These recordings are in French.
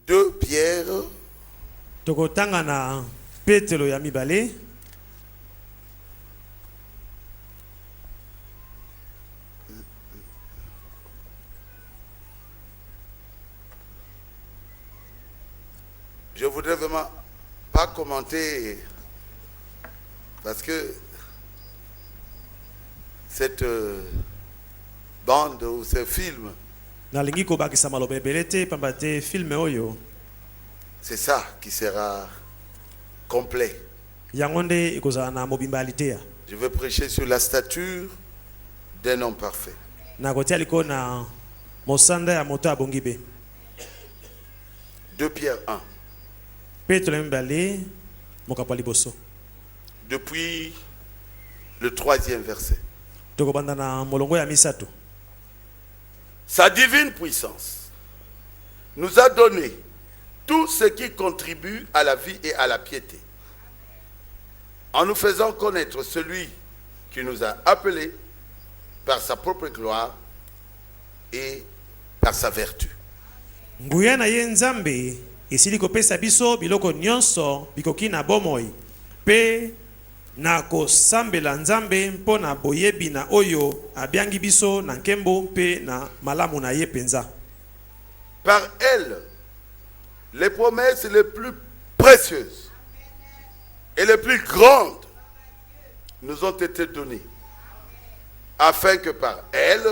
2 Pierre tokotanga na Petelo ya mibale je voudrais vraiment pas commenter parce que cette bande ou ce film, nalingi kobakisa maloba ebele te pamba te filme oyo c'est ça qui sera complet. yango nde ekozala na mobimba ya liteya. Je vais prêcher sur la stature d'un homme parfait. nakotia liko na mosanda ya moto abongi be. 2 Pierre 1. Petelo ya mibale mokapo ya liboso Depuis le 3e verset. tokobanda na molongo ya misato. Sa divine puissance nous a donné tout ce qui contribue à la vie et à la piété, en nous faisant connaître celui qui nous a appelés par sa propre gloire et par sa vertu. Nguya na ye nzambe esili kopesa biso biloko nyonso bikoki na bomoi pe na kosambela nzambe mpo na boyebi na oyo abiangi biso na nkembo mpe na malamu na ye penza. Par elle, les promesses les plus précieuses et les plus grandes nous ont été données, afin que par elle,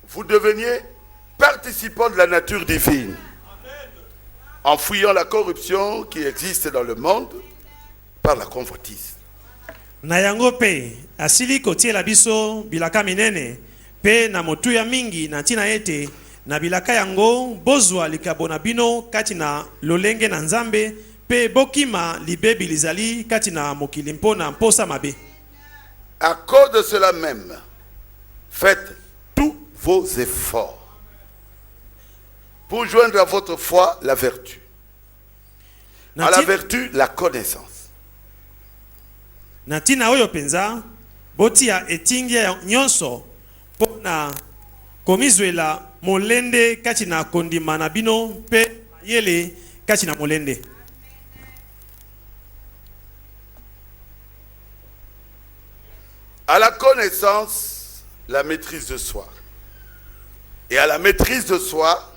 vous deveniez participants de la nature divine, en fuyant la corruption qui existe dans le monde par la convoitise. Na yango pe asili kotiela biso bilaka minene pe na motuya mingi na ntina ete na bilaka yango bozwa likabo na bino kati na lolenge na nzambe pe bokima libebi lizali kati na mokili mpo na mposa mabe. À cause de cela même, faites tous vos efforts pour joindre à votre foi la vertu, à la vertu la connaissance, na ntina oyo penza botia etingia nyonso mpo na komizwela molende kati na kondima na bino mpe mayele kati na molende. à la connaissance la maîtrise de soi, et à la maîtrise de soi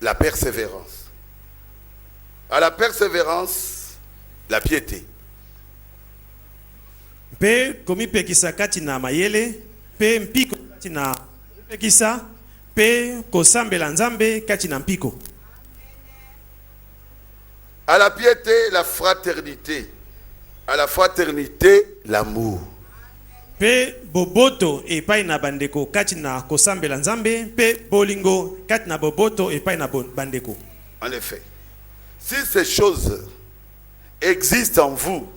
la persévérance, à la persévérance la piété, Pe komipekisa kati na mayele pe mpiko kati na pekisa pe kosambela nzambe kati na mpiko. à la piété la fraternité, à la fraternité l'amour, Pe boboto epai na bandeko kati na kosambela nzambe pe bolingo kati na boboto epai na bandeko. En effet, si ces choses existent en vous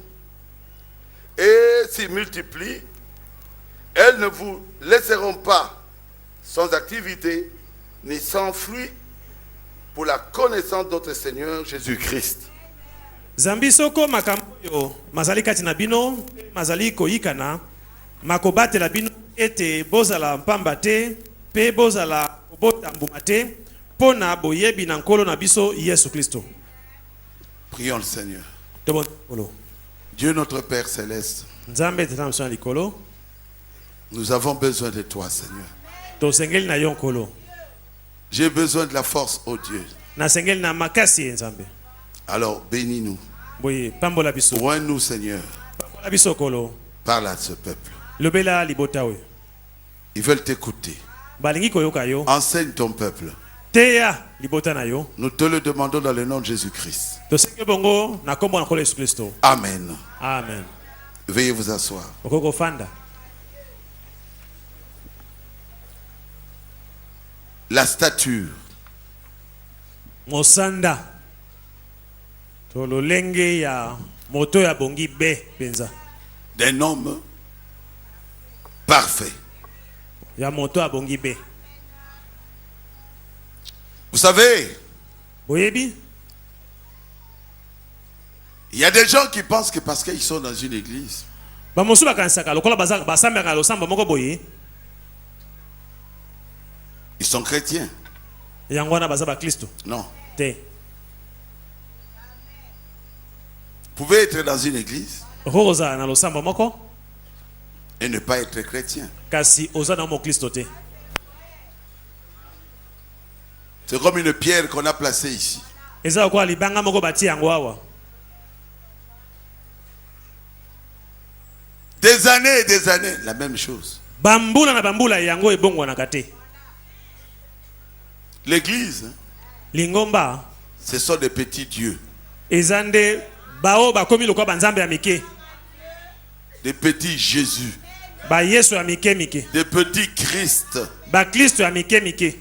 et s'y multiplient, elles ne vous laisseront pas sans activité ni sans fruit pour la connaissance de notre Seigneur Jésus-Christ. Zambi soko makambo yo mazali kati na bino pe mazali koyikana makobatela bino ete bozala mpamba te pe bozala kobota mbuma te mpo na boyebi na nkolo na biso Yesu Kristo. Prions le Seigneur. Tobon. Dieu notre Père Céleste, Nzambe tena msona likolo nous avons besoin de toi, Seigneur. tosengeli na yo nkolo. J'ai besoin de la force, oh Dieu. Nasengeli na makasi ye nzambe. Alors bénis-nous. Boye pambola biso. Oins-nous, Seigneur. Pambola biso kolo. Parle à ce peuple. Lobela libota we. Ils veulent t'écouter. Balingi koyoka yo. Enseigne ton peuple. Teya libota na yo. Nous te le demandons dans le nom de Jésus-Christ. Tosenge bongo na kombo na nkolo Yesu Kristo. Amen. Amen. Veuillez vous asseoir. Okoko fanda. La stature. Mosanda. To lolenge ya moto ya bongi be penza. D'un homme parfait. Ya moto ya bongi be. Vous savez, Boyebi? il y a des gens qui pensent que parce qu'ils sont dans une église, Ba mosu bakansaka lokola bazaka basambaka losamba moko boye. ils sont chrétiens. Yango wana baza ba Kristo. Non. te. Vous pouvez être dans une église Rosa na losambo moko et ne pas être chrétien. kasi oza na mo Kristo te. C'est comme une pierre qu'on a placée ici. Eza kwa libanga moko bati yango awa. Des années et des années, la même chose. Bambula na bambula yango ebongo na kate. L'église, Lingomba ce sont des petits dieux. ezande bao bakomi lokwa banzambe ya mike. Des petits Jésus. Ba Yesu ya mike mike. Des petits Christ. Ba Kristo ya mike mike.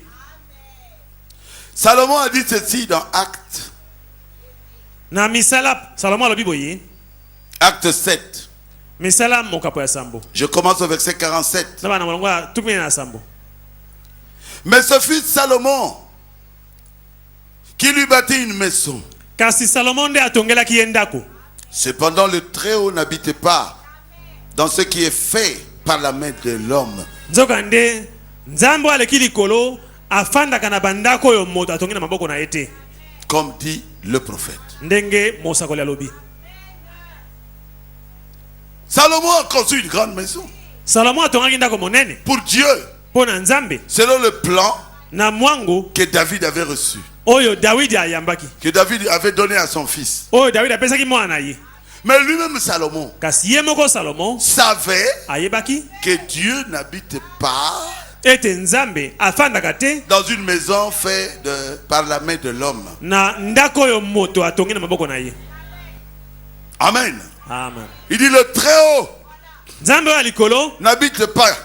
Salomon a dit ceci dans Actes. Na misala Salomon alobi boye. Acte 7. Misala mokapo ya sambo. Je commence au verset 47. Na bana molongo tukumi na sambo. Mais ce fut Salomon qui lui bâtit une maison. Kasi Salomon de atongelaki ye ndako. Cependant, le Très-Haut n'habite pas dans ce qui est fait par la main de l'homme. Nzokande nzambo aleki likolo afandaka na bandako oyo moto atongi na maboko na ete. Comme dit le prophète. Ndenge mosakoli alobi. Salomon a construit une grande maison. Salomon atongaki ndako monene Pour Dieu. pona nzambe Selon le plan na mwango que David avait reçu. oyo David ayambaki. Que David avait donné à son fils. Oyo David apesaki mwana na ye. Mais lui-même, Salomon, Kasi ye moko Salomon savait ayebaki que Dieu n'habite pas ete nzambe afandaka te dans une maison faite par la main de l'homme. na ndako oyo moto atongi na maboko na ye. Amen. Amen. Il dit le Très-Haut Nzambe oyo likolo n'habite pas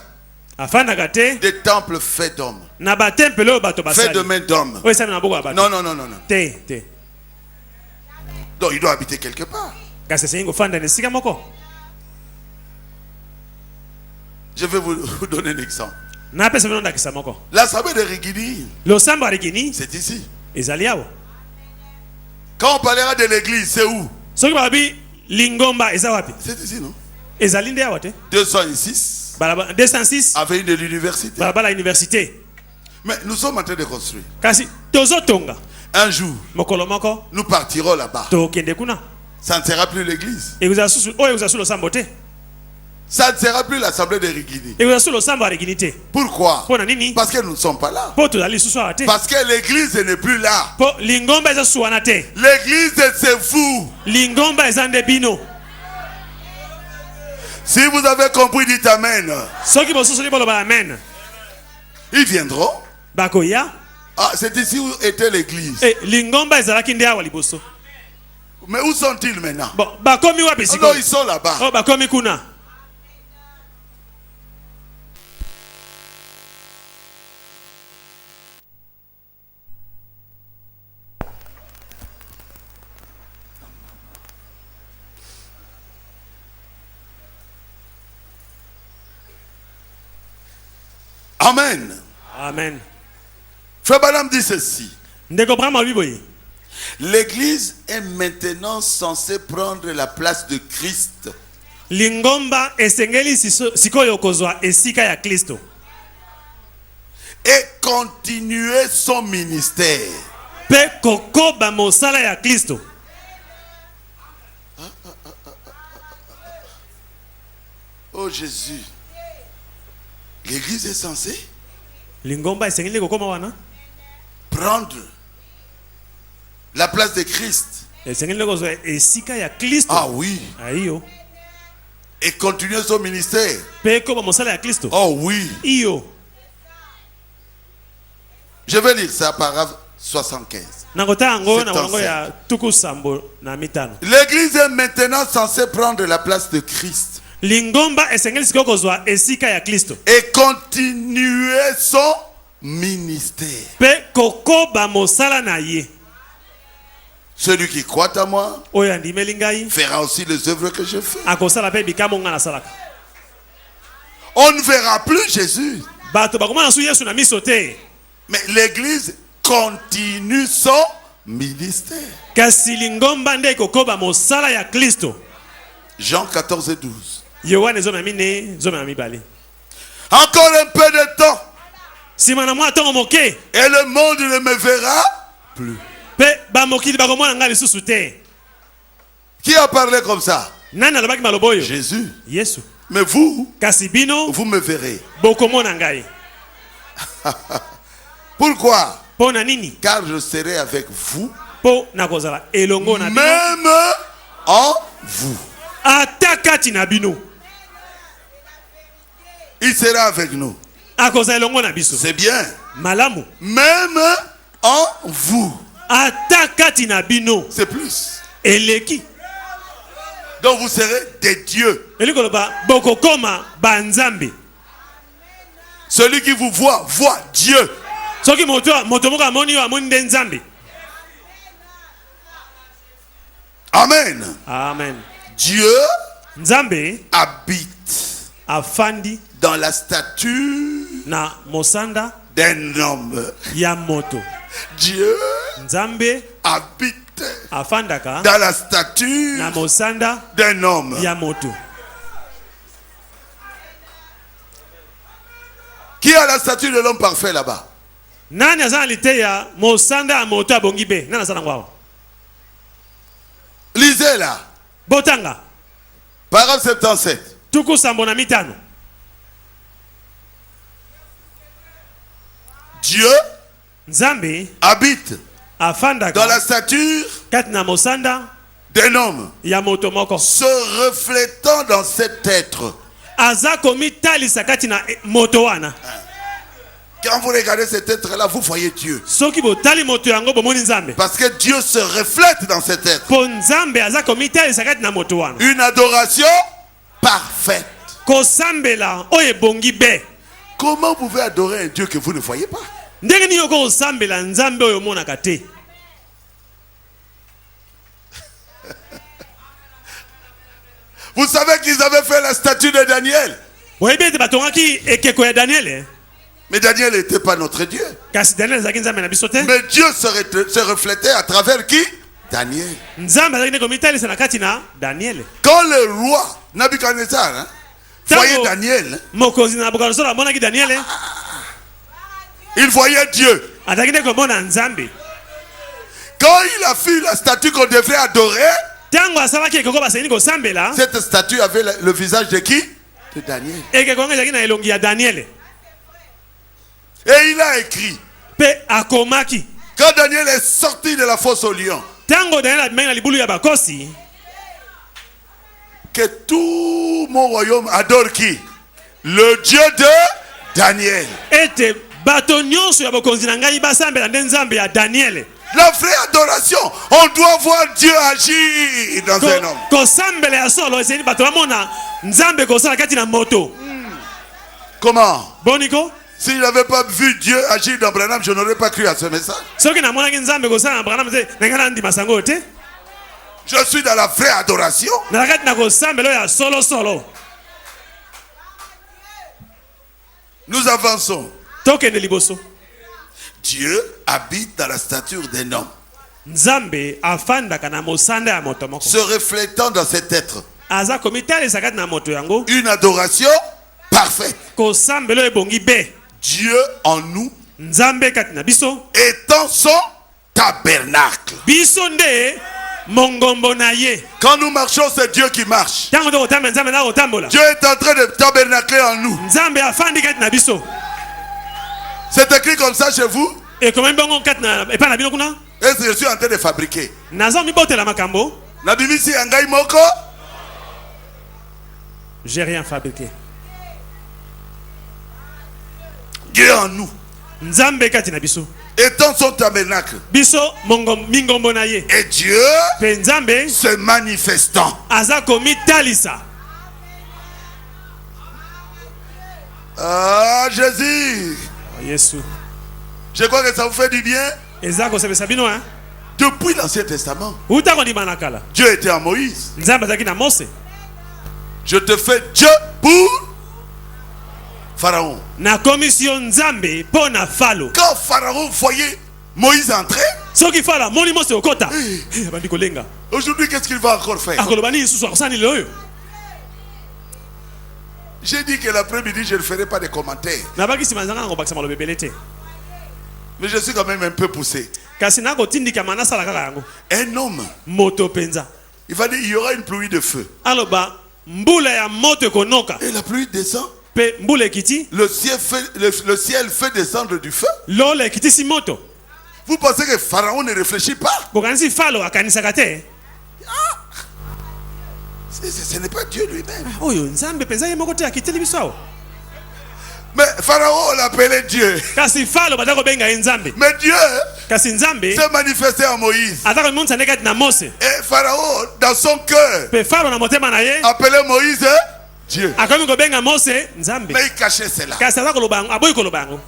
afandaka te des temples faits d'hommes. na batempele oyo bato Faits de basali main d'hommes. oyo esali na maboko ya bato. Non, non, non, non, non. Te te Donc il doit habiter quelque part. kasi esengi kofanda na esika moko. Je vais vous donner un exemple. Napesa bino ndakisa moko. L'assemblée de Rigini, Losambo ya Rigini c'est ici. ezali awa. Quand on parlera de l'église, c'est où? Soki balobi Lingomba eza wapi? C'est ici, non? Ezali nde awa te. 206, Balaba 206 avenue de l'université. balabala ya université. Mais nous sommes en train de construire. Kasi tozotonga Un jour, mokolo moko nous partirons là-bas. tokende kuna. Ça ne sera plus l'église. Ekozala susu oyo ekozala su losambo te. Ça ne sera plus l'assemblée de Rigini. Ekozala su losambo ya Rigini te. Pourquoi? Pona nini? Parce que nous ne sommes pas là. Po tozali susu awa te. Parce que l'église n'est plus là. Po Lingomba eza su wana te. L'église, c'est vous. Lingomba eza nde bino. Si vous avez compris, dites Amen. Soki bosusu boloba amen. Ils viendront. Bakoya. Ah, c'est ici où était l'église. Lingomba ezalaki nde awa liboso. Mais où sont-ils maintenant? Bon, bakomi wapi Oh siko? non, ils sont là-bas. Oh, bakomi kuna. Amen. Amen. Frère Branham dit ceci. Ndeko Brahma biboye. L'église est maintenant censée prendre la place de Christ. Lingomba esengeli sikoyo kozwa esika ya Kristo. Et continuer son ministère. Pe kokoba mosala ya Kristo. Oh Jésus. L'église est censée Lingomba esengeli kokoma wana. prendre la place de Christ. Esengeli kozwa esika ya Kristo. Ah oui. Aiyo. Et continuer son ministère. Pe koba mosala ya Kristo. Oh oui. Iyo. Je vais lire ça, paragraphe 75. Nakota ngo na 75. wango ya tuku sambo na mitano. L'église est maintenant censée prendre la place de Christ. Lingomba esengeli sikoyo kozwa esika ya Kristo. Et continuer son ministère. Pe kokoba mosala na ye. Celui qui croit à moi Oyo andimeli ngai fera aussi les œuvres que je fais. akosala pe bikamo nga nasalaka. On ne verra plus Jésus. Bato bakoma na su Yesu na miso te. Mais l'église continue son ministère. Kasi Lingomba nde kokoba mosala ya Kristo. Jean 14 et 12. Yohane zoma mine zoma mibale. Encore un peu de temps Sima na mwa tongo moke et le monde ne me verra plus. Pe bamokili bakomona nga lisusu te. Qui a parlé comme ça? Nani alobaki maloba oyo? Jésus. Yesu. Mais vous, Kasi bino vous me verrez. bokomona ngai. Pourquoi? Pona nini? Car je serai avec vous, Po nakozala elongo na bino. même en vous. Ata kati na bino. Il sera avec nous. Akozala elongo na biso. C'est bien. Malamu. Même en vous. Ata kati na bino. C'est plus. Eleki. Donc vous serez des dieux. Elikoloba bokokoma banzambe. Celui qui vous voit, voit Dieu. Soki moto moko amoni yo amoni nde nzambe. Amen. Amen. Dieu Nzambe habite afandi dans la stature na mosanda d'un homme. ya moto. Dieu Nzambe habite afandaka dans la stature na mosanda d'un homme. ya moto. Qui a la stature de l'homme parfait là-bas? Nani azana lite ya mosanda ya moto abongi be? Nani azana ngwa? Lisez là. Botanga. Paragraphe 77. Tuku sambo na mitano. Dieu Nzambe habite afandaka dans la stature kati na mosanda d'un homme, ya moto moko. se reflétant dans cet être. Aza komitalisa kati na moto wana. Quand vous regardez cet être-là, vous voyez Dieu. Soki botali moto yango bomoni Nzambe. Parce que Dieu se reflète dans cet être. Po Nzambe aza komitalisa kati na moto wana. Une adoration parfaite. Kosambela oye bongi be. Comment vous pouvez adorer un Dieu que vous ne voyez pas? Ndenge ni yoko osambela Nzambe oyo monaka te. Vous savez qu'ils avaient fait la statue de Daniel. Oyebete batongaki ekeko ya Daniel. Mais Daniel n'était pas notre Dieu. Kasi Daniel azaki Nzambe na biso te. Mais Dieu se reflétait à travers qui? Daniel. Nzambe azaki komitalisa na kati na Daniel. Quand le roi Nabucodonosor voyait Daniel, Mokozi na Nabucodonosor amonaki Daniel. il voyait Dieu. Azaki komona Nzambe. Quand il a vu la statue qu'on devrait adorer, Tango asalaki ekeko baseni kosambela. cette statue avait le visage de qui? De Daniel. Ekeko ngezaki na elongi ya Daniel. Et il a écrit, Pe akomaki. quand Daniel est sorti de la fosse au lion, Tango Daniel abimaki na libulu ya bakosi. que tout mon royaume adore qui? Le Dieu de Daniel. Ete bato nyonso ya bokonzi na ngai basambela nde Nzambe ya Daniel. La vraie adoration, on doit voir Dieu agir dans un homme. Kosambela ya solo eseni bato bamona Nzambe kosala kati na moto. Comment? Boniko? Si je n'avais pas vu Dieu agir dans Branham, je n'aurais pas cru à ce message. Soki namonaki Nzambe kosala na Branham te nanga ndima sango te. Je suis dans la vraie adoration. Na kati na kosambela ya solo solo. Nous avançons. Tokende liboso. Dieu habite dans la stature d'un homme, Nzambe afandaka na mosanda ya moto moko. se reflétant dans cet être. Aza komitalisa kati na moto yango. Une adoration parfaite. Kosambela ebongi be. Dieu en nous Nzambe kati na biso. étant son tabernacle. Biso nde mongombo na ye. Quand nous marchons, c'est Dieu qui marche. Tango to kotamba Nzambe na kotambola. Dieu est en train de tabernacler en nous. Nzambe afandi kati na biso. C'est écrit comme ça chez vous? Et comment bongo kati na epa na bino kuna? Et je suis en train de fabriquer. Nazo mi botela makambo. Nabimisi yangai moko. J'ai rien fabriqué. Dieu en nous Nzambe kati na biso. étant son tabernacle. Biso mingombo na ye. Et Dieu Pe Nzambe se manifestant. aza komitalisa. Ah, Jésus. Yesu. Je crois que ça vous fait du bien. Eza kosebesa bino hein. Depuis l'Ancien Testament, Uta kondima na kala. Dieu était en Moïse. Nzambe azaki na Mose. Je te fais Dieu pour Pharaon. Na commission Nzambe po na falo. Quand Pharaon voyait Moïse entrer, Soki fala moni Mose okota. Bandi kolenga. aujourd'hui, qu'est-ce qu'il va encore faire? Akoloba ni susu akosani loyo. J'ai dit que l'après-midi, je ne ferai pas de commentaires. Na baki simanzanga ngobakisa malobe belete. Mais je suis quand même un peu poussé. kasi nakotindika manasala kaka yango Un homme, moto penza il va dire il y aura une pluie de feu. aloba mbula ya moto ekonoka Et la pluie descend. pe mbula ekiti Le ciel fait descendre du feu. lola ekitisi moto. Vous pensez que Pharaon ne réfléchit pas? Bokanisi falo akanisaka te Ce n'est pas Dieu lui-même. oyo nzambe penza ye moko te akiteli biso awa. Mais Pharaon l'appelait Dieu. Kasi falo bata kobenga ye nzambe Mais Dieu kasi nzambe s'est manifesté à Moïse. ataka monisa nde kati na mose Et Pharaon, dans son cœur, pe falo na motema na ye appelait Moïse Dieu. akomi kobenga mose nzambe Mais il cachait cela. kasi aza koloba yango aboyi koloba yango.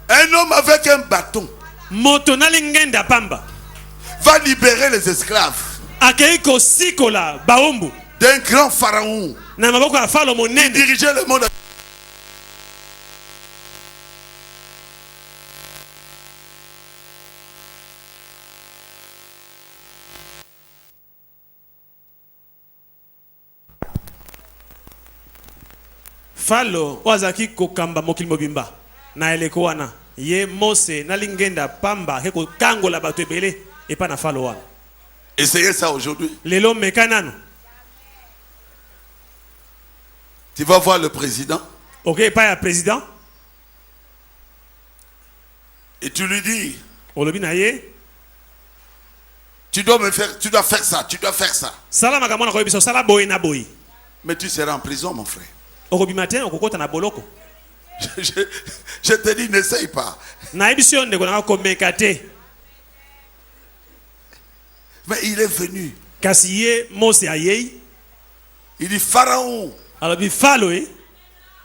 Un homme avec un bâton moto nali ngenda pamba va libérer les esclaves akei kosikola baombu d'un grand pharaon na maboko ya falo qui monene dirigeait le monde. falo oyo azalaki kokamba mokili mobimba na eleko wana ye mose nali ngenda pamba ake kokangola bato ebele epa na falo wana. Essayez ça aujourd'hui. Lelo meka nano Tu vas voir le président ok epai ya président et tu lui dis, olobi na ye tu dois faire ça, tu dois faire ça. sala makambo na koyebi biso sala boye na boye Mais tu seras en prison, mon frère. okobima te okokota na boloko. Je te dis, n'essaye pas. nayebi si yo ndeko nanga komeka te Mais il est venu. kasi ye mose ayei Il dit, Pharaon, alobi falo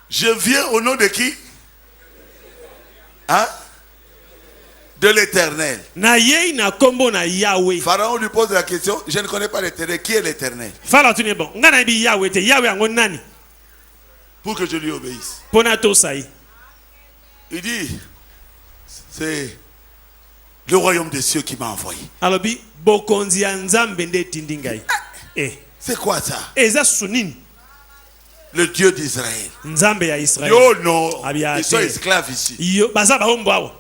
je viens au nom de qui? Hein? De l'Éternel. na yei na kombo na yawe. Pharaon lui pose la question, je ne connais pas l'Éternel. Qui est l'Éternel? falo atuni bon nga nayebi yawe te yawe yango nani Pour que je lui obéisse. mpona tosa ye. Il dit, c'est le royaume des cieux qui m'a envoyé. alobi bokonzi ya nzambe nde etindi ngai. C'est quoi ça? eza susu nini Le Dieu d'Israël. nzambe ya israel Oh non, Abia ils sont te. esclaves ici. yo baza baombo awa.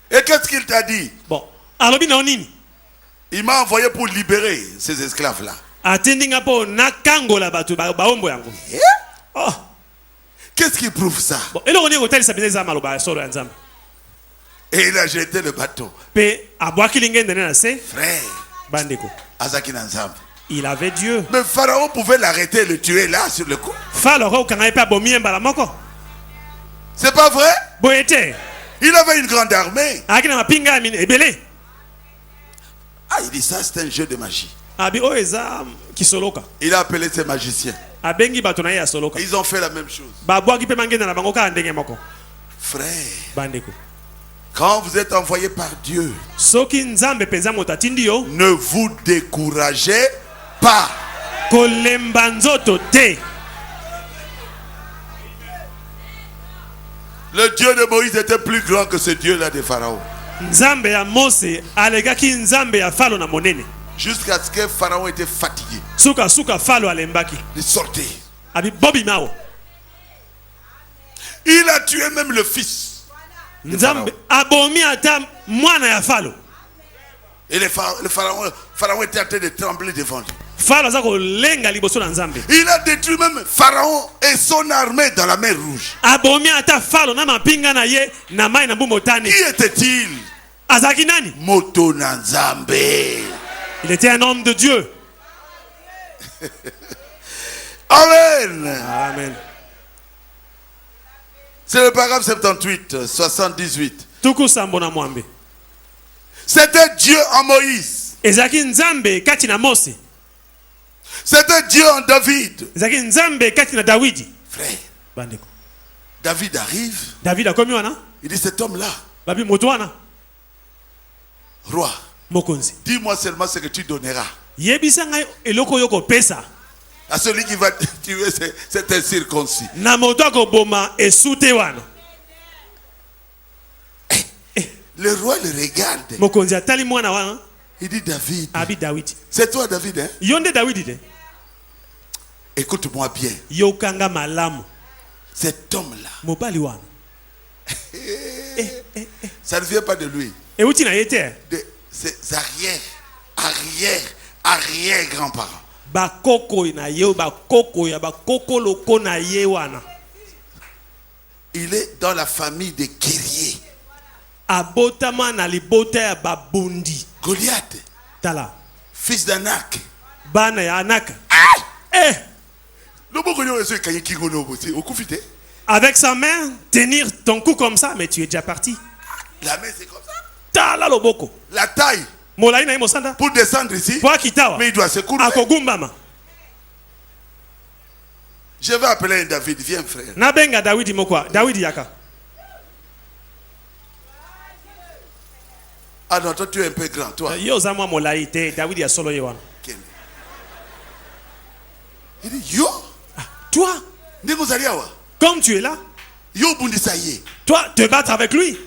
Et qu'est-ce qu'il t'a dit? bon alobi nao nini Il m'a envoyé pour libérer ces esclaves-là. atindi nga mpo nakangola bato baombo yango. oh Qu'est-ce qui prouve ça? bon eloko nini kotalisa mpenza eza maloba ya solo ya nzambe. Et il a jeté le bâton. mpe abwakili ngende ne na se Frère, bandeko Azaki Nanzam. il avait Dieu. Mais Pharaon pouvait l'arrêter et le tuer là sur le coup. falo okokanga ye mpe abomi ye mbala moko C'est pas vrai? boye te Il avait une grande armée. ayaki na mapinga ya ebele. Ah, il dit ça, c'est un jeu de magie. abi oyo eza kisoloka Il a appelé ses magiciens. abengi bato na ye ya soloka Ils ont fait la même chose. babwaki mpe mangenda na bango kaka ndenge moko. Frère, bandeko quand vous êtes envoyé par Dieu, soki nzambe mpenza moto atindi yo ne vous découragez pas. kolemba nzoto te. Le Dieu de Moïse était plus grand que ce Dieu-là de Pharaon. nzambe ya mose alegaki nzambe ya falo na monene Jusqu'à ce que Pharaon était fatigué. sukasuka falo alembaki Il sortait. abi bobima awa. Il a tué même le fils. nzambe abomi ata mwana ya falo. Et le Pharaon était en train de trembler devant lui. falo aza kolenga liboso na nzambe. Il a détruit même Pharaon et son armée dans la mer Rouge. abomi ata falo na mapinga na ye na mai na mbu motane. Qui était-il? azalaki nani? Moto Nanzambe. il était un homme de Dieu. Amen. amen. C'est le paragraphe 78, 78. tuku sambo na mwambe C'était Dieu en Moïse. ezalaki nzambe kati na mose. C'était Dieu en David. ezalaki nzambe kati na dawidi. Frère, bandeko David arrive. david akomi wana Il dit, cet homme-là, babi moto wana roi, mokonzi dis-moi seulement ce que tu donneras yebisa ngai eloko oyo kopesa à celui qui va tuer cet incirconcis. na moto akoboma esute wana. Le roi le regarde. mokonzi atali mwana wana Il dit, David. abi dawidi C'est toi, David, hein? yo nde dawidi te. Écoute-moi bien. Yokanga malamu. Cet homme-là, Mobali wana. ça ne vient pas de lui. Et où tu n'as été? De ses arrière grands-parents. Bakoko na ye, bakoko ya bakoko loko na ye wana. Il est dans la famille des guerriers. Abotama na libota ya babundi. Goliath, Tala. fils d'Anak. Bana ya Anak. Eh! Avec sa main, tenir ton cou comme ça, mais tu es déjà parti. La main, c'est comme ça. Tala loboko. La taille, Molai na imosanda. pour descendre ici, Pour kitawa. mais il doit se courber. Akogumbama. Je vais appeler un David. Viens, frère. Nabenga Dawidi mokwa. Dawidi yaka. Ah non, toi, tu es un peu grand, toi. Yo zamwa molai te. Dawidi ya solo ye wana. Il dit, yo, Toi, Negozariawa, comme tu es là, yo bundisaye. toi, te battre avec lui.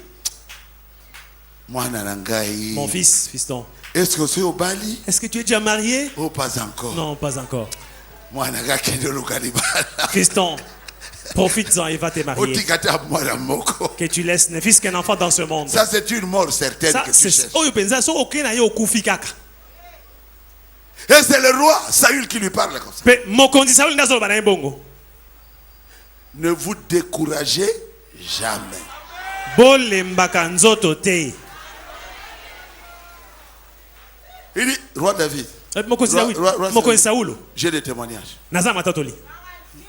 Mwana nangai. Mon fils, fiston. Est-ce que c'est au Bali? Est-ce que tu es déjà marié? Oh, pas encore. Non, pas encore. Mwana gaki de l'Okalibala. Fiston, profites-en et va te marier. Otikata mwana moko. Que tu laisses ne fils qu'un enfant dans ce monde. Ça, c'est une mort certaine Ça, que tu c'est cherches. oyo penza so okena yo okufi kaka. Et c'est le roi Saül qui lui parle comme ça. Pe mokonzi Sauli ndazoloba na ye bongo. Ne vous découragez jamais. Bolembaka nzoto te. Il dit, roi David, Mokonzi David, mokonzi Saulo. j'ai des témoignages. Naza matatoli.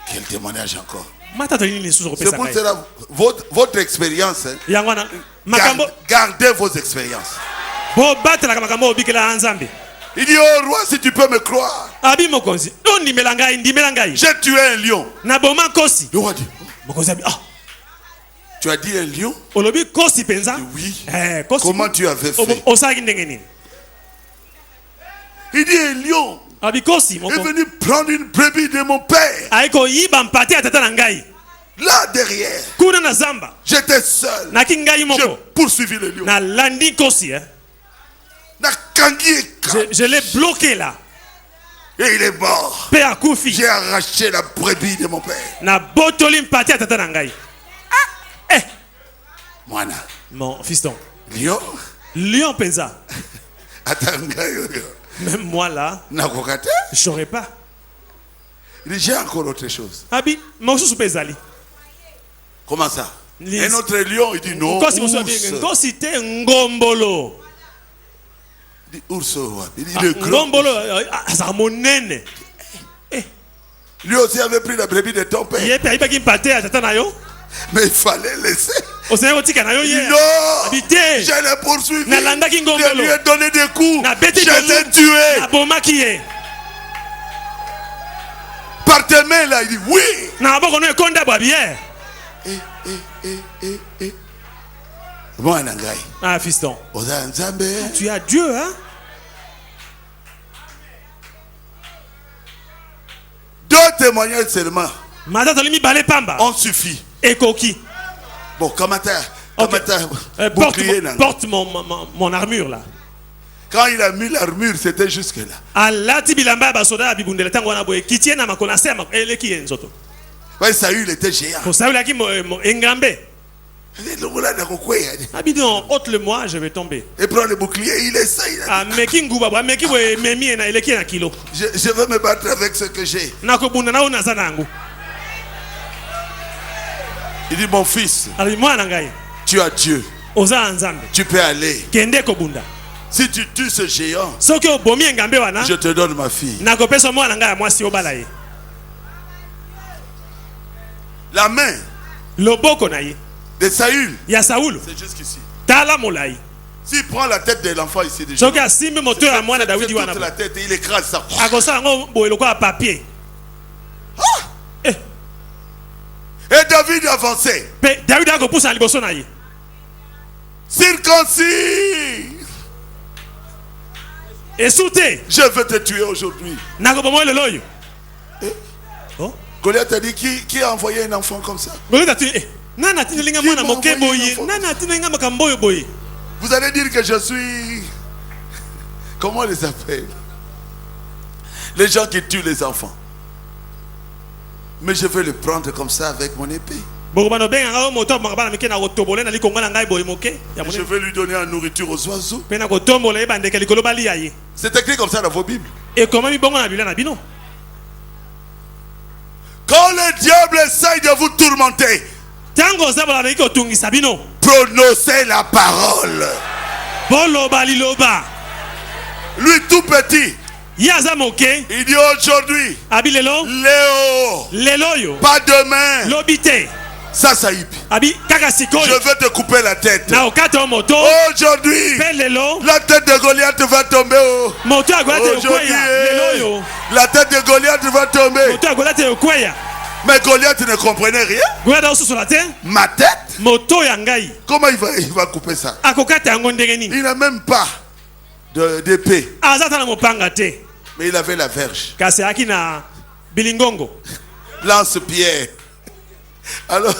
Quel témoignage encore? Matatoli ni suzo C'est pesa pour kai. cela, votre expérience, hein, Yangwana makambo gardez vos expériences. bo batela makambo obikela nzambe. Il dit, oh roi, si tu peux me croire, Abi mokonzi, ndimela ngai. j'ai tué un lion. Na boma kosi. Le roi dit, Mokonzi abi, tu as dit un lion? olobi kosi penza? Oui. Kosi. Comment tu avais fait? Osaki ndenge nini? Il dit, un lion Abi kosi est moko. venu prendre une brebis de mon père. Aiko yiba mpate atata na ngai. Là derrière, Kuna na zamba. j'étais seul. Na kingai J'ai moko. poursuivi le lion. Na landi kosi Na kangi. Je l'ai bloqué là. Et il est mort. Pe akufi. J'ai arraché la brebis de mon père. Na botoli mpate atata na ngai. Mwana. Mon fiston. Lion. Lion penza. Atanga yo. Même moi là, Nakokate. je saurais pas. Il dit, j'ai encore autre chose. Abi, mosusu pezali. Comment ça? Les- Un autre lion, il dit non. Kosi Ours. mosusu kosi te ngombolo. Il dit ours au roi. Il dit le grand. Ngombolo azaka monene. Lui aussi avait pris la brebis de ton père. Ye pe ayibaki mpate atata na yo. Mais il fallait laisser. Osenya kotika na yo Il dit ye. non. Abi te. Je l'ai poursuivi. Nalandaki Je ngombolo. lui ai donné des coups. Na beti Je l'ai Na tué. bomaki ye. Par tes mains là, il dit oui. Na maboko no ekonda bwa bien. Mwana ngai. Ah fiston. Oza nzambe. Tu as Dieu hein? Deux témoignages seulement Matata limi balé pamba. ont suffi. Ekoki. Bon, Kamata, Ok. bouclier nanga. Porte mon armure là. Quand il a mis l'armure, c'était jusque là. Alati bilamba ba soda bibundela tango wana boye kitie na makona sema eleki yenzoto. Ouais, Saül était géant. Pour ça il a qui engambe. Il dit, le voilà dans le coin, il dit, Abi non ôte-le moi je vais tomber. il prend le bouclier, il essaye. Il a dit, Ah meki nguba ba meki boye memi na eleki na kilo. je vais me battre avec ce que j'ai. Na ko bunda na ona zanangu. Il dit, mon fils, Ali mwana ngai. tu as Dieu. Oza nzambe. Tu peux aller. Kende ko bunda. Si tu tues ce géant, Soki obomi engambe wana. je te donne ma fille. Na ko pesa mwana ngai mwasi obala ye. La main Loboko na ye. de Saül, Ya Saulo. c'est jusqu'ici. Tala molai. S'il prend la tête de l'enfant ici déjà, Soki asimbe moto ya mwana c'est Daudi wana. toute la tête et il écrase ça. Akosala ngo boye lokwa papier. Et David avançait. Pe David akopusa na liboso na ye. Circoncis. Esute. Je vais te tuer aujourd'hui. Nakobomo lelo yo. Oh. Goliath a dit, qui a envoyé un enfant comme ça? Goliath ati nana tinelinga mwana moke m'a envoyé boye. une Nana tinelinga makambo yo boye. Vous allez dire que je suis... Comment on les appelle? Les gens qui tuent les enfants. Mais je vais le prendre comme ça avec mon épée. Je vais lui donner la nourriture aux oiseaux. C'est écrit comme ça dans vos Bibles. Quand le diable essaye de vous tourmenter, prononcez la parole. Lui tout petit, il dit aujourd'hui, Léo, pas demain. Ça y est. Je vais te couper la tête. Aujourd'hui, la tête de Goliath va tomber. Aujourd'hui, la tête de Goliath va tomber. Mais Goliath ne comprenait rien. Ma tête? Comment il va couper ça? Il n'a même pas d'épée. Mais il avait la verge. Lance-pierre. Alors,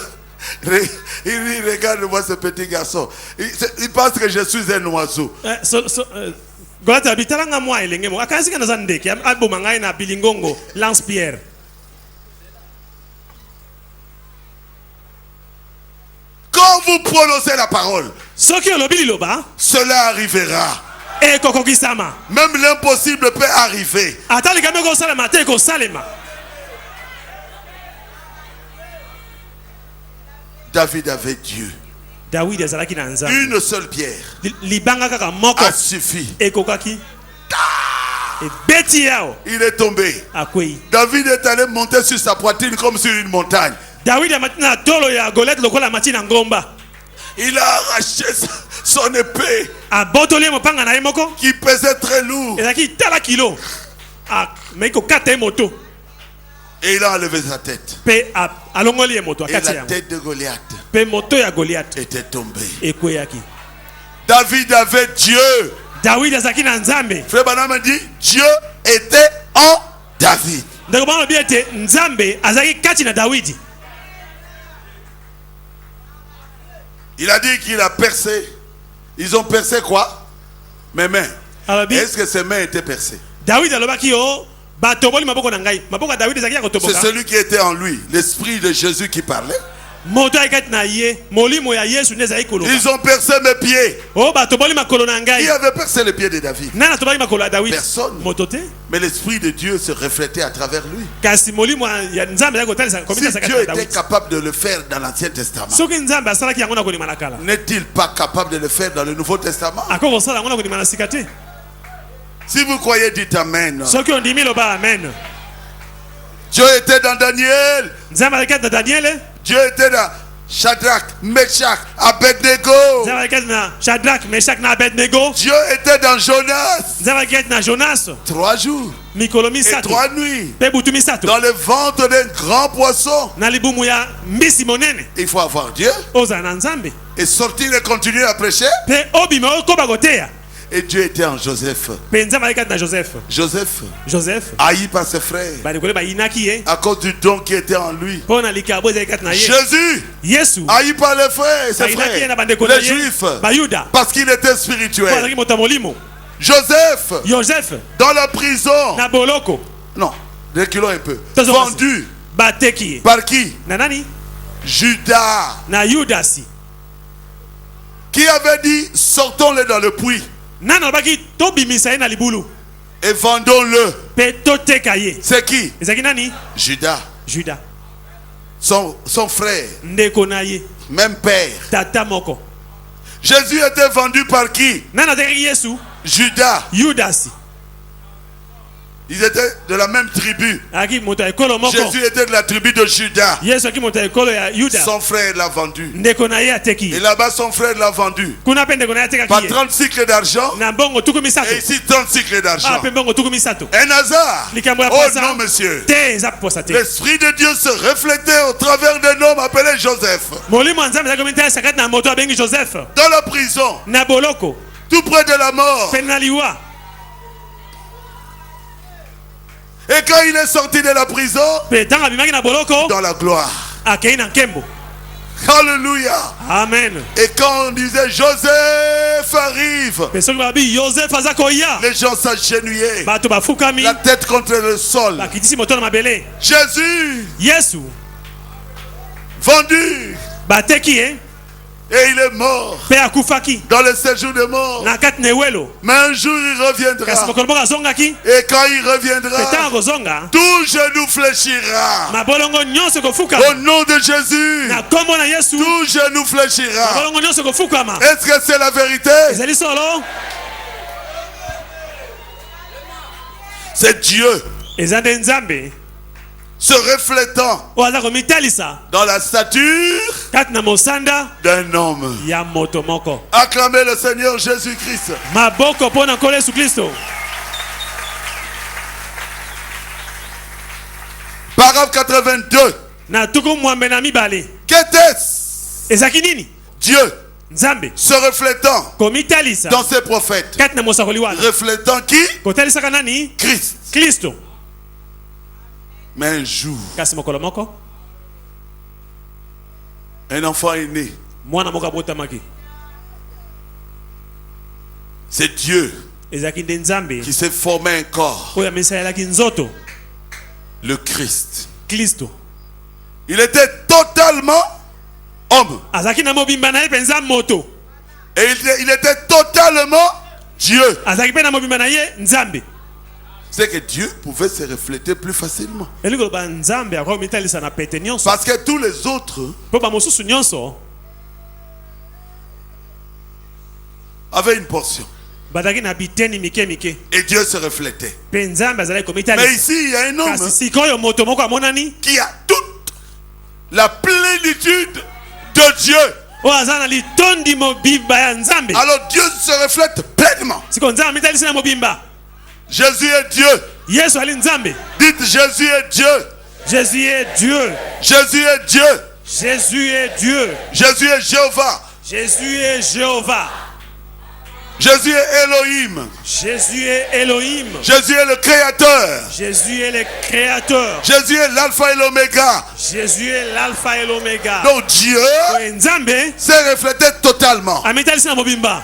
il regarde-moi ce petit garçon. Il pense que je suis un oiseau. Quand vous prononcez la parole, cela arrivera. Même l'impossible peut arriver. David avait Dieu. Une seule pierre a suffi. Il est tombé. David est allé monter sur sa poitrine comme sur une montagne. Il a arraché son épée qui pesait très lourd. Et il a enlevé sa tête. Et la tête de Goliath était tombée. David avait Dieu. Frère Branham dit Dieu était en David. Il a dit qu'il a percé. Ils ont percé quoi? Mes mains. Est-ce que ses mains étaient percées? C'est celui qui était en lui, l'esprit de Jésus qui parlait. Ils ont percé mes pieds. Qui avait percé les pieds de David? Personne. Mais l'esprit de Dieu se reflétait à travers lui. Si Dieu était capable de le faire dans l'Ancien Testament, n'est-il pas capable de le faire dans le Nouveau Testament? Si vous croyez, dites Amen. Dieu était dans Daniel. Dieu était dans Shadrach, Meshach, Abednego. Dieu était dans Jonas. 3 jours et 3 nuits dans le ventre d'un grand poisson. Il faut avoir Dieu et sortir et continuer à prêcher. Et Dieu était en Joseph. Joseph, haï par ses frères, à cause du don qui était en lui. Jésus, haï par les frères et ses frères, les Juifs, parce qu'il était spirituel. Joseph, dans la prison, non, reculons un peu, vendu par qui? Judas, qui avait dit sortons-le dans le puits et vendons-le. C'est qui? Judas. Son frère, même père. Jésus était vendu par qui? Judas. Ils étaient de la même tribu. Jésus était de la tribu de Judas. Son frère l'a vendu. Et là-bas, son frère l'a vendu. Par 30 cycles d'argent. Et ici, 30 cycles d'argent. Un hasard? Oh non, monsieur. L'Esprit de Dieu se reflétait au travers d'un homme appelé Joseph. Dans la prison. Tout près de la mort. Et quand il est sorti de la prison, dans la gloire. Alléluia. Amen. Et quand on disait Joseph arrive, Pe soki babi Joseph aza koya. les gens s'agenouillaient, Bato bafukami. la tête contre le sol. Bakitisi moto na mabele. Jésus, Yesu vendu, bateki ye et il est mort pe akufaki dans le séjour de mort. na kati na ewelo. Mais un jour il Kasi reviendra. mokolo moko azongaki. Et quand il Pe reviendra, ntango akozonga tout genou fléchira. mabolongo nyonso ekofukama. Au nom de Jésus, Na kombo na Yesu tout genou fléchira. mabolongo nyonso ekofukama. Est-ce que c'est la vérité? Ezali solo. C'est Dieu Eza nde Nzambe se reflétant oyo aza komitalisa dans la stature kati na mosanda d'un homme. ya moto moko. Acclamez le Seigneur Jésus-Christ. Maboko mpo na nkolo Yesu Kristo. Paragraphe 82. Na tuku mwambe na mibale. Qu'était-ce? Ezaki nini? Dieu Nzambe se reflétant komitalisa dans ses prophètes. kati na mosakoli wana. Reflétant qui? Kotalisaka nani? Christ. Kristo. Mais un jour, Kasi mokolo moko un enfant est né. mwana moko abotamaki. C'est Dieu Ezaki nde Nzambe qui s'est formé un corps. oyo amisalelaki nzoto Le Christ. Kristo. Il était totalement homme. Azaki na mobimba na ye penza moto. Et il était totalement Dieu. Azaki pe na mobimba na ye Nzambe. C'est que Dieu pouvait se refléter plus facilement. Elingo ba Nzambe akwa komitalisa na pete nyonso. Parce que tous les autres Po ba mosusu nyonso avaient une portion. badaki na biteni mike mike. Et Dieu se reflétait. Pe Nzambe azalaki Mais komitalisa. ici, il y a un homme Kasi sikoyo moto moko amonani qui a toute la plénitude de Dieu. oyo aza na litondi mobimba ya Nzambe. Alors Dieu se reflète pleinement. Siko Nzambe amitalisi na mobimba. Jésus est Dieu. Yesu ali Nzambe. Dites Jésus est Dieu. Jésus est Dieu. Jésus est Dieu. Jésus est Dieu. Jésus est Jéhovah. Jésus est Jéhovah. Jésus est Elohim. Jésus est Elohim. Jésus est le Créateur. Jésus est le Créateur. Jésus est l'Alpha et l'Oméga. Jésus est l'Alpha et l'Oméga. Donc Dieu Nzambe s'est reflété totalement. amitalisi na mobimba.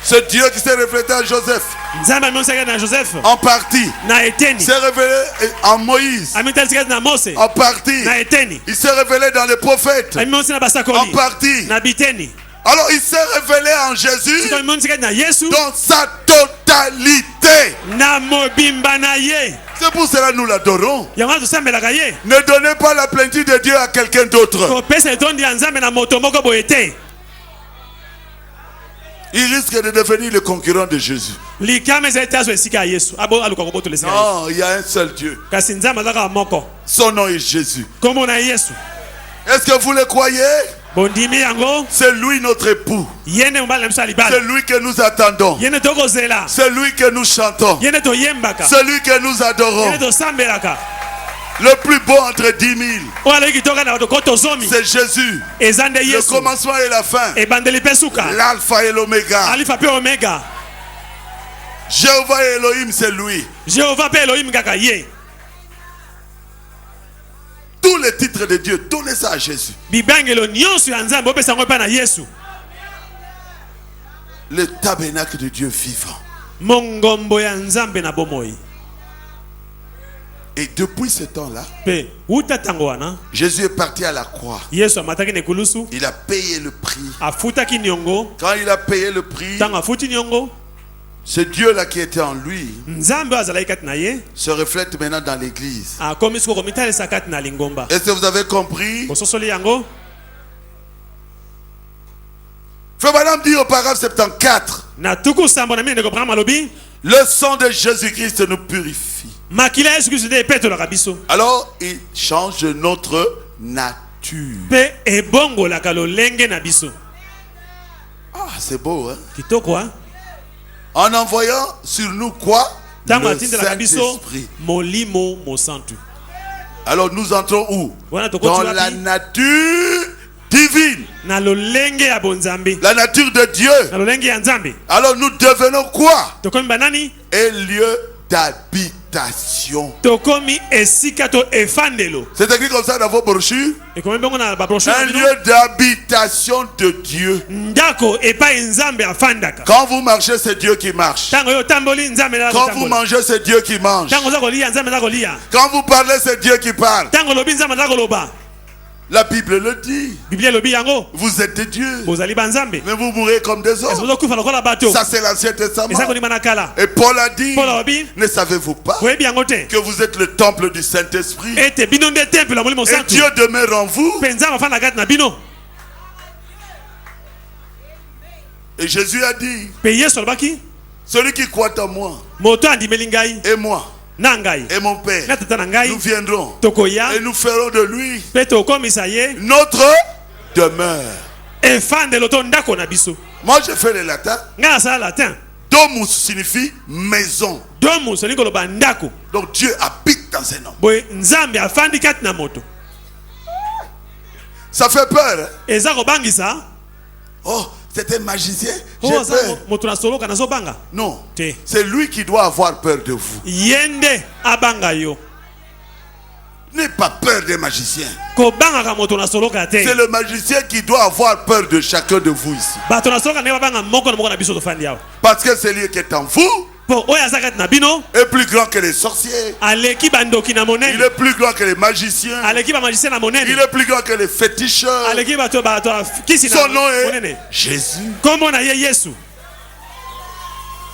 C'est Dieu qui s'est reflété en Joseph. Nzambe amitalisi na Joseph En partie. na Eteni. Il s'est révélé en Moïse. Amitalisi na Mose En partie. na Eteni. Il s'est révélé dans les prophètes. Amitalisi na En basakoli partie. na biteni. Alors il s'est révélé en Jésus Siko amitalisi na Yesu dans sa totalité. na mobimba na ye. C'est pour cela que nous l'adorons. Yango tosambelaka ye. Ne donnez pas la plénitude de Dieu à quelqu'un d'autre. Kopesa etondi ya Nzambe na moto moko boye te. Il risque de devenir le concurrent de Jésus. Likama ezali te azwa esika ya Yesu. Abo aluka kobotolo esika ya Yesu. Non, il y a un seul Dieu. Kasi Nzambe azalaka moko. Son nom est Jésus. Kombo na Yesu. Est-ce que vous le croyez? Bondimi yango. C'est lui notre époux. Yene mobali na biso ya C'est libala. lui que nous attendons. Yene tokozela. C'est lui que nous chantons. Yene toyembaka. C'est lui que nous adorons. Yene tosambelaka. Le plus beau entre 10 000. Oyo aleki kitoka na bato koto zomi. C'est Jésus. Eza nde Le Yesu. commencement et la fin. Ebandeli pe suka. L'alpha et l'oméga. Alifa pe omega. Jéhovah et Elohim, c'est lui. Jehova pe Elohim kaka ye. Tous les titres de Dieu, donnez ça à Jésus. Bibangelo nyonso ya Nzambe opesa ngo pa na Yesu. Le tabernacle de Dieu vivant. Mongombo ya Nzambe na bomoi. Et depuis ce temps-là, Pe uta tango wana. Jésus est parti à la croix. Yesu amataki na ekulusu. Il a payé le prix. Afutaki niongo. Quand il a payé le prix, Tango afuti niongo. ce Dieu-là qui était en lui Nzambe azalaki kati na ye. se reflète maintenant dans l'église. Akomi siko komitalisa kati na lingomba. Est-ce que vous avez compris? Bososoli yango. Frère Madame dit au paragraphe 74, Na tuku sambo na mine ndeko Abraham alobi. le sang de Jésus-Christ nous purifie. Makila Yesu Kristo nde epetolaka biso. Alors, il change notre nature. Pe ebongolaka lolenge na biso. Ah, c'est beau, hein? Kitoko ha. En envoyant sur nous quoi? Tango Le atindelaka biso Saint-Esprit. molimo mosantu. Alors, nous entrons où? Wana Dans tokoti la wapi? nature divine. Na lolenge ya bonzambe. La nature de Dieu. Na lolenge ya Nzambe. Alors, nous devenons quoi? Tokomi banani? Un lieu d'habitation. d'habitation. tokomi esika to efandelo. C'est écrit comme ça dans vos brochures. Ekomi bongo na ba brochure Un lieu d'habitation de Dieu. ndako epai nzambe afandaka. Quand vous marchez, c'est Dieu qui marche. Tango yo tamboli nzambe na Quand vous kotambola. mangez, c'est Dieu qui mange. Tango za kolia nzambe na kolia. Quand vous parlez, c'est Dieu qui parle. Tango lobi nzambe na koloba. La Bible le dit. Biblia lobi yango. Vous êtes des dieux. Bozali banzambe. Mais vous mourrez comme des Ezo autres. kufa lokola bato. Ça, c'est l'Ancien Testament. Eza kolima na kala. Et Paul a dit, Paul lobi. ne savez-vous pas Koyebi yango te. que vous êtes le temple du Saint-Esprit Ete bino nde temple la molimo et santu. Dieu demeure en vous? Pe nzambe afanda kati na bino. Et Jésus a dit, Pe Yesu alobaki. celui qui croit en moi Moto andimeli ngai. et moi Na ngai. et mon Père, Na tata na ngai. nous viendrons Tokoya. et nous ferons de lui Pe tokomisa ye. notre demeure. Efandelo to ndako na biso. Moi, je fais le latin. Nga nasala latin. Domus signifie maison. Domo soni koloba ndako. Donc Dieu habite dans un homme. Boye nzambe afandi kati na moto. Ça fait peur. Hein? Eza kobangisa. Oh, c'est un magicien. J'ai Oh, za peur. moto na solo kana zobanga. Non. Te. C'est lui qui doit avoir peur de vous. Yende abanga yo. N'aie pas peur des magiciens. Kobanga ka moto na solo ka te. C'est le magicien qui doit avoir peur de chacun de vous ici. Bato na solo kana babanga moko na moko na biso to fandi yawo. Parce que celui qui est en vous Po oya zakati na bino. est plus grand que les sorciers. Aleki bandoki na Il monene. est plus grand que les magiciens. Aleki ba magicien na Il monene. est plus grand que les féticheurs. Aleki bato kisi na Son nom monene. est Jésus. Kombo na ye Yesu.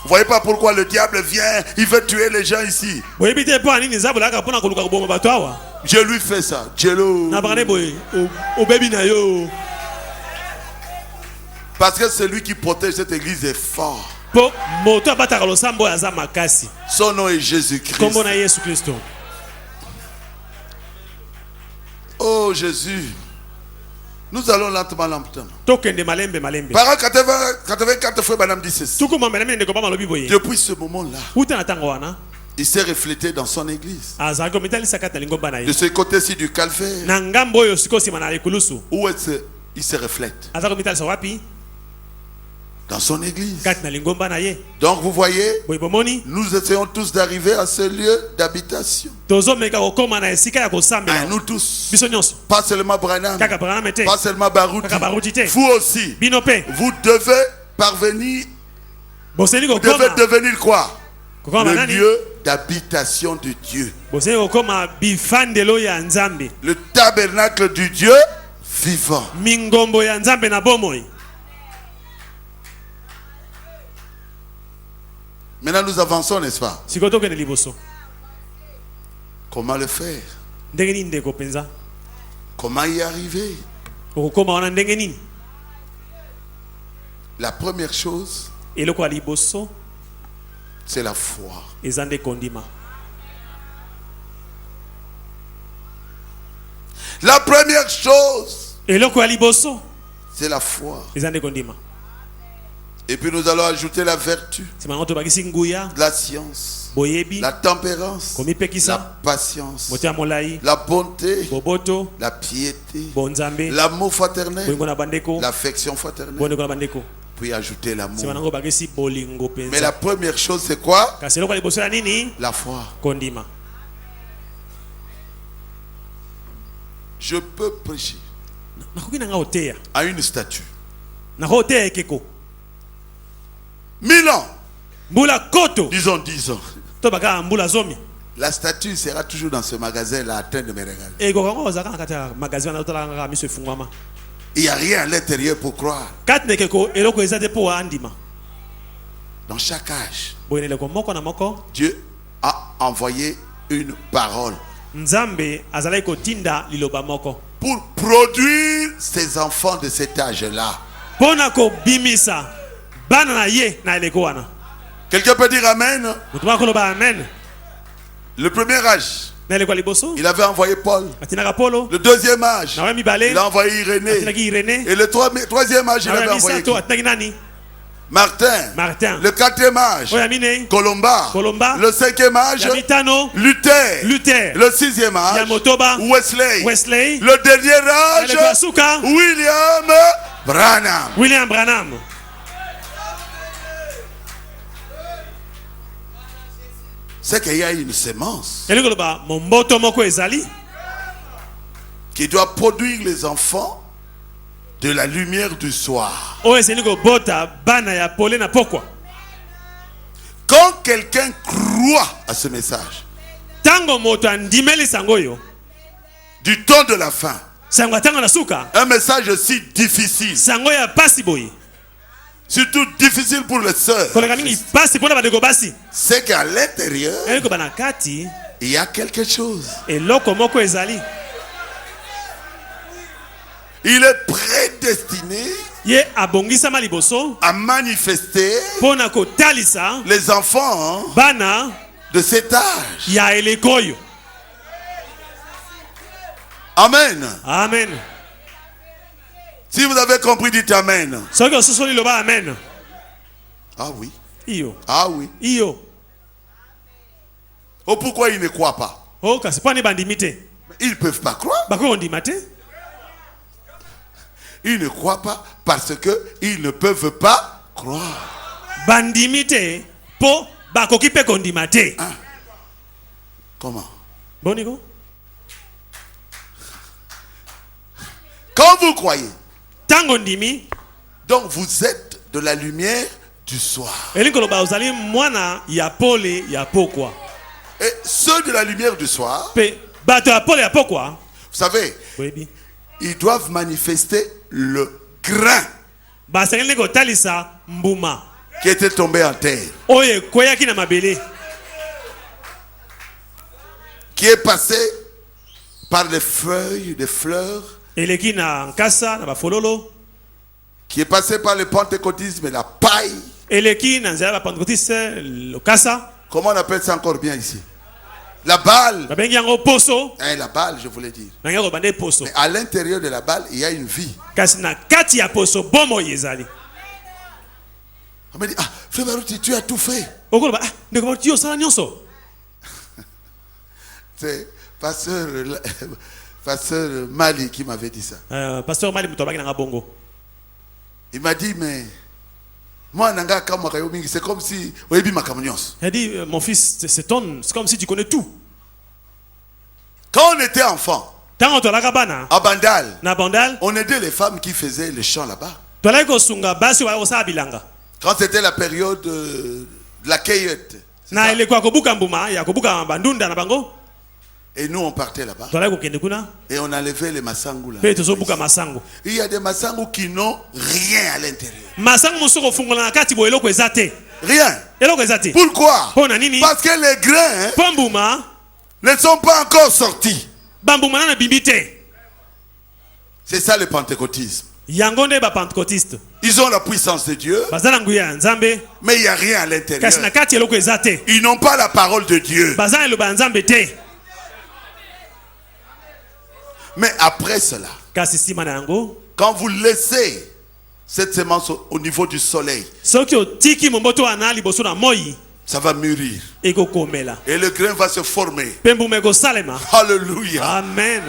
Vous voyez pas pourquoi le diable vient, il veut tuer les gens ici. Boyebi te po anini nzabula ka pona koluka koboma bato awa. Je lui fais ça. Jello. Na bakane boye obebi na yo. Parce que celui qui protège cette église est fort. Po moto abataka losambo ya za makasi. Son nom est Jésus-Christ. Kombo na Yesu Kristo. Oh Jésus. Nous allons lentement, lentement. Tokende malembe malembe. Par 84 fois, madame dit ceci. Tuku mama ndeko ndeko bama lobi boye. Depuis ce moment-là, Uta na tango wana. il s'est reflété dans son église. Azali komitali sakata lingomba na De ye. ce côté-ci du calvaire, Na ngambo oyo sikosi mana ekulusu. où il se reflète? Azali komitali sa wapi? Dans son église. Kati na lingomba na ye. Donc vous voyez, Boye bomoni. nous essayons tous d'arriver à ce lieu d'habitation. Tozo meka kokoma na esika ya Mais kosambela. nous tous, Biso nyonso. pas seulement Branham, Kaka Branham ete. pas seulement Baruti, Kaka Baruti te. vous aussi, Bino pe. vous devez parvenir, Boseli vous devez kokoma. devenir quoi? Kokoma Le nani? lieu d'habitation de Dieu. Boseli kokoma bifandelo ya nzambe. Le tabernacle du Dieu vivant. Mingombo ya nzambe na bomoi. Maintenant nous avançons, n'est-ce pas? Sikoto kene liboso. Comment le faire? Ndenge nini ndeko penza? Comment y arriver? Okokoma wana ndenge nini? La première chose, Eloko ya liboso c'est la foi. eza nde kondima. La première chose, Eloko ya liboso c'est la foi. eza nde kondima. Et puis nous allons ajouter la vertu, Simango tobakisi nguya, la science, boyebi, la tempérance, la komipekisa, patience, motema molai, la bonté, boboto, la piété, bonzambe, l'amour fraternel, bolingo na bandeko, l'affection fraternelle, bondeko na bandeko. puis ajouter l'amour. Simango bakisi bolingo Mais la penza. première chose, c'est quoi? Kasi eloko ya liboso ya nini? La foi. Kondima. Je peux prêcher Nakoki nanga oteya. à une statue. Nako oteya ekeko. 1000 ans, Mbula koto. disons 10 ans. To baka mbula zomi. La statue sera toujours dans ce magasin-là, en train de me regarder. Eko kango ozaka na kati ya magazin na otala nga miso efungwama. Il n'y a rien à l'intérieur pour croire. Kati nekeko eloko eza te po andima. Dans chaque âge, Boyene leko moko na moko. Dieu a envoyé une parole Nzambe azalaki kotinda liloba moko. pour produire ses enfants de cet âge-là. Pona ko bimisa bana na ye na eleko wana. Quelqu'un peut dire Amen? Mutu bakoloba amen. Le premier âge, Na eleko liboso. il avait envoyé Paul. Atinaka Polo. Le deuxième âge, Na wa mibale. il a envoyé Irénée. Atinaki Irénée. Et le troisième âge, il Na avait wa envoyé misato qui? atinaki nani? Martin. Martin. Le quatrième âge, Oya mine. Colomba. Colomba. Le cinquième âge, Ya mitano. Luther. Luther. Le sixième âge, Ya motoba. Wesley. Wesley. Le dernier âge, Eleko asuka. William Branham. William Branham. c'est qu'il y a une semence elingi koloba momboto moko ezali qui doit produire les enfants de la lumière du soir. oyo ezali kobota bana ya pole na pokwa. Quand quelqu'un croit à ce message, Tango moto andimeli sango oyo du temps de la fin, sango tango na suka un message si difficile, sango ya pasi boye surtout difficile pour les sœurs, koleka mingi pasi mpona badeko basi c'est qu'à l'intérieur, elingi koba na kati il y a quelque chose. eloko moko ezali Il est prédestiné ye abongisama liboso à manifester mpona kotalisa les enfants bana de cet âge. ya eleko oyo. Amen. Amen. Si vous avez compris, dites Amen. soki ososoli loba amen. Ah oui. Iyo Ah oui. iyo Oh, pourquoi ils ne croient pas? o kasi mpo ani bandimi te Ils ne peuvent pas croire. bakoki kondima te. Ils ne croient pas parce qu'ils ne peuvent pas croire. bandimi te mpo bakoki mpe kondima te. Comment? boniko Quand vous croyez, ntango ndimi donc vous êtes de la lumière du soir. elingi koloba ozali mwana ya pole ya pokwa. Et ceux de la lumière du soir, mpe bato ya pole ya pokwa vous savez, boyebi ils doivent manifester le grain basengeli kotalisa mbuma qui était tombé en terre, oyo ekweyaki na mabele qui est passé par les feuilles, des fleurs, eleki na nkasa na bafololo qui est passé par le pentecôtisme et la paille. eleki na nzela ya bapentecôtiste lokasa Comment on appelle ça encore bien ici? La balle. babengi yango poso Hein, la balle, je voulais dire. nangi kobanda poso Mais à l'intérieur de la balle, il y a une vie. kasi na kati ya poso bomoi ezali. On me dit, ah, frère Baruti, tu as tout fait. okoloba ah ndeko bato yo osala nyonso. C'est pasteur Mali qui m'avait dit ça. Pasteur mali moto abaki nanga bongo Il m'a dit, mais moi, nanga kama kayo mingi, c'est comme si oyebi makambo nyonso. il a dit mon fils c'est comme si tu connais tout. Quand on était enfant, ntango tolaka bana à Bandal, na bandal on aidait les femmes qui faisaient le chant là-bas. tolaki kosunga basi oyo kosala bilanga Quand c'était la période de la cueillette. C'est na ça. eleko ya kobuka mbuma ya kobuka bandunda na bango Et nous, on partait là-bas. tolaki kokende kuna Et on enlevait les massangou là. mpe tozobuka masango. Il y a des massangou qui n'ont rien à l'intérieur. masango mosusu kofungola na kati boye eloko eza te. Rien. eloko eza te Pourquoi? mpo na nini Parce que les grains mpo mbuma ne sont pas encore sortis. bambuma nana bimbi te. C'est ça le pentecôtisme. yango nde bapentecôtiste Ils ont la puissance de Dieu, baza na nguya ya nzambe mais il n'y a rien à l'intérieur. kasi na kati eloko eza te. Ils n'ont pas la parole de Dieu. baza na eloba ya nzambe te. Mais après cela, kasi nsima na yango quand vous laissez cette semence au niveau du soleil, soki otiki momboto wana liboso na moi ça va mûrir. ekokomela Et le grain va se former. mpe mbuma ekosalema. Alléluia. amen.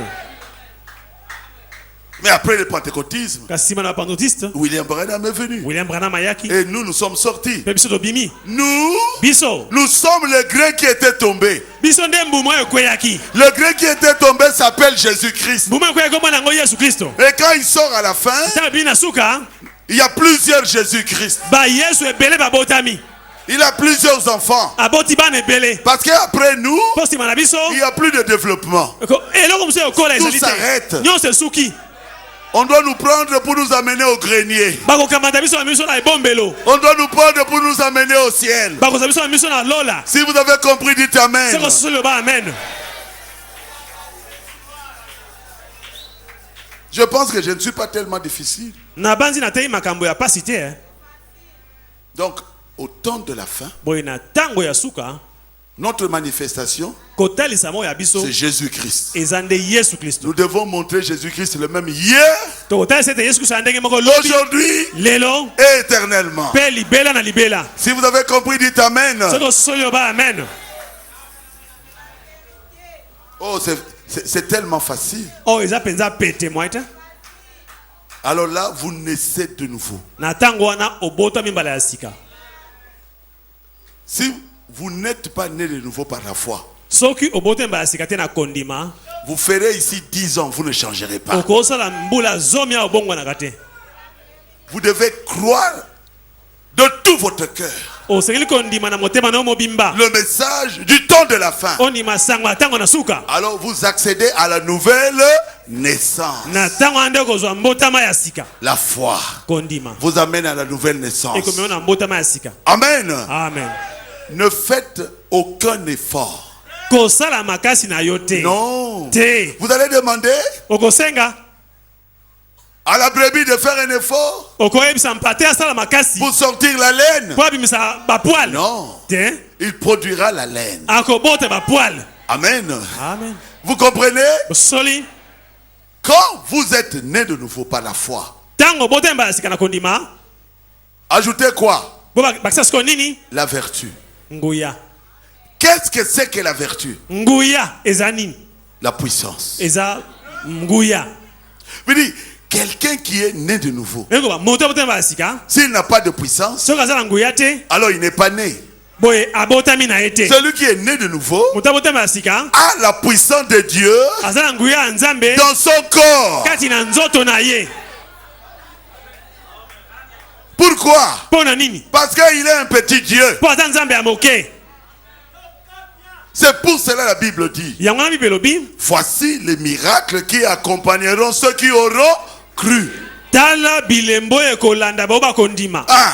Mais après le pentecôtisme, kasi nsima na bapentecôtiste William Branham est venu. william branham ayaki Et nous sommes sortis. mpe biso tobimi Nous biso sommes le grain qui était tombé. biso nde mbuma oyo ekweyaki. Le grain qui était tombé s'appelle Jésus-Christ. mbuma ekweyaki kombo na yango yesu kristo. Et quand il sort à la fin, ntango bimi na suka il y a plusieurs Jésus-Christ. bayesu ebele babotami Il a plusieurs enfants. aboti bana ebele Parce qu'après nous, mpo nsima na biso il n'y a plus de développement. eloko mosusu ekola Tout ezali s'arrête. te nyonso esuki. On doit nous prendre pour nous amener au grenier. bakokamata biso na miso na ebombelo On doit nous prendre pour nous amener au ciel. bakozala biso na miso na lola. Si vous avez compris, dites Amen. soko sosoli loba amen. Je pense que je ne suis pas tellement difficile. na banzi natei makambo ya pasi te. Donc, au temps de la fin, boye na ntango ya suka notre manifestation, kotalisa mo ya biso c'est Jésus-Christ. eza nde yesu kristo. Nous devons montrer Jésus-Christ le même hier, tokotalisa ete yesu kristo ya ndenge moko lobi aujourd'hui lelo et éternellement. mpe libela na libela. Si vous avez compris, dites Amen. soko sosoli loba amen. Oh, c'est tellement facile. oyo eza mpenza pete mwa ete. Alors là, vous naissez de nouveau. na ntango wana obotami mbala ya sika. Si vous n'êtes pas né de nouveau par la foi. soki obotemba sika te na kondima Vous ferez ici 10 ans, vous ne changerez pas. okosala mbula zomi ya obongwanaka te. Vous devez croire de tout votre cœur osengeli kondima na motema na yo mobimba le message du temps de la fin. ondima sango na ntango na suka Alors vous accédez à la nouvelle naissance. na ntango wana nde okozwa mbotama ya sika. La foi Kondima vous amène à la nouvelle naissance. ekomema na mbotama ya sika. Amen. Amen. Ne faites aucun effort. kosala makasi na yo te. Non. Te. Vous allez demander okosenga à la brebis de faire un effort okoyebisa mpate asala makasi pour sortir la laine. po abimisa bapoile Non. te. Il produira la laine. akobota bapoile. Amen. Amen. Vous comprenez? soli Quand vous êtes né de nouveau par la foi, ntango botemba ya sika na kondima ajoutez quoi? bo bakisa siko nini La vertu. nguya. Qu'est-ce que c'est que la vertu? nguya eza nini? La puissance. eza nguya. Je dis, quelqu'un qui est né de nouveau, ekoba moto abotemba ya sika s'il n'a pas de puissance, soki aza na nguya te alors il n'est pas né. boye abotami na ye te. Celui qui est né de nouveau moto abotemba ya sika a la puissance de Dieu aza na nguya ya nzambe dans son corps. kati na nzoto na ye. Pourquoi? mpo na nini? Parce qu'il est un petit Dieu. mpo aza nzambe ya moke. C'est pour cela la Bible dit, yango wana bible elobi voici les miracles qui accompagneront ceux qui auront cru. tala bilembo ekolanda bao bakondima. Ah,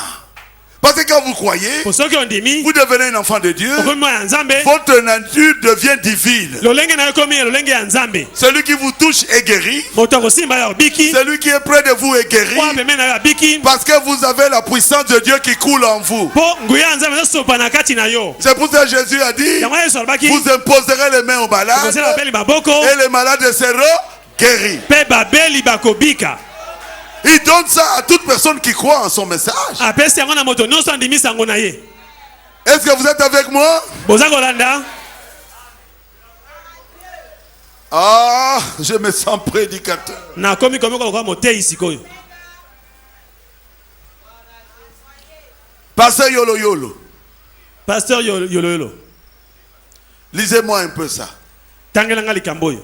parce que quand vous croyez, po soki ondimi vous devenez un enfant de Dieu, okomi mwana ya nzambe votre nature devient divine. lolenge na yo ekomi lolenge ya nzambe. Celui qui vous touche est guéri. moto akosimba yo abiki Celui qui est près de vous est guéri. po apembe na yo abiki Parce que vous avez la puissance de Dieu qui coule en vous. po nguya ya nzambe ezosopa na kati na yo. C'est pour ça que Jésus a dit, yango yesu alobaki vous imposerez les mains aux malades okosala babeli maboko et les malades seront guéris. mpe babeli bakobika. Il donne ça à toute personne qui croit en son message. apesi yango na moto nyonso andimisa yango na ye. Est-ce que vous êtes avec moi? boza kolanda. Ah, je me sens prédicateur. nakomi komikola lokola moteyi sikoyo. Pasteur Yolo Yolo, pasteur yoloyolo lisez-moi un peu ça. tangelanga likambo oyo.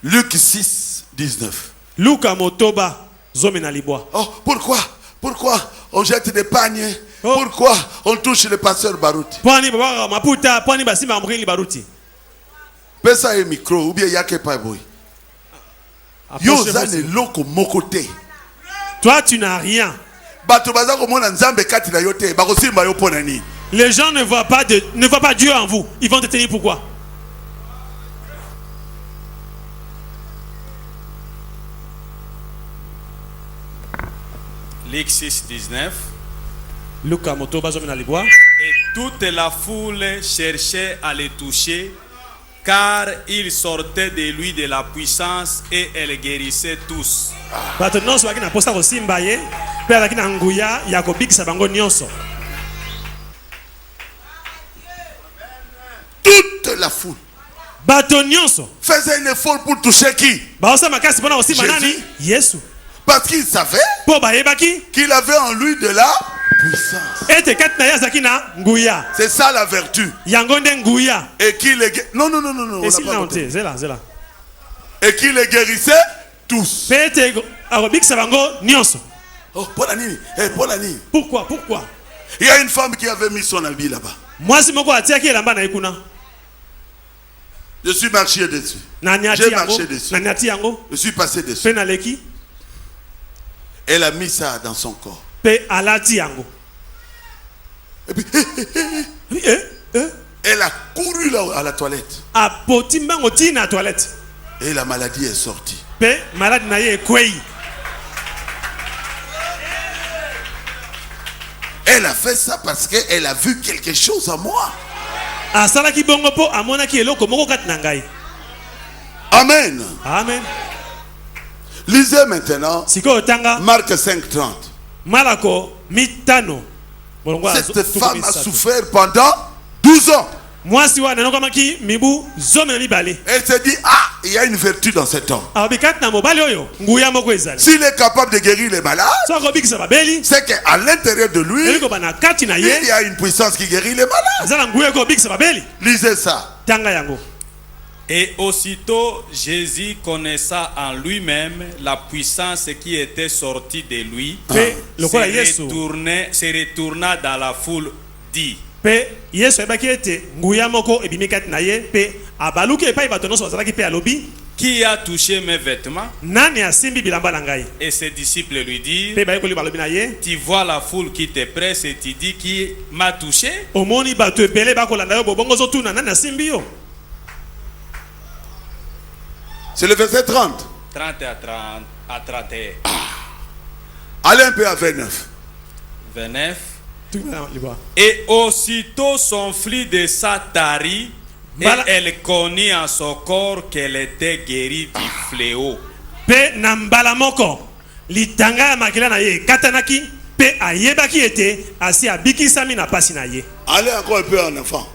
Luc 6, 19. luka motoba zomi na libwa. Oh, pourquoi on jette des pagnes? Oh. Pourquoi on touche le pasteur Barouti? pwani babaka maputa pwani basimba mokili baruti. Pesa un micro ou bien yake pas boy. Yoza ne loko mokote. toi tu n'as rien. Bato baza komona nzambe kati na yote bakosimba yo pona ni. Les gens ne voient pas Dieu en vous. Ils vont te tenir pourquoi? Luc 6, 19. Luka motoba zomi na libwa. Et toute la foule cherchait à le toucher, car il sortait de lui de la puissance et elle guérissait tous. bato nyonso baki na posa kosimba ye mpe azalaki na nguya ya kobikisa bango nyonso. Toute la foule bato nyonso faisait un effort pour toucher qui? baosa makasi mpona kosimba Jésus. nani? yesu. Parce qu'il savait mpo bayebaki qu'il avait en lui de la puissance. ete kati na ye azalaki na nguya. C'est ça la vertu. yango nde nguya. Et qu'il les non, on n'a esili pas na compris. te zela zela. Et qu'il les guérissait tous. mpe ete akobikisa bango nyonso. Oh, pour la nuit. Eh, pour la nuit. pourquoi Il y a une femme qui avait mis son habit là-bas. mwasi moko atiaki elamba na ye kuna. Je suis marché dessus. nani J'ai ati yango marché dessus. nani ati yango Je suis passé dessus. mpe naleki Elle a mis ça dans son corps. mpe alati yango. Et puis, Eh? elle a couru là à la toilette. apoti mbango ti na toilette Et la maladie est sortie. mpe maladi na ye ekwei. Elle a fait ça parce qu'elle a vu quelque chose en moi. asalaki bongo mpo amonaki eloko moko kati na ngai. Amen. amen. Lisez maintenant sikoyo tanga Marc 5:30. malako mitano. Molongo Cette tuku femme a misato. souffert pendant 12 ans. mwasi wana nokamaki mibu zomi na mibale. Elle se dit, ah, il y a une vertu dans cet homme. Alobi kati na mobali oyo nguya moko ezali. S'il est capable de guérir les malades, So akobikisa babeli. c'est qu'à l'intérieur de lui, Eliko bana kati na il ye. y a une puissance qui guérit les malades. Azala nguya ekobikisa babeli. Lisez ça. Tanga yango. Et aussitôt Jésus connaissa en lui-même la puissance qui était sortie de lui, se retourna dans la foule, dit: Pe Yesu ebaki ete nguya moko ebimi kati na ye pe abaluki epai bato nyonso bazalaki pe alobi qui a touché mes vêtements? nani asimbi bilamba na ngai. Et ses disciples lui dirent: Pe bayekoli balobi na ye tu vois la foule qui te presse et tu dis qui m'a touché? omoni bato ebele bakolanda yo bobongo ozotuna nani asimbi yo. C'est le verset 30. 30 à 31. Allez un peu à 29. 29. Et aussitôt son flux de sa tarie, et elle connut en son corps qu'elle était guérie du fléau. Pe na mbala moko litanga ya makila na ye katanaki pe ayebaki ete asi abikisami na pasi na ye. Allez encore un peu en enfant.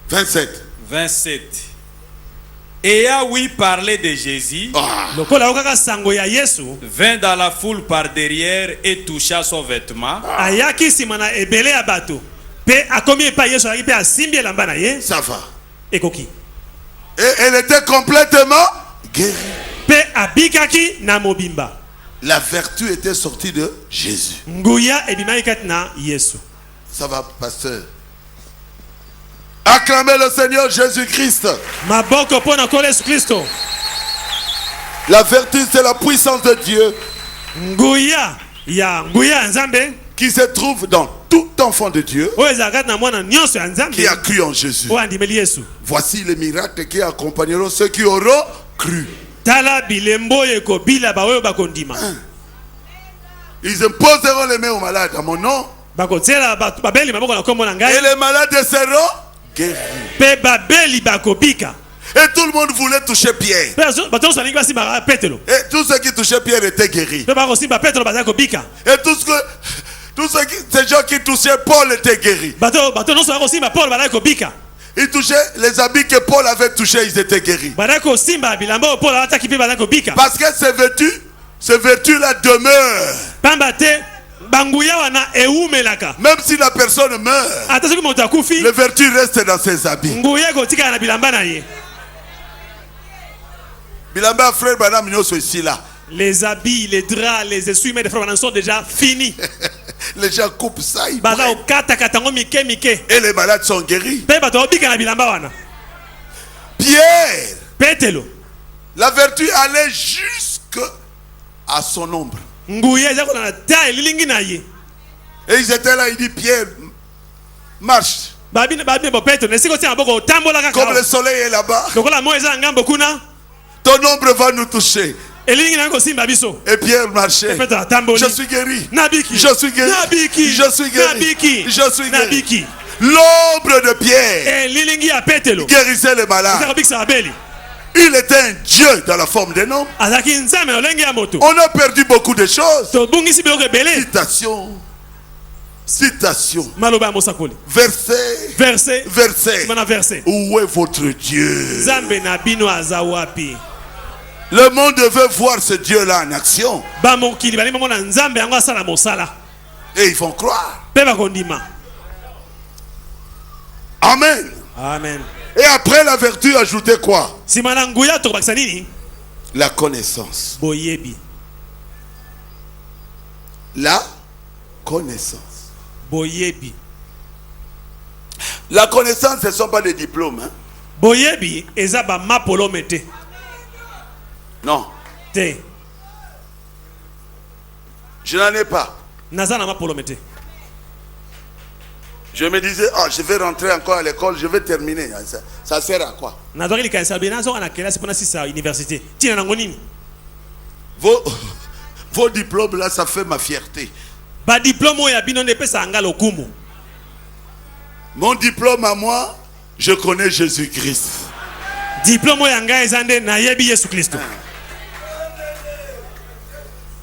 27. 27. Ayant ouï parler de Jésus, lokola okaka sango ya Yesu vint dans la foule par derrière et toucha son vêtement. ayaki nsima na ebele ya bato pe akomi epai Yesu ayaki pe asimbi elamba na ye. Ça va. Ekoki. Et elle était complètement guérie. Pe abikaki na mobimba. La vertu était sortie de Jésus. Nguya ebimaki kati na Yesu. Ça va, pasteur. Acclamez le Seigneur Jésus-Christ. Maboko pona kole Yesu Kristo. La vertu, c'est la puissance de Dieu Nguya nguya nzambe qui se trouve dans tout enfant de Dieu oyo ezalaka kati na mwana nyonso ya nzambe qui a cru en Jésus. oyo andimeli Yesu. Voici les miracles qui accompagneront ceux qui auront cru. Tala bilembo oyo ekobila baoyo bakondima. Ils imposeront les mains aux malades à mon nom. Bakotiela bato babeli maboko na kombo na Et ngai les malades seront guéris. pe babeli bakobika. Et tout le monde voulait toucher Pierre. Pe bato nyonso balingi basimba Petelo. Et tous ceux qui touchaient Pierre étaient guéris. Pe bakosimba Petelo bazali kobika. Et ces gens qui touchaient Paul étaient guéris. Bato nyonso bakosimba Paul bazali kobika. Ils touchaient les habits que Paul avait touchés, ils étaient guéris. Bazali kosimba bilamba oyo Paul alataki pe bazali kobika. Parce que ces vertus-là demeurent. Pamba te banguya wana eumelaka. Même si la personne meurt, Ata soki moto akufi les vertus restent dans ses habits. nguya ekotikala na bilamba na ye. Bilamba, frère Madame Nyoso ici là. Les habits, les draps, les essuie-mains des frères sont déjà finis. Les gens coupent ça, ils Baza prennent. okata katango mike mike. Et les malades sont guéris. Pe bato obika na bilamba wana. Pierre, Petelo. la vertu allait jusque à son ombre. Nguya eza kolanda ta elilingi na ye. Et ils étaient là, il dit Pierre, marche. Babine bo Petelo nesiko tia boko tambola kaka. Comme le soleil est là-bas, Lokola mo eza ngambo kuna. ton ombre va nous toucher. Elilingi na ko simba biso. Et Pierre marchait. Petelo atamboli. Je suis guéri. Nabiki. Je suis guéri. Nabiki. Je suis guéri. Nabiki. Je suis guéri. Nabiki. L'ombre de Pierre Elilingi ya Petelo. guérissait les Eza malades. kobikisa babeli. Il était un Dieu dans la forme d'un homme. Azaki nzambe olenge ya moto. On a perdu beaucoup de choses. Tobungisi biloko ebele. Citation. Citation. Maloba ya mosakoli. Verset. Verset. Verset. Mana verset. Où est votre Dieu? Zambe na bino aza wapi? Le monde veut voir ce Dieu-là en action. Ba mokili bali mona nzambe yango asala mosala. Et ils vont croire. Pe bakondima. Amen. Amen. Et après la vertu, ajoutez quoi? Simana nguya to bakisa nini? La connaissance. Boyebi. La connaissance. Boyebi. La connaissance, ce ne sont pas des diplômes. Hein? Boyebi eza ba mapolome te. Non. Te. Je n'en ai pas. Naza na mapolome te. Je me disais, je vais rentrer encore à l'école, je vais terminer. Ça sert à quoi? Nazaki likanisa bena zo ana kelasi pona sisa université. Tina nango nini? Vos diplômes là, ça fait ma fierté. Ba diplôme ya bino ne pesa anga lokumu. Mon diplôme à moi, je connais Jésus-Christ. Diplôme ya nga ezande na yebi Yesu Kristo.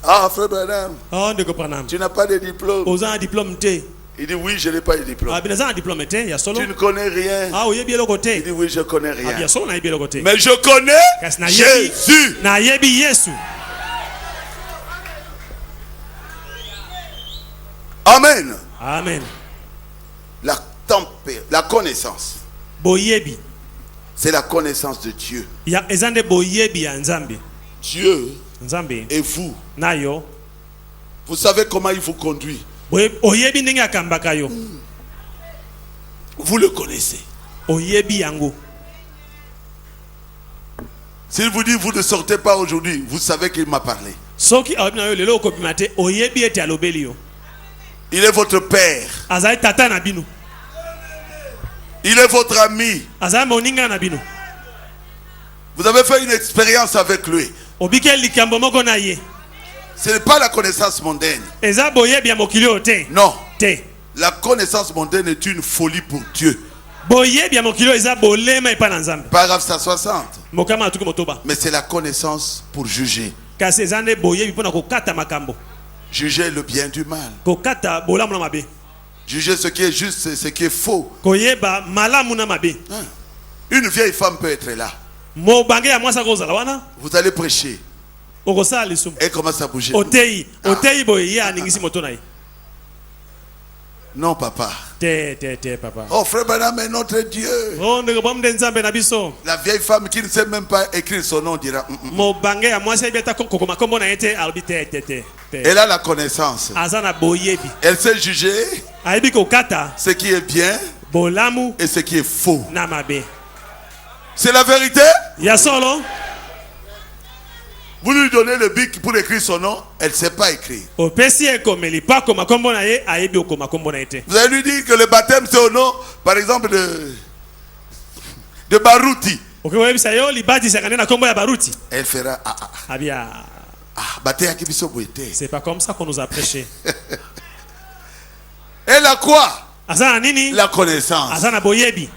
Ah, frère Branham, Oh ndeko pranam. tu n'as pas de diplôme. Oza diplôme te. Il dit oui, je n'ai pas eu de diplôme. Ah, binaza na diplôme te ya solo. Tu ne connais rien. Ah, oyebi eloko Il te. dit oui, je connais Ah, rien. bien solo na yebi eloko te. Mais je connais Kasi na yebi Jésus. na yebi Yesu. Amen. Amen. La connaissance. Boyebi. C'est la connaissance de Dieu. Ya ezande boyebi ya Nzambe. Dieu Nzambe et vous. nayo. Vous savez comment il vous conduit. Oyebi ndenge akambaka yo. Vous le connaissez. Oyebi yango. S'il vous dit vous ne sortez pas aujourd'hui, vous savez qu'il m'a parlé. Soki awebina yo lelo okopima te oyebi ete alobeli yo. Il est votre père. Azali tata na bino. Il est votre ami. Azali moninga na bino. Vous avez fait une expérience avec lui. Obike likambo moko na ye. Ce n'est pas la connaissance mondaine. Eza boyebi ya mokili oyo te. Non. Te. La connaissance mondaine est une folie pour Dieu. Boyebi ya mokili oyo eza bolema epa na Nzambe. Paragraphe 160. Mokama atuki motoba. Mais c'est la connaissance pour juger. Kasi eza nde boyebi mpona kokata makambo. Juger le bien du mal. Kokata bolamu na mabe. Juger ce qui est juste et ce qui est faux. Koyeba malamu na mabe. Une vieille femme peut être là. Mobange ya mwasa kozala wana. Vous allez prêcher. Okosala lisumu. Elle commence à bouger. Oteyi boye ya ningisi moto na ye. Non, papa. Te papa. Oh, frère Branham est notre Dieu. Oh ndeko bomde Nzambe na biso. La vieille femme qui ne sait même pas écrire son nom dira. Mobange ya mwasa ebeta kokoma kombo na yete albi te. Elle a la connaissance. Azana boyebi. Elle sait juger Aibi kokata ce qui est bien bolamu et ce qui est faux. na mabe. C'est la vérité. Ya solo. Vous lui donnez le bic pour écrire son nom, elle ne sait pas écrire. Opesi ekomeli pa koma kombo na ye ayebi okoma kombo na yete. Vous allez lui dire que le baptême c'est au nom, par exemple, de Barouti. Okoyebisa yo libati sakane na kombo ya Baruti. Elle fera Abia. baptême qui biso boité. C'est pas comme ça qu'on nous a prêché. Elle a quoi? Azana nini? La connaissance. Azana boyebi.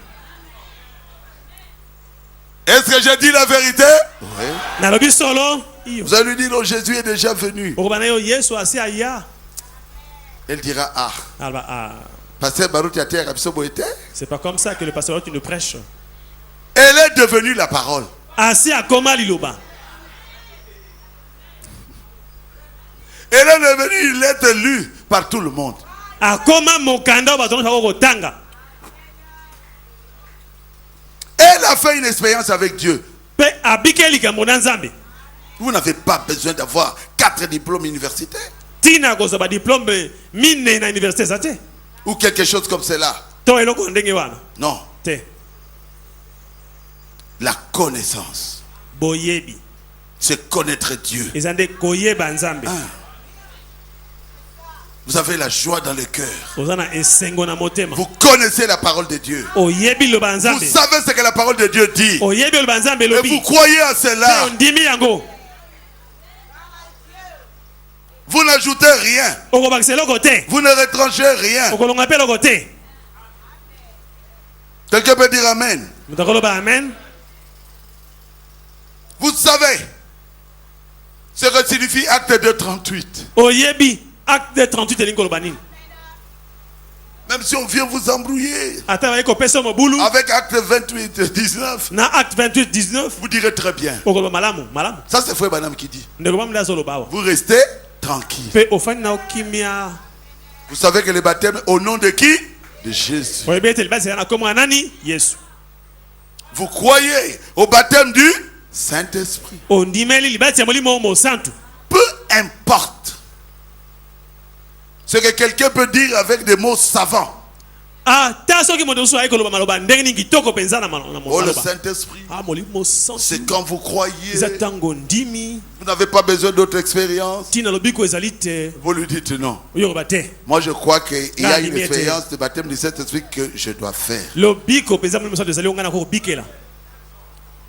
Est-ce que j'ai dit la vérité? Oui. Nalobi solo. Vous allez lui dire, oh, Jésus est déjà venu. Okobana yo Yesu asi aya. Elle dira, Alba Pasteur Barouti a terre biso boité. c'est pas comme ça que le pasteur qui nous prêche. Elle est devenue la parole. Asi akoma liloba. Elle est devenue une lettre lue par tout le monde. Akoma mokanda batonga kotanga. Elle a fait une expérience avec Dieu. Pe abike likambo na Nzambe. Vous n'avez pas besoin d'avoir 4 diplômes universitaires. Tina kozoba diplôme mine na université zate. Ou quelque chose comme cela. To eloko ndenge wana. Non. Te. La connaissance. Boyebi. C'est connaître Dieu. Ezande koyeba Nzambe. Vous avez la joie dans le cœur. Ozana esengo na motema. Vous connaissez la parole de Dieu. Oyebi lo Vous banzambe. savez ce que la parole de Dieu dit. Oyebi lo banzambe Et lobi. vous croyez à cela. Ndimi yango. Vous n'ajoutez rien. Okobakise loko te. Vous ne retranchez rien. Okolonga pe loko te. Quelqu'un peut dire Amen. Mutakoloba amen. Vous savez ce que signifie acte 2:38. Oyebi acte de 38 elingo lobanini. Même si on vient vous embrouiller Ata ba eko pesa mobulu avec acte 28:19, na acte 28 19. vous direz très bien. Okoloba malamu. Ça c'est Frère Branham qui dit. Ndeko bamda solo bawa. Vous restez tranquille. Pe ofani na okimia. Vous savez que le baptême au nom de qui? De Jésus. Oyebi ete libasi na komo nani? Yesu. Vous croyez au baptême du Saint-Esprit. Ondimeli libasi ya molimo mo santu. Peu importe ce que quelqu'un peut dire avec des mots savants. Soki moto so ayiko loba maloba ndenge ningi toko penza na maloba. Oh, le Saint-Esprit. Molimo santu. C'est quand vous croyez. Zatango ndimi. Vous n'avez pas besoin d'autre expérience. Tina lobiko ezalite. Vous lui dites non. Oyoba te. Moi je crois qu'il y a une Limite. expérience de baptême du Saint-Esprit que je dois faire. Lobiko penza molimo santu ezali ngana ko bikela.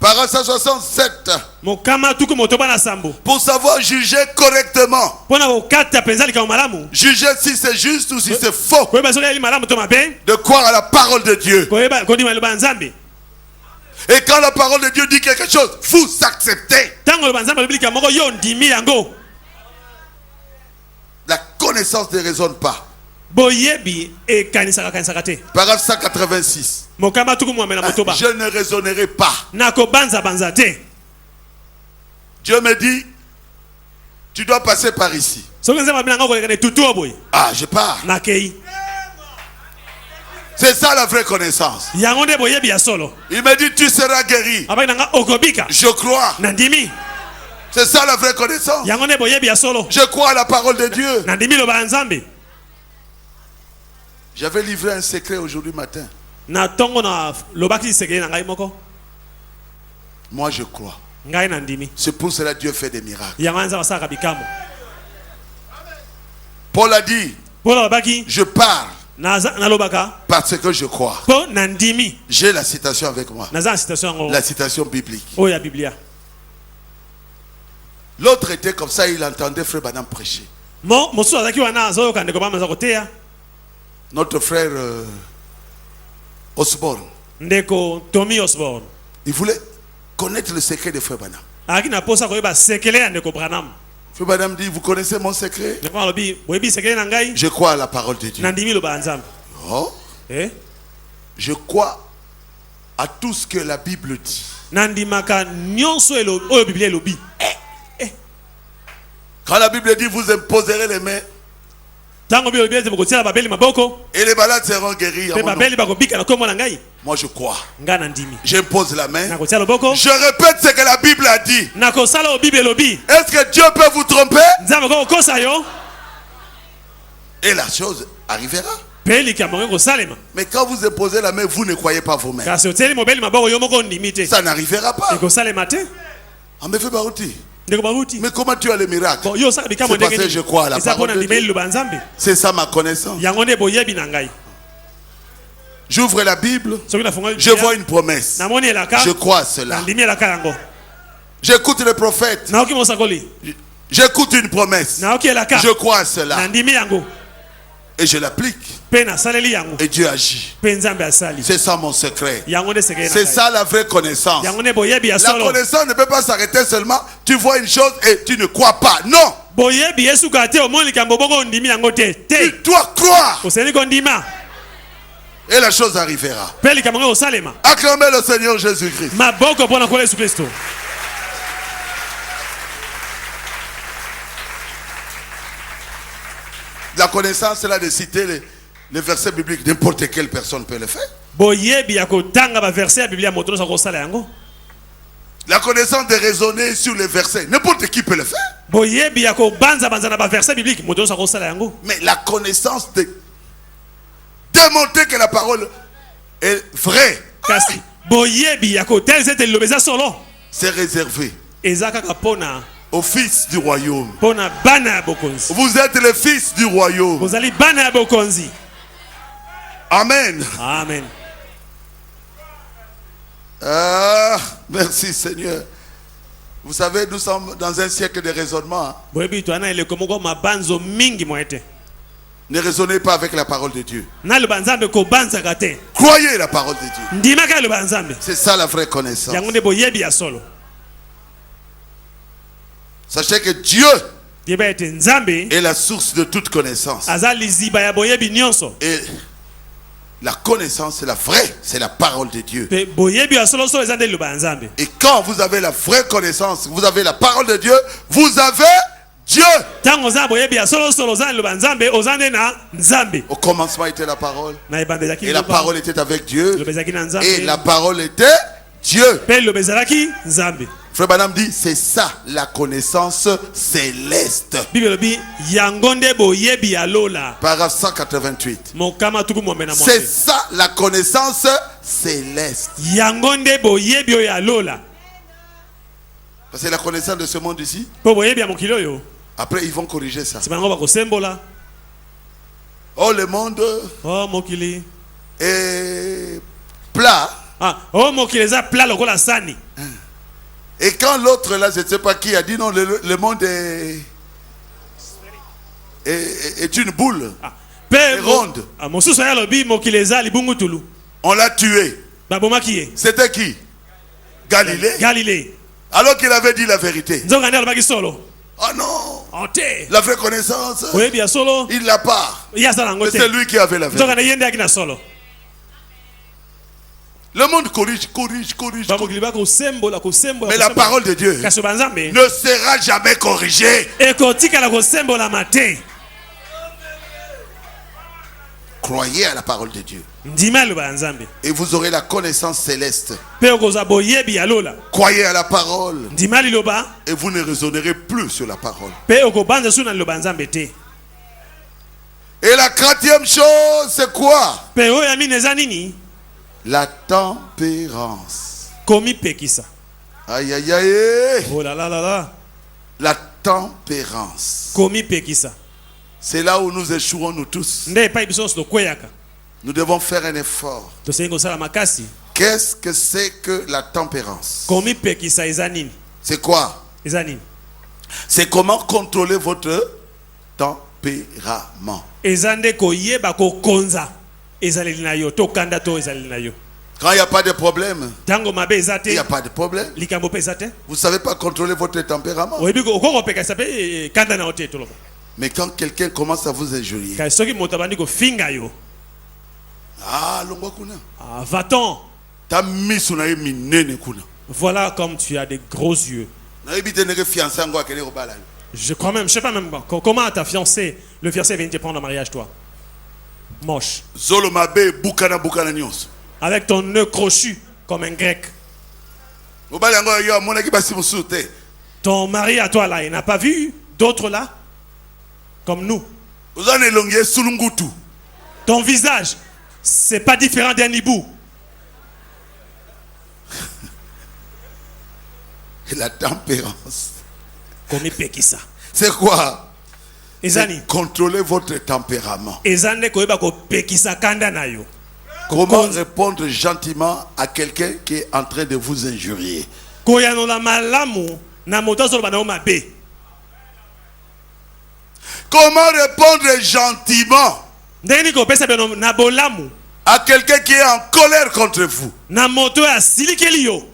Parole 167. Mokama tuku motoba na sambo. Pour savoir juger correctement. Pona okata penza lika malamu. Juger si c'est juste ou si c'est faux. Koyeba soki ali malamu to mabe. De croire à la parole de Dieu. Koyeba kondima loba nzambe. Et quand la parole de Dieu dit quelque chose, vous acceptez. Tango loba nzambe lobika moko yo ndimi yango. La connaissance ne raisonne pas. boyebi ekanisaka te. Paragraphe 186. Mokama tuku mwamela motoba. Je ne raisonnerai pas. Nako banza te. Dieu me dit, tu dois passer par ici. Ah, je pars. C'est ça la vraie connaissance. Il me dit, tu seras guéri. Je crois. C'est ça la vraie connaissance. Je crois à la parole de Dieu. J'avais livré un secret aujourd'hui matin. Moi je crois. C'est pour cela que Dieu fait des miracles. Paul a dit, je parle parce que je crois. J'ai la citation avec moi. La citation biblique. L'autre était comme ça, il entendait Frère Branham prêcher. Notre frère Osborne. Il voulait connaître le secret de Frère Branham. Frère Branham dit, vous connaissez mon secret? Je crois à la parole de Dieu. Oh. Je crois à tout ce que la Bible dit. Quand la Bible dit, vous imposerez les mains et les malades seront guéris. Moi je crois. J'impose la main. Je répète ce que la Bible a dit. Est-ce que Dieu peut vous tromper? Et la chose arrivera. Mais quand vous imposez la main, vous ne croyez pas vous-même. Ça n'arrivera pas. Ah, mais mais comment tu as le miracle? C'est parce que je crois à la parole de Dieu. C'est ça ma connaissance. J'ouvre la Bible, je vois une promesse. Je crois à cela. J'écoute le prophète. J'écoute une promesse. Je crois à cela. Et je l'applique. Et Dieu agit. C'est ça mon secret. C'est ça la vraie connaissance. La connaissance ne peut pas s'arrêter seulement. Tu vois une chose et tu ne crois pas. Non. Tu dois croire. Et la chose arrivera. Acclamez le Seigneur Jésus-Christ. La connaissance, c'est là de citer les versets bibliques. N'importe quelle personne peut le faire. La connaissance de raisonner sur les versets. N'importe qui peut le faire. Mais la connaissance de démontrer que la parole est vraie, c'est réservé aux fils du royaume. Vous êtes les fils du royaume. Amen. Amen. Ah, merci Seigneur. Vous savez, nous sommes dans un siècle de raisonnement. Ne raisonnez pas avec la parole de Dieu. Croyez la parole de Dieu. C'est ça la vraie connaissance. Sachez que Dieu est la source de toute connaissance. Et la connaissance, c'est la vraie, c'est la parole de Dieu. Et quand vous avez la vraie connaissance, vous avez la parole de Dieu, vous avez Dieu. Au commencement était la parole. Et la parole était avec Dieu. Et la parole était Dieu. Frère Branham dit, c'est ça la connaissance céleste. Paragraphe 188. C'est ça la connaissance céleste. Parce que la connaissance de ce monde ici, après ils vont corriger ça. Oh, le monde est plat. Et quand l'autre là, je ne sais pas qui a dit non, le monde est une boule. Est ronde. On l'a tué. C'était qui? Galilée. Alors qu'il avait dit la vérité. Oh non. Ante. La vraie connaissance, Oui, bien solo. il l'a pas. Yaza Mais c'est lui qui avait la vérité. Nzoka na yende akina solo. Le monde corrige. Bamokiliba ko sembola. Mais la parole de Dieu Kaso banzambe. ne sera jamais corrigée. Ekotika la ko sembola mate. Croyez à la parole de Dieu. Ndimalo banzambe. Et vous aurez la connaissance céleste. Pe okoza boyebi alola. Croyez à la parole. Ndimali loba. Et vous ne raisonnerez plus sur la parole. Pe okobanza suna lo banzambe te. Et la 4e chose, c'est quoi? Pe oya mine za nini? La tempérance. Komi pekisa. Aïe, aïe, aïe. Oh là là là là. La tempérance. Komi pekisa. C'est là où nous échouons, nous tous. Nde pa biso so kweyaka. Nous devons faire un effort. To sengo sala makasi. Qu'est-ce que c'est que la tempérance? Komi pekisa eza nini? C'est quoi? Eza nini? C'est comment contrôler votre tempérament. Eza nde koyeba ko konza. Ezaleli na yo to kanda to ezaleli na yo. Quand il n'y a pas de problème, Tango mabe eza il n'y te. a pas de problème. Likambo pe eza te. Vous ne savez pas contrôler votre tempérament. Oyebi ko okoko pekisa pe kanda na ote to loba. Mais quand quelqu'un commence à vous injurier, Ka soki moto abandi ko finga yo. ah, longwa kuna. Ah, va-t'en. Ta miso na ye minene kuna. Voilà comme tu as des gros yeux. Na yebi te neke fiancé ngo akele robala. Je crois même, je sais pas même comment ta fiancée, le fiancé vient te prendre en mariage toi. Moche. Zolo mabe bukana nyonso. Avec ton nœud crochu comme un grec. Robala ngo yo monaki basi musu te. Ton mari à toi là, il n'a pas vu d'autres là comme nous. Ozane longie sulungutu. Ton visage, c'est pas différent d'un hibou. Et la tempérance. Comme pekisa. C'est quoi? Ezani. C'est contrôler votre tempérament. Ezane koyeba ko pekisa kanda na yo. Comment répondre gentiment à quelqu'un qui est en train de vous injurier? Koyano la malamu na moto zo bana o mabe. Comment répondre gentiment Ndeni ko pesa beno na bolamu à quelqu'un qui est en colère contre vous? na moto ya silikeli yo.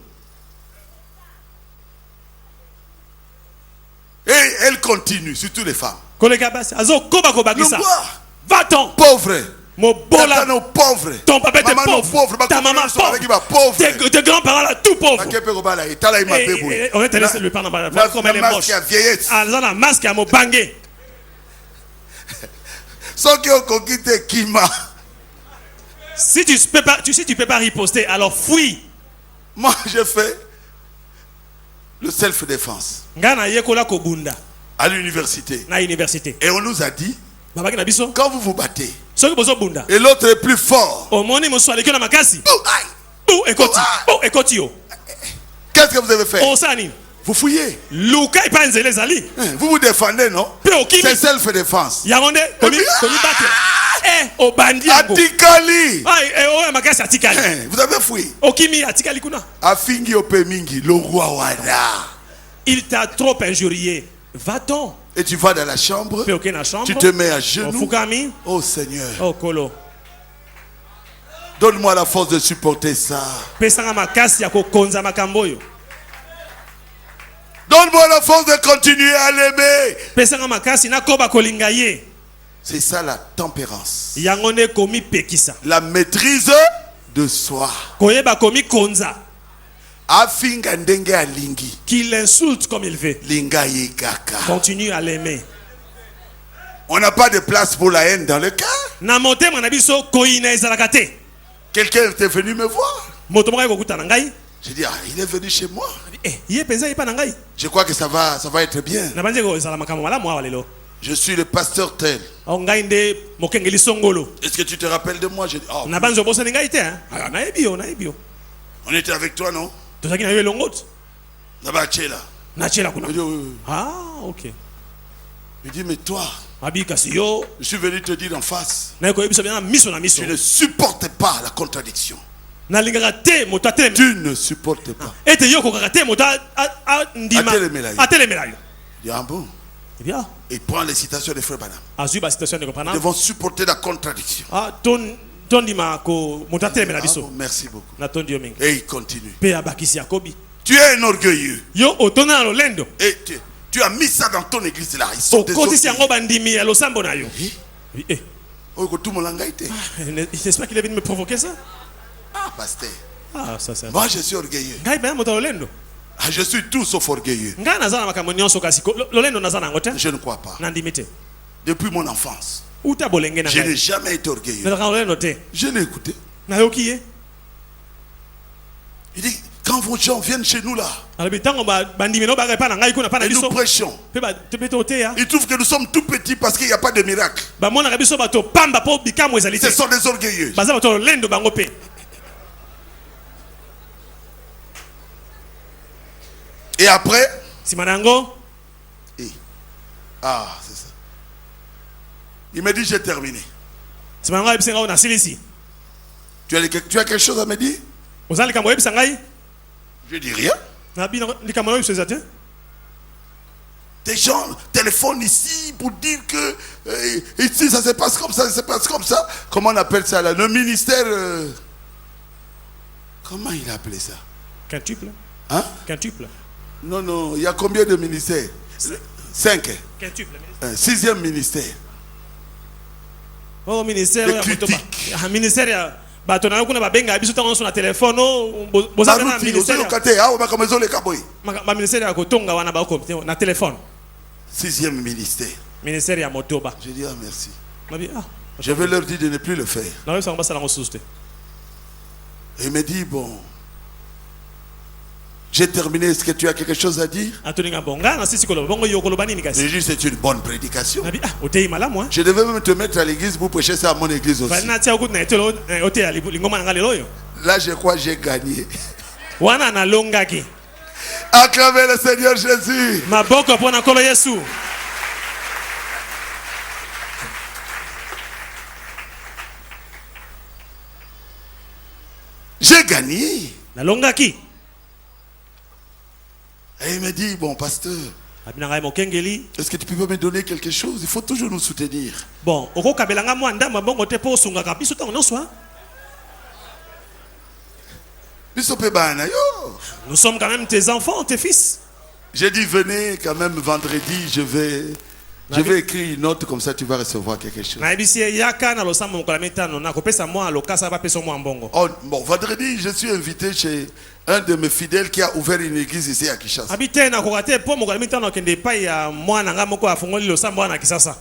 Et elle continue, surtout les femmes. Koleka basi azo koba ko bakisa. Va-t'en. Pauvre. Mon bola. Tata nos pauvres. Ton papa était Maman nos pauvre. pauvres. Ta maman pauvre. Tes grands-parents là tout pauvres. On va te laisser le parler. Voilà comme elle est moche. Alors la masque à mon bangé. Sans que on quitte Kima. Si tu peux pas riposter, alors fuis. Moi je fais le self-défense Ngana yekola ko bunda à l'université. na université. Et on nous a dit, Babaki na biso. quand vous vous battez, Soki bozo bunda. et l'autre est plus fort, Omoni mo swali kena makasi. oh, aïe, Ou ekoti. Oh ekoti yo. qu'est-ce que vous avez fait? Osani. Vous fouillez. Luka ipanze les ali. Vous vous défendez, non? Pe okimi. C'est self-défense. Yangonde komi bate. Obandi yango. Atikali. Oya makasi atikali. Vous avez fouillé. Okimi atikali kuna. Afingi opemingi, le roi Wada. Il t'a trop injurié. Va-t'en. Et tu vas dans la chambre, Pe okena chambre. tu te mets à genoux. Fukami. Oh Seigneur, Oh kolo. donne-moi la force de supporter ça. Pesanga makasi ya kokonza makambo yo. Donne-moi la force de continuer à l'aimer. Pesanga makasi na koba kolinga ye. C'est ça la tempérance. Yangonde komi pekisa. La maîtrise de soi. Koyeba komi konza. Afinga ndenge alingi. Qu'il l'insulte comme il veut. Linga yekaka. Continue à l'aimer. On n'a pas de place pour la haine dans le cœur. Na motema na biso koina ezalaka te. Quelqu'un était venu me voir. Moto moko kokuta na ngai. J'ai dit, ah, il est venu chez moi. Ye penza yepa na ngai. Je crois que ça va être bien. Na banze ko ezala makambo malamu awa lelo. Je suis le pasteur tel. O ngai nde mokengeli songolo. Est-ce que tu te rappelles de moi? J'ai dit, oh, Na banze bosa ngai te hein. Na ebio. on était avec toi, non? Tozaki na yo longote. Là-bas, tu là. Na chela kuna. Il dit, oui. Ah, OK. Il dit, mais toi, Abi kasi yo je suis venu te dire en face. na ko yebisa bena miso na miso. Tu ne supportes pas la contradiction. Na lingaka te moto atelemi. Tu ne supportes pas. Ete yo kokaka te moto ndima. Atelemela yo. Il dit, ah bon? Eh bien, Il prend les citations de Frère Banham. azui ba situation de comprendre. Nous devons supporter la contradiction. Ah, ton ndima ko moto atelemela Ah biso. bon, merci beaucoup. Na ton dio mingi. Et il continue. Pe abakisi yakobi. Tu es un orgueilleux. Yo otona na lolendo. Et Tu as mis ça dans ton église là. Ils sont des okotisi orgueilleux. yango bandimi ya losambo na yo. Oui. Oui, eh. Oh, tout le monde a été. J'espère qu'il est venu me provoquer ça. Ah, pasteur. Ah, ça c'est. Moi, je suis orgueilleux. Ngai ben moto lolendo. Ah, je suis tout sauf orgueilleux. Ngai nazana makambo nyonso kasi lolendo nazana ngote. Je ne crois pas. Nandimite. Depuis mon enfance, Uta bolenge na je n'ai ngai. jamais été orgueilleux. Lolendo te. Je l'ai écouté. Na yoki ye. Il dit, quand vos gens viennent chez nous là, Alobi tango bandimi no baga pa na ngai kuna pa na et nous biso. prêchons, Pe ba te beto te ya. ils trouvent que nous sommes tout petits parce qu'il n'y a pas de miracle. Ba mona biso bato pamba po bikamo ezali Ce te. sont des orgueilleux. Baza bato lolendo bango pe. Et après, Simanango. ah, c'est ça. Il me dit, j'ai terminé. Simanango ebisenga na silisi. Tu as quelque chose à me dire? Ozali kambo ebisanga yi. Je dis rien. Na bino likambo ebiseza te. Des gens téléphonent ici pour dire que ici ça se passe comme ça, ça se passe comme ça. Comment on appelle ça là? Le ministère. Comment il a appelé ça? Quintuple. Hein? Quintuple. Non, non, il y a combien de ministères? 5. Quintuple. 6e ministère. Oh ministère Le ya moto ba. critique. Ah ministère ya bato na kuna babenga biso tango na téléphone bozaka na ministère. Ba ministère ya kotonga wana ba ko na téléphone. 6e ministère. Ministère ya moto ba. Je dis ah merci. Mabi ah. Je vais leur dire de ne plus le faire. Na yo sanga basala ngosuste. Et il me dit bon, j'ai terminé. Est-ce que tu as quelque chose à dire? Atoninga bonga na sisi kolo bongo yo kolo banini kasi. J'ai dit c'est une bonne prédication. Mabi ah otei malamu hein. Je devais même te mettre à l'église pour prêcher ça à mon église aussi. Bana tia okut na etelo otei ya lingoma ngale loyo. Là je crois que j'ai gagné. Wana na longaki. Acclamez le Seigneur Jésus. Maboko pona kolo Yesu. J'ai gagné. Na longaki. Et il me dit, bon pasteur, Abinanga mokengeli. est-ce que tu peux me donner quelque chose? Il faut toujours nous soutenir. Bon, oko kabelanga mwanda mabongo te po sunga kabiso tango nyonso. Bisope bana yo. Nous sommes quand même tes enfants, tes fils. J'ai dit venez quand même vendredi, je vais écrire une note comme ça tu vas recevoir quelque chose. Na ebisi yaka na losambo mokola mitano na kopesa mwa lokasa ba peso mwa mbongo. Oh, bon, vendredi, je suis invité chez un de mes fidèles qui a ouvert une église ici à Kinshasa. Habite na kokate po mokola mitano kende pai ya mwana nga moko afungoli losambo na Kisasa.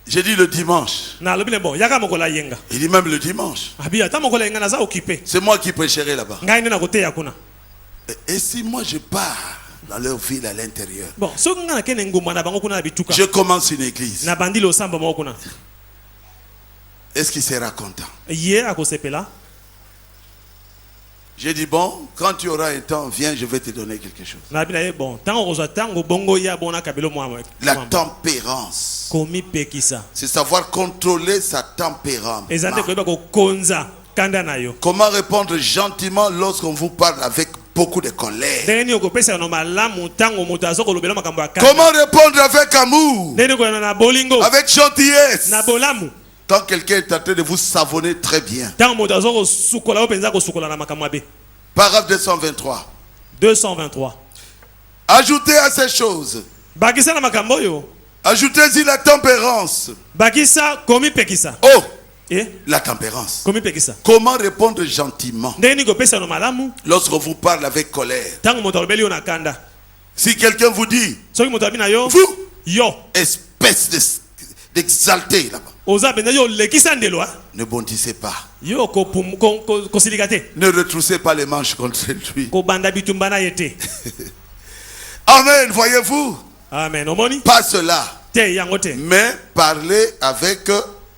J'ai dit le dimanche. Na lobile bon, yaka mokola yenga. Il dit même le dimanche. Abi ata mokola yenga na za occupé. C'est moi qui prêcherai là-bas. Ngai nde na kote ya kuna. Et si moi je pars dans leur ville à l'intérieur, Bon, so nga na kene ngumba na bango kuna na bituka. je commence une église. Na bandi losambo moko kuna. Est-ce qu'il sera content? Ye akosepela. J'ai dit bon, quand tu auras un temps, viens, je vais te donner quelque chose. Na bina ye bon, tango kozwa tango bongo ya bona kabelo mwa. La tempérance. Komi pekisa. C'est savoir contrôler sa tempérance. Ezande koyeba ko konza kanda na yo. Comment répondre gentiment lorsqu'on vous parle avec beaucoup de colère? Ndenge nini okopesa no malamu tango moto azokolobela makambo ya kanda. Comment répondre avec amour? Ndenge ko na bolingo. Avec gentillesse? Na bolamu. Quand quelqu'un est en train de vous savonner très bien. Tango moto azokosukola o penza kosukola na makambo abe. Paragraphe 223. 223. Ajoutez à ces choses. Bakisa na makambo yo. Ajoutez-y la tempérance. Bakisa komi pekisa. Oh, Eh? la tempérance. Komi pekisa. Comment répondre gentiment Ndenge nini kopesa no malamu lorsqu'on vous parle avec colère? tango moto alobeli yo na kanda. Si quelqu'un vous dit, Soki moto abina yo. vous, Yo. espèce d'exalté là-bas, Oza benda yo lekisa ndelo ha. ne bondissez pas. Yo ko silikate. Ne retroussez pas les manches contre lui. Ko banda bitumba na yete. Amen, voyez-vous? Amen. Omoni? Pas cela, Te yango te. mais parlez avec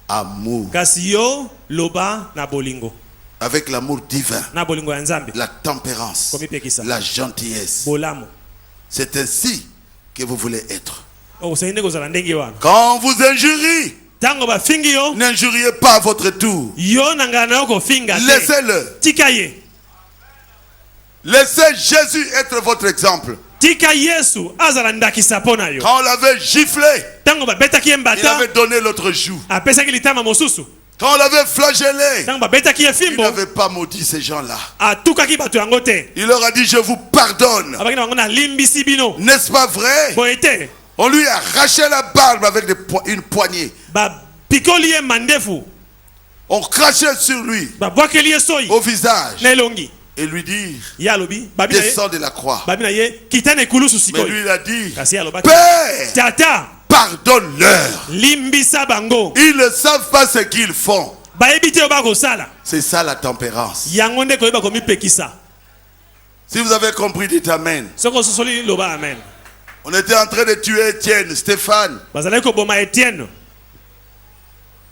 amour. Kasi yo loba na bolingo. Avec l'amour divin, Na bolingo ya Nzambe. la tempérance, Komi pekisa. la gentillesse. Bolamu. C'est ainsi que vous voulez être. O sende ko zala ndenge wana. Quand on vous injurie, Tango ba fingi yo. n'injuriez pas à votre tour. Yo nanga na yo ko finga te. Laissez-le. Tika ye. Laissez Jésus être votre exemple. Tika Yesu azala ndakisa pona yo. Quand on l'avait giflé, Tango ba betaki il mbata. avait donné l'autre joue. Apesa ki litama mosusu. Quand on l'avait flagellé, Ntango babetaki ye il fimbo, n'avait pas maudit ces gens-là. atukaki bato yango te. Il leur a dit, je vous pardonne. Abaki na bango na limbisi bino. N'est-ce pas vrai? Boye te. On lui a arraché la barbe avec une poignée. Bapikoli ye mandefu. On crachait sur lui, Babwakeli ye soyi. au visage, Na elongi. et lui dire, Ya lobi, babina ye. descends de la croix. Babina ye, kitane kulusu Mais sikoyi. lui, il a dit, Kasi ya lobaki. Père, Tata, pardonne-leur. limbisa bango. Ils ne savent pas ce qu'ils font. Bayebi te oba kosala. C'est ça la tempérance. Yango nde koyeba komipekisa. Si vous avez compris, dites Amen. Soko sosoli loba amen. On était en train de tuer Étienne, Stéphane. Bazalaki koboma Etienne.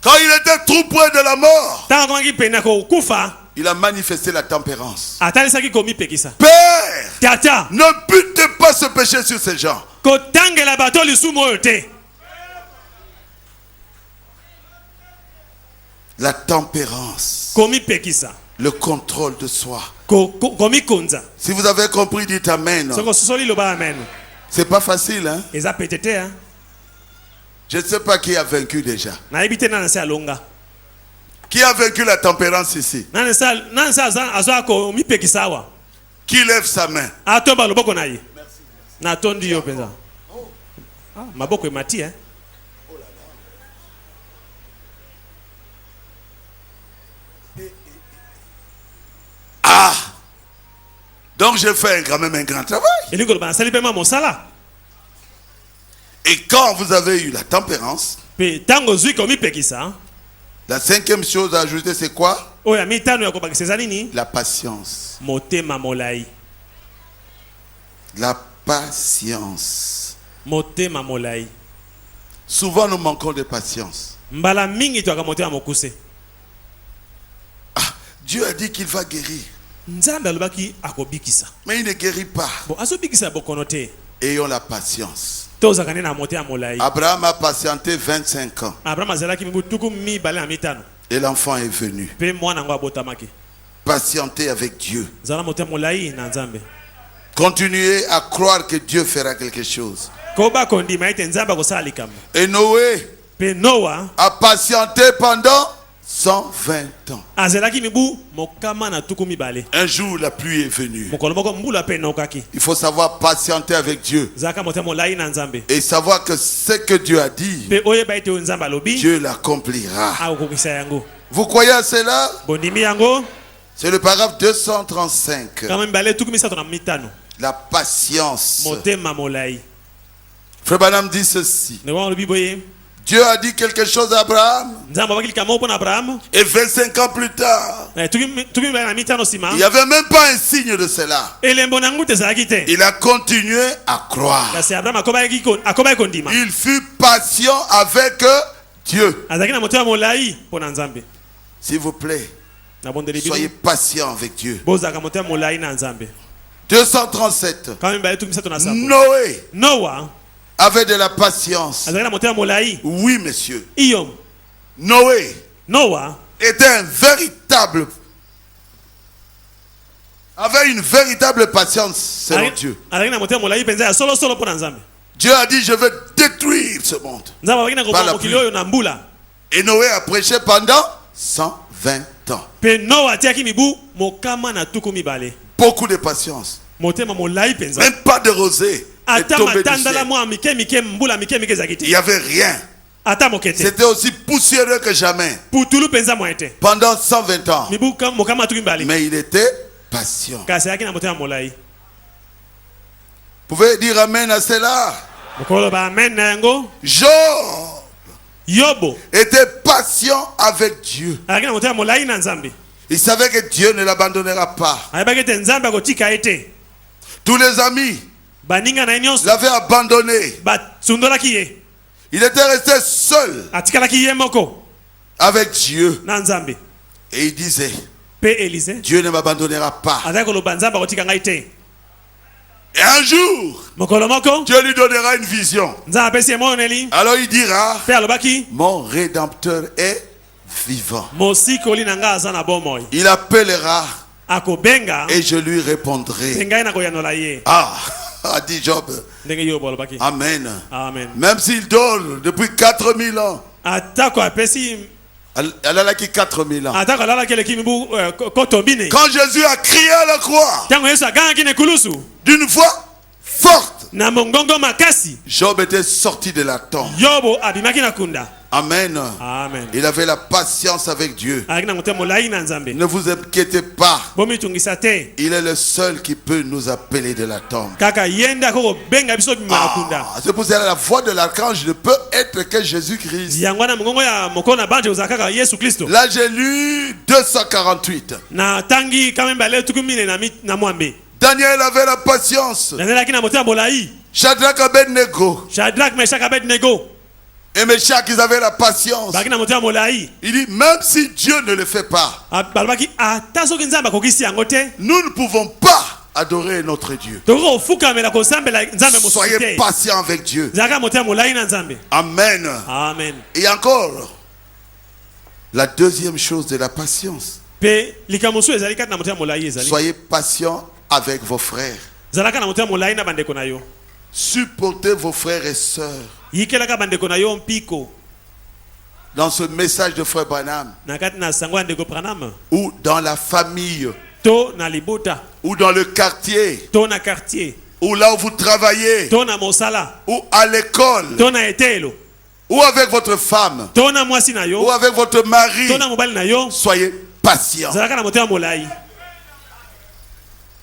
Quand il était tout près de la mort, Tango komaki pena kokufa, il a manifesté la tempérance. atalisaki komipekisa. Père, Tata, ne butez pas ce péché sur ces gens. kotangela bato lisumu oyo te. La tempérance, Komipekisa. le contrôle de soi. Komikonza. Si vous avez compris, dites Amen. Soko sosoli loba amen. C'est pas facile, hein? Eza petete hein. Je ne sais pas qui a vaincu déjà. Nayebi te nana se alonga. Qui a vaincu la tempérance ici? Nana se azwa komipekisa awa. Qui lève sa main? Atomba loboko na ye. Na tondi yo penza. Ah, maboko emati hein. Ah! Donc j'ai fait quand même un grand travail. Elingo loba nasali pe ma mosala. Et quand vous avez eu la tempérance, Pe tango zwi komipekisa. la cinquième chose à ajouter, c'est quoi? Oya mitano ya kobakisa eza nini? La patience. Motema molai. La patience. Motema molai. Souvent nous manquons de patience. Mbala mingi toaka motema mokuse. Ah, Dieu a dit qu'il va guérir. Nzambe alobaki akobikisa. Mais il ne guérit pas. Bon azobikisa bokono te. Ayons la patience. Tozaka ne na motema molai. Abraham a patienté 25 ans. Abraham azalaki mibu tuku mibale na mitano. Et l'enfant est venu. Pe mwana ngo abotamaki. Patienter avec Dieu. Zala motema molai na Nzambe. Continuez à croire que Dieu fera quelque chose. Koba kondima ete Nzambe akosala likambo. Et Noé Pe Noa a patienté pendant 120 ans. azelaki mibu mokama na tuku mibale. Un jour, la pluie est venue. Mokolo moko mbula pe nokaki. Il faut savoir patienter avec Dieu. Zaka motema molai na Nzambe. Et savoir que ce que Dieu a dit, Pe oyeba ete Nzambe alobi Dieu l'accomplira. akokisa yango. Vous croyez à cela? Bondimi yango C'est le paragraphe 235. kama mibale tuku misato na mitano. La patience. Motema molai. Frère Branham dit ceci. Ne wana lobi boye. Dieu a dit quelque chose à Abraham. Nzambe abaki likambo mpo na Abraham. Et 25 ans plus tard, Tuki mibale na mitano sima. il n'y avait même pas un signe de cela. Elembo na ngute ezalaki te. Il a continué à croire. Kasi Abraham akobaki kondima. Il fut patient avec Dieu. Azalaki na motema molai mpo na Nzambe. S'il vous plaît, Na bondeli soyez bino. patient avec Dieu. Bozaka motema molai na Nzambe. 237. Kama mibale tuku misato na saba. Noé Noa avait de la patience. azalaki na motema molai. Oui, monsieur. Iyom. Noé Noa était avait une véritable patience selon Dieu. azalaki na motema molai penza ya solo solo mpo na Nzambe. Dieu a dit, je vais détruire ce monde. Nzambe abaki na Par la koboma mokili oyo na mbula. Et Noé a prêché pendant 120 ans. Pe Noa atiaki mibu mokama na tuku mibale. Beaucoup de patience. Motema molai penza. Même pas de rosée est Ata tombé du matandala ciel. mwa mike mike mbula mike mike ezalaki Il te. n'y avait rien. Ata mokete. C'était aussi poussiéreux que jamais. Putulu penza mwa ete. Pendant 120 ans. Mibu mokama tuku mibale. Mais il était patient. Kasi azalaki na motema molai. Vous pouvez dire amen à cela. Mokolo ba amen na yango. Job Yobo était patient avec Dieu. azalaki na motema molai na Nzambe. Il savait que Dieu ne l'abandonnera pas. Ayebaki ete Nzambe akotika ete. Tous les amis Baninga na ye nyonso l'avaient abandonné. basundolaki ye. Il était resté seul Atikalaki ye moko avec Dieu. na Nzambe. Et il disait, Pe Élise Dieu ne m'abandonnera pas. azalaki koloba Nzambe akotika ngai te. Et un jour, Mokolo moko Dieu lui donnera une vision. Nzambe apesi ye moneli. Alors il dira, Pe alobaki mon Rédempteur est vivant. mosikoli na ngai aza na bomoi. Il appellera Akobenga et je lui pe répondrai. ngai nakoyanola ye. Ah, a dit Job. Ndenge Yobo alobaki. Amen. Amen. Même s'il dort depuis 4000 ans, Atako apesi Elle a qui 4000 ans. atako alalaki eleki mibu koto mbine Quand Jésus a crié à la croix, ntango yesu agangaki na ekulusu d'une voix forte, na mongongo makasi Job était sorti de la tombe. yobo abimaki na kunda. Amen. Amen. Il avait la patience avec Dieu. alaki na motema molai na nzambe Ne vous inquiétez pas. bomitungisa te Il est le seul qui peut nous appeler de la tombe. kaka ye nde akokobenga biso bima na kunda. C'est pour ça que la voix de l'archange ne peut être que Jésus-Christ. yango wana mongongo ya mokolo na banjo ozala kaka yesu kristo. Là, j'ai lu 248. na tangi kamembe ale tuku mine na mwambe Daniel avait la patience. nazelaki na motema molai. Shadrach, Abednego Shadrach, Meshach, Abednego et Meshach, ils avaient la patience. baki na motema molai. Il dit, même si Dieu ne le fait pas, balobaki ata soki nzambe akokisi yango te nous ne pouvons pas adorer notre Dieu. tokoki kofukamela kosambela nzambe mosusu Soyez te. patient avec Dieu. zalaka motema molai na nzambe. Amen. Amen. Et encore, la deuxième chose de la patience. Pe likambo mosusu ezali kati na motema molai ezali. Soyez patient avec vos frères. zalaka na motema molai na bandeko na yo. Supportez vos frères et sœurs. yikelaka bandeko na yo mpiko Dans ce message de Frère Branham, na kati na sango ya ndeko Branham ou dans la famille, to na libota ou dans le quartier, to na quartier ou là où vous travaillez, to na mosala ou à l'école, to na etelo ou avec votre femme, to na mwasi na ou yo avec votre mari. to na mobali na yo. Soyez patient. zalaka na motema molai.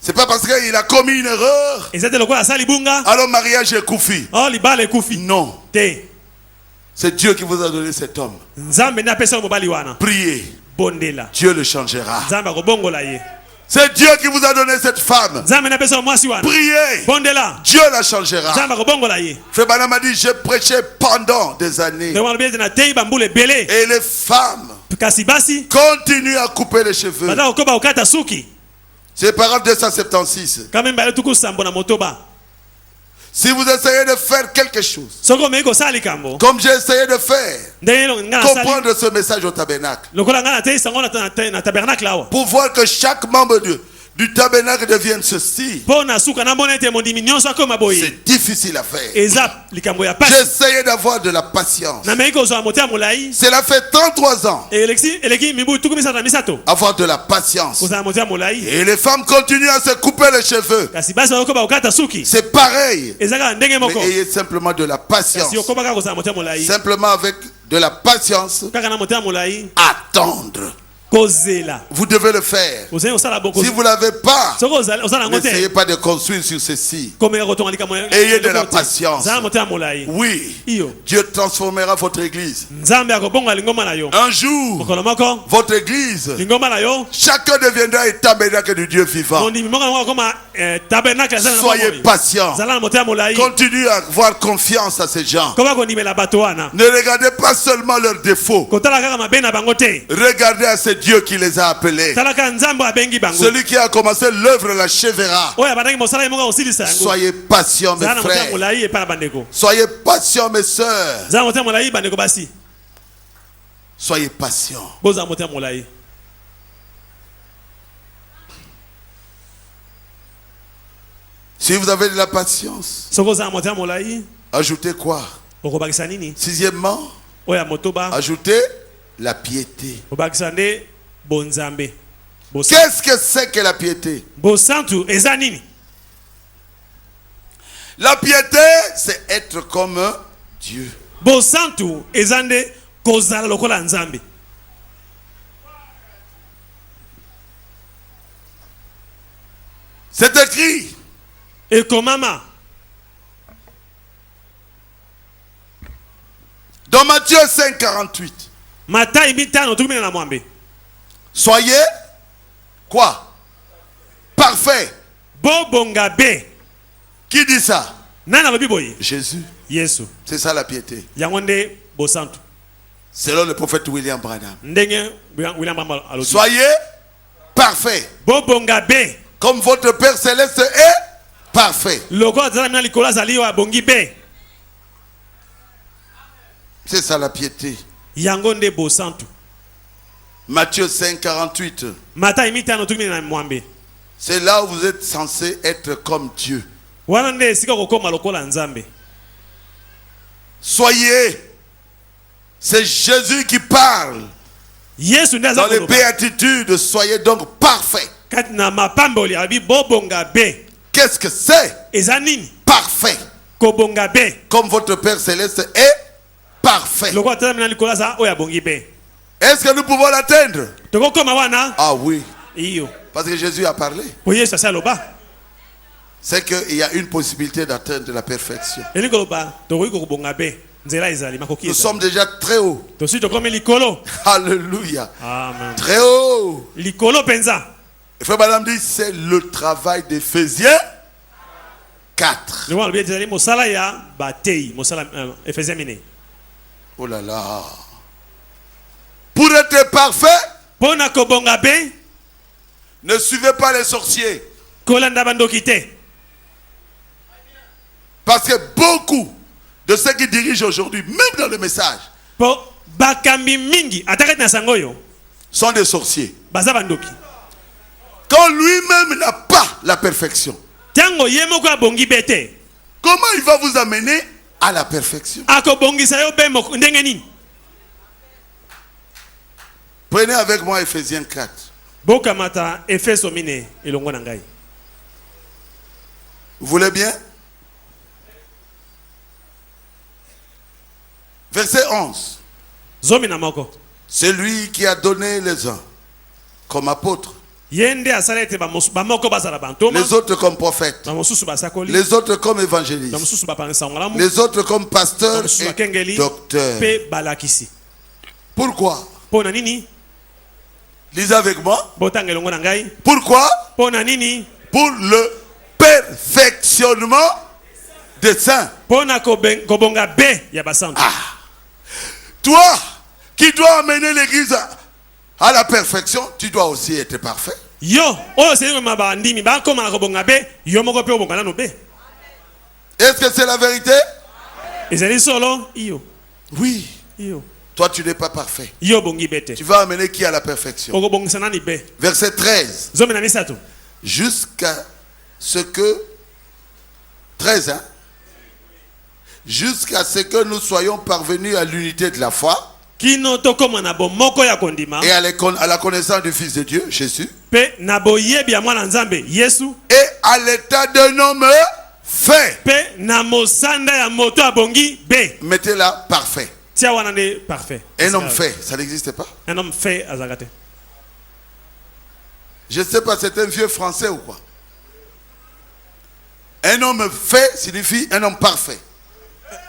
C'est pas parce qu'il a commis une erreur, eza te lokola asali bunga alors mariage est koufi. libala ekufi Non, te. c'est Dieu qui vous a donné cet homme. nzambe nde apesa yo mobali wana. Priez, bondela Dieu le changera. nzambe akobongola ye. C'est Dieu qui vous a donné cette femme. nzambe nde apesa yo mwasi wana. Priez, bondela Dieu la changera. nzambe akobongola ye. Frère Branham a dit, j'ai prêché pendant des années. ndeko malobi ete nateyi bambula ebele Et les femmes kasi basi continuent à couper les cheveux. baza kokoba kokata suki C'est paragraphe 276. kamembe ale tuku sambo na motoba. Si vous essayez de faire quelque chose, soki omeki kosala likambo comme j'ai essayé de faire, ndenge nga nasali comprendre ce message au tabernacle, lokola nga nateyi sango na tabernacle awa pour voir que chaque membre du tabernacle devienne ceci, mpo na suka namona ete mondimi nyonso akoma boye c'est difficile à faire. eza likambo ya J'ai pasi. essayé d'avoir de la patience. nameki kozwa motema molai Cela fait 33 ans, eleki mibu tuku misato na misato avoir de la patience. kozala motema molai. Et les femmes continuent à se couper les cheveux. kasi basi bakokoba kokata suki C'est pareil. eza kaka ndenge moko. Mais ayez simplement de la patience. kasi okoba kaka kozala motema molai Simplement avec de la patience, kaka na motema molai attendre. kozela. Vous devez le faire. ozali kosala Si vous ne l'avez pas, soki ozala yango n'essayez te pas de construire sur ceci. komeka kotonga likambo Ayez de la patience. zala motema molai. Oui, iyo Dieu transformera votre église. nzambe akobonga lingomba na yo Un jour, mokolo moko votre église, lingomba na yo chacun deviendra un tabernacle du Dieu vivant. mondimi moko nango akoma tabernacle azala na Soyez bomoi. patient. zala na motema molai Continuez à avoir confiance à ces gens. koba kondimela bato wana Ne regardez pas seulement leurs défauts. kotala kaka mabe na bango te Regardez à ce Dieu qui les a appelés. tala kaka nzambe abengi bango Celui qui a commencé l'œuvre l'achèvera. oyo abandaki mosala ye moko akosilisa yango. Soyez patients, mes zala na motema frères. molai epai na bandeko. Soyez patients, mes sœurs. zala na motema molai bandeko basi Soyez patients. bozala motema molai. Si vous avez de la patience, soki ozala na motema molai ajoutez quoi? okobakisa nini Sixièmement, oyo ya motoba ajoutez la piété. obakisa nde bonzambe. Qu'est-ce que c'est que la piété? bosantu eza nini? La piété, c'est être comme Dieu. bosantu eza nde kozala lokola nzambe. C'est écrit. ekomama Dans Matthieu 5, 48. matayi mitano tukumi na mwambe. Soyez quoi? Parfait. bobonga be. Qui dit ça? nani alobi boye? Jésus. yesu. C'est ça la piété. yango nde bosantu Selon le prophète William Branham. ndenge William Branham alobi. Soyez parfait. bobonga be Comme votre Père Céleste est parfait. lokola azala mina likolo azali yo abongi be. C'est ça la piété. yango nde bosantu. Matthieu 5, 48. matayi mitano tukumi na mwambe. C'est là où vous êtes censé être comme Dieu. wana nde esika kokoma lokola nzambe. Soyez. C'est Jésus qui parle Yesu ndiye Dans aza les koloba. béatitudes, soyez donc parfaits. Kati na mapamboli abi bobonga be. Qu'est-ce que c'est? Eza nini? Parfait. Kobonga be. Comme votre Père Céleste est parfait. Lokwa tata mina likolo aza oyo abongi be. Est-ce que nous pouvons l'atteindre? Tokokoma wana? Ah oui. Iyo. Parce que Jésus a parlé. Po Yesu asa loba. C'est qu'il y a une possibilité d'atteindre la perfection. Eli koloba tokoki kobonga be. Nzela ezali makoki. Nous sommes déjà très haut. Tosi tokomi likolo. Alléluia. Amen. Très haut. Likolo penza. Et frère Madame dit, c'est le travail d'Éphésiens 4. Le lobi ezali mosala ya batei, mosala Ephésiens mine. Oh là là. Pour être parfait, Pona kobonga be, ne suivez pas les sorciers. kolanda bandoki te. Parce que beaucoup de ceux qui dirigent aujourd'hui, même dans le message, Po bakambi mingi atakati na sangoyo sont des sorciers. baza bandoki. Quand lui-même n'a pas la perfection, Tango yemoko abongi bete. comment il va vous amener à la perfection? Akobongisa yo be moko ndenge nini? Prenez avec moi Éphésiens 4. Bokamata Efeso mine elongo na ngai. Vous voulez bien? Verset 11. Zomi na moko. C'est lui qui a donné les uns comme apôtres, Yende asalete ba moko bazala bantoma. les autres comme prophètes, Ba mosusu basakoli. les autres comme Ba évangélistes, mosusu bapangisa ngalamu. les autres comme pasteurs Mosusu et bakengeli docteurs. pe balakisi. Pourquoi? Pona nini? Lisez avec moi. Botanga elongo na ngai. Pourquoi? Pona nini? Pour le perfectionnement des saints. Pona kobonga be ya basantu. Toi qui dois amener l'église à la perfection, tu dois aussi être parfait. Yo, oyo seli maba ndimi ba koma na kobonga be, yo moko pe obonga na no be. Est-ce que c'est la vérité? Ezali solo iyo. Oui. Iyo. Toi, tu n'es pas parfait. Yo bongi bete. Tu vas amener qui à la perfection? Okobongisa nani be. Verset 13. Zomi na misato. Jusqu'à ce que 13, hein? Jusqu'à ce que nous soyons parvenus à l'unité de la foi Kino tokoma na bo moko ya kondima. et à la connaissance du Fils de Dieu, Jésus, Pe na boyebi ya mwana nzambe Yesu. et à l'état d'un homme fait. Pe na mosanda ya moto abongi be. Mettez-la parfait. Tia wana ne parfait. Un homme fait, ça n'existe pas. Un homme fait azakate. Je ne sais pas, c'est un vieux français ou quoi. Un homme fait signifie un homme parfait.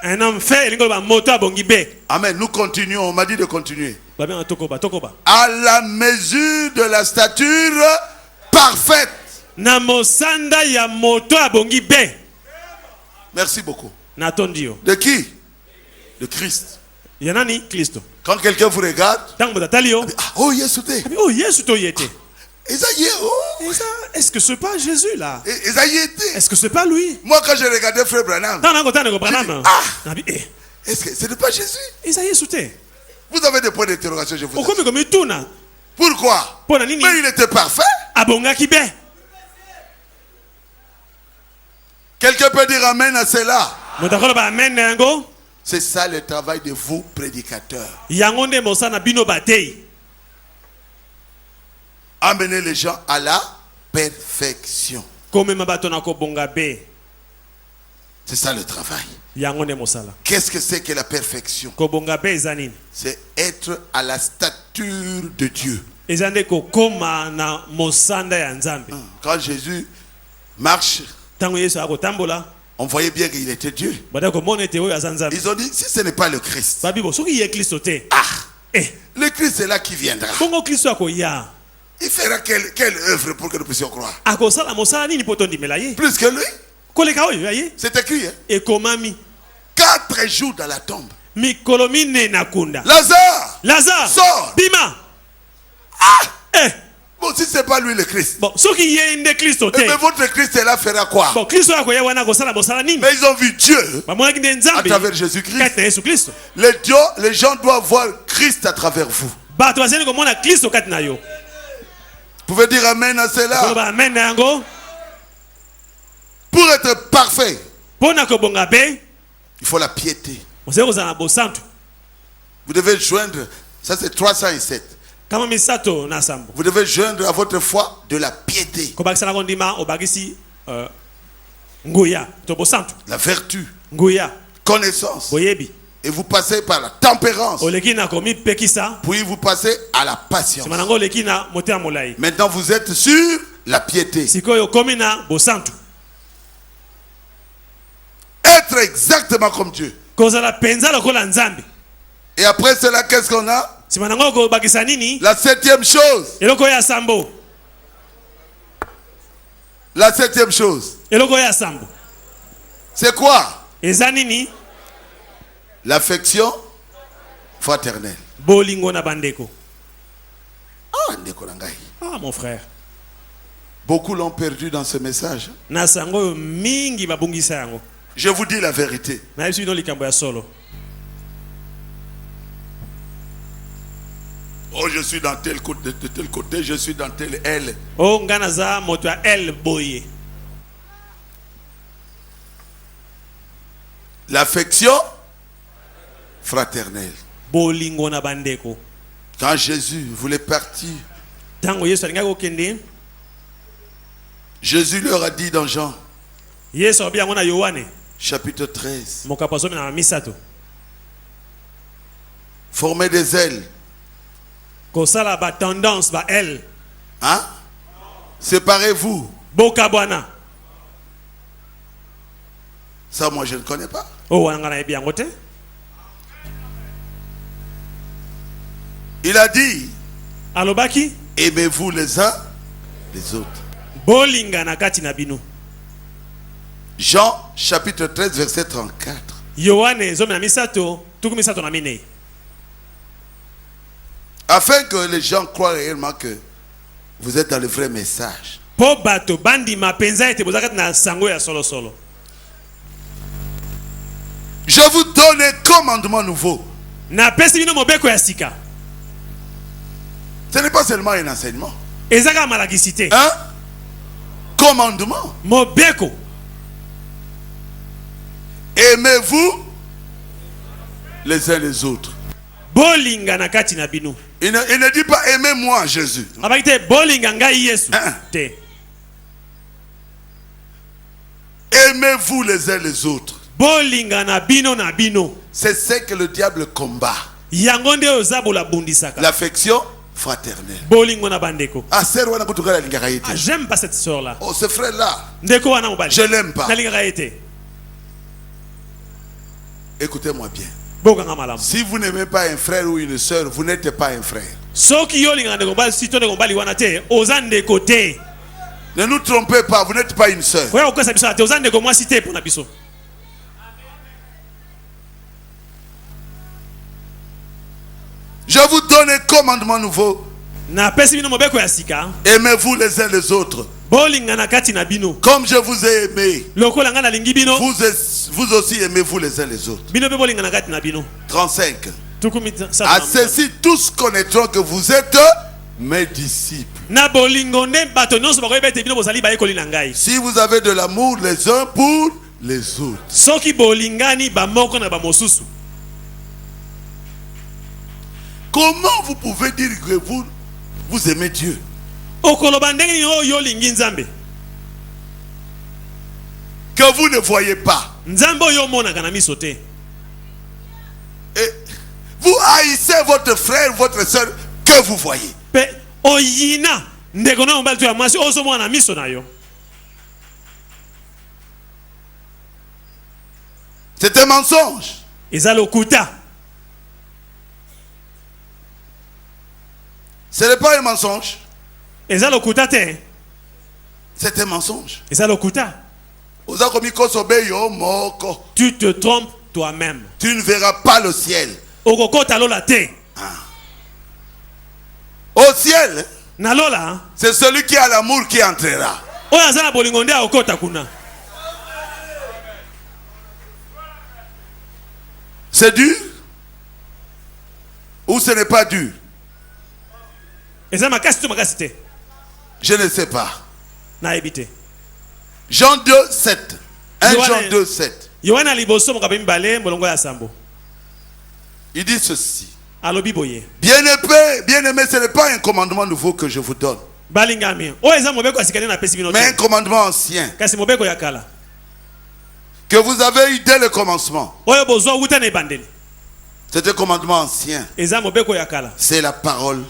Un homme fait elingo ba moto abongi be. Amen. Nous continuons. On m'a dit de continuer. Ba bien tokoba. À la mesure de la stature parfaite. Na mosanda ya moto abongi be. Merci beaucoup. Na tondio. De qui? De Christ. Yanani Kristo. Quand quelqu'un vous regarde, Tango botatali yo. oh Yesu te. Oh Yesu to yete. Esaïe, oh. Est-ce que c'est pas Jésus là? Esaïe te. Est-ce que c'est pas lui? Moi quand j'ai regardé Frère Branham, Dans la côté de Branham. est-ce que ce n'est pas Jésus? Isaïe souté. Vous avez des points d'interrogation, je vous Pourquoi assure. me tuna? Pourquoi? Pour la nini? Mais il était parfait. Abonga kibe. Quelqu'un peut dire amen à cela. Motakolo ba amen yango. C'est ça le travail de vous prédicateurs. Yangonde mosana bino batei. Amener les gens à la perfection. Comme mabato na ko bonga be. C'est ça le travail. Yangonde mosala. Qu'est-ce que c'est que la perfection? Ko bonga be zanini. C'est être à la stature de Dieu. Ezande ko koma na mosanda ya nzambe. Quand Jésus marche, Tango Yesu akotambola. on voyait bien qu'il était Dieu. Bada ko mona te oyo azanzambe. Ils ont dit, si ce n'est pas le Christ, Babibo soki ye Kristo te. le Christ c'est là qui viendra. Bongo Kristo akoya. Il fera quelle œuvre pour que nous puissions croire? Akosala mosala nini poto ndimela ye? Plus que lui. Koleka oyo aye. C'est écrit, hein? Ekomami. 4 jours dans la tombe. Mikolo mine na kunda. Lazare Sors. Bima. Bon, si ce n'est pas lui le Christ, Bon, soki ye nde Kristo te. mais votre Christ est là fera quoi? Bon, Kristo akoya wana kosala mosala nini? Mais ils ont vu Dieu Ba mona kinde à nzambe. travers Jésus-Christ. Kati na Yesu Kristo. Les gens doivent voir Christ à travers vous. Bato bazeli komona Kristo kati na yo. Vous pouvez dire amen à Kolo cela. ba amen na yango. Pour être parfait, Pona ko bonga be. il faut la piété. Moseko za na bosantu. Vous devez joindre, ça c'est 307. kama misato na sambo Vous devez joindre à votre foi de la piété, ko bakisa na kondima obakisi nguya to bosantu la vertu, nguya connaissance. boyebi Et vous passez par la tempérance. oleki na komi pekisa Puis vous passez à la patience. simanango oleki na motema molai Maintenant vous êtes sur la piété. sikoyo komi na bosantu Être exactement comme Dieu. kozala penza lokola nzambe Et après cela, qu'est-ce qu'on a? simanango kobakisa nini La septième chose. eloko ya sambo La septième chose. eloko ya sambo C'est quoi? eza nini L'affection fraternelle. bolingo na bandeko Ah, ndeko na ngai. ah mon frère Beaucoup l'ont perdu dans ce message. na sango oyo mingi babungisa yango Je vous dis la vérité. nayebi bino likambo ya solo Oh, je suis dans tel côté, de tel côté, je suis dans tel aile. o nga naza moto ya el boye L'affection fraternelle. bolingo na bandeko Quand Jésus voulait partir, ntango yesu alingaki kokende Jésus leur a dit dans Jean, yesu alobi yango na yohane chapitre 13, mokapo azomi na misato formez des ailes. kosala batendance ba el Hein? Séparez-vous. bokabwana Ça, moi, je ne connais pas. o wana nga nayebi yango te Il a dit, alobaki aimez-vous les uns les autres. bolingana kati na bino Jean, chapitre 13, verset 34. yohane zomi na misato tuku misato na minei Afin que les gens croient réellement que vous êtes dans le vrai message. po bato bandima penza ete boza kati na sango ya solosolo Je vous donne un commandement nouveau. napesi bino mobeko ya sika Ce n'est pas seulement un enseignement. ezaka malakisi te Un commandement. mobeko Aimez-vous les uns les autres. bolingana kati na bino Il ne dit pas aimez-moi Jésus. abaki te bolinga ngai yesu te Aimez-vous les uns les autres. bolingana bino na bino C'est ce que le diable combat. yango nde oyo zabola bundisaka L'affection fraternelle. bolingo na bandeko Ah, c'est wana kutukala lingaka yete. ah, j'aime pas cette sœur là Oh, ce frère-là, ndeko wana mobali je l'aime pas. nalingaka ye te Écoutez-moi bien. bokanga malamu Si vous n'aimez pas un frère ou une sœur, vous n'êtes pas un frère. soki yo olingaka ndeko mobali si to ndeko mobali wana te oza ndeko te Ne nous trompez pas, vous n'êtes pas une sœur. oya kokwesa biso na te oza ndeko mwasi te mpona biso Je vous donne un commandement nouveau. napesi bino mobeko ya sika Aimez-vous les uns les autres. bolingana kati na bino Comme je vous ai aimé, lokola ngai nalingi bino vous aussi aimez-vous les uns les autres. bino mpe bolingana kati na bino 35. tuku misato À na ceci, tous connaîtront que vous êtes mes disciples. na bolingo nde bato nyonso bakoyeba ete bino bozali bayekoli na ngai Si vous avez de l'amour les uns pour les autres. soki bolingani bamoko na bamosusu Comment vous pouvez dire que vous aimez Dieu? okoloba ndenge nini oyo olingi nzambe Que vous ne voyez pas. nzambe oyo omonaka na miso te Et vous haïssez votre frère, votre soeur que vous voyez. mpe oyina ndeko na mobali to ya mwasi ozomona na miso na yo C'est un mensonge. eza lokuta Ce n'est pas un mensonge. eza lokuta te C'est un mensonge. eza lokuta Oza komi kosobe yo moko. tu te trompes toi-même Tu ne verras pas le ciel. okokota lola te Au ciel, na lola c'est celui qui a l'amour qui entrera. oyo aza na bolingo nde akokota kuna C'est dur ou ce n'est pas dur? eza makasi to makasi te Je ne sais pas. nayebi te Jean 2, 7. 1 Jean 2, 7. yohana liboso mokabe mibale molongo ya sambo Il dit ceci. alobi boye. Bien-aimé, ce n'est pas un commandement nouveau que je vous donne. Balingami. O eza mobeko asikali na pesi bino. Mais un commandement ancien. Kasi mobeko ya kala. Que vous avez eu dès le commencement. Oyo bozwa uta na ebandeli. C'est un commandement ancien. Eza mobeko ya kala. C'est la parole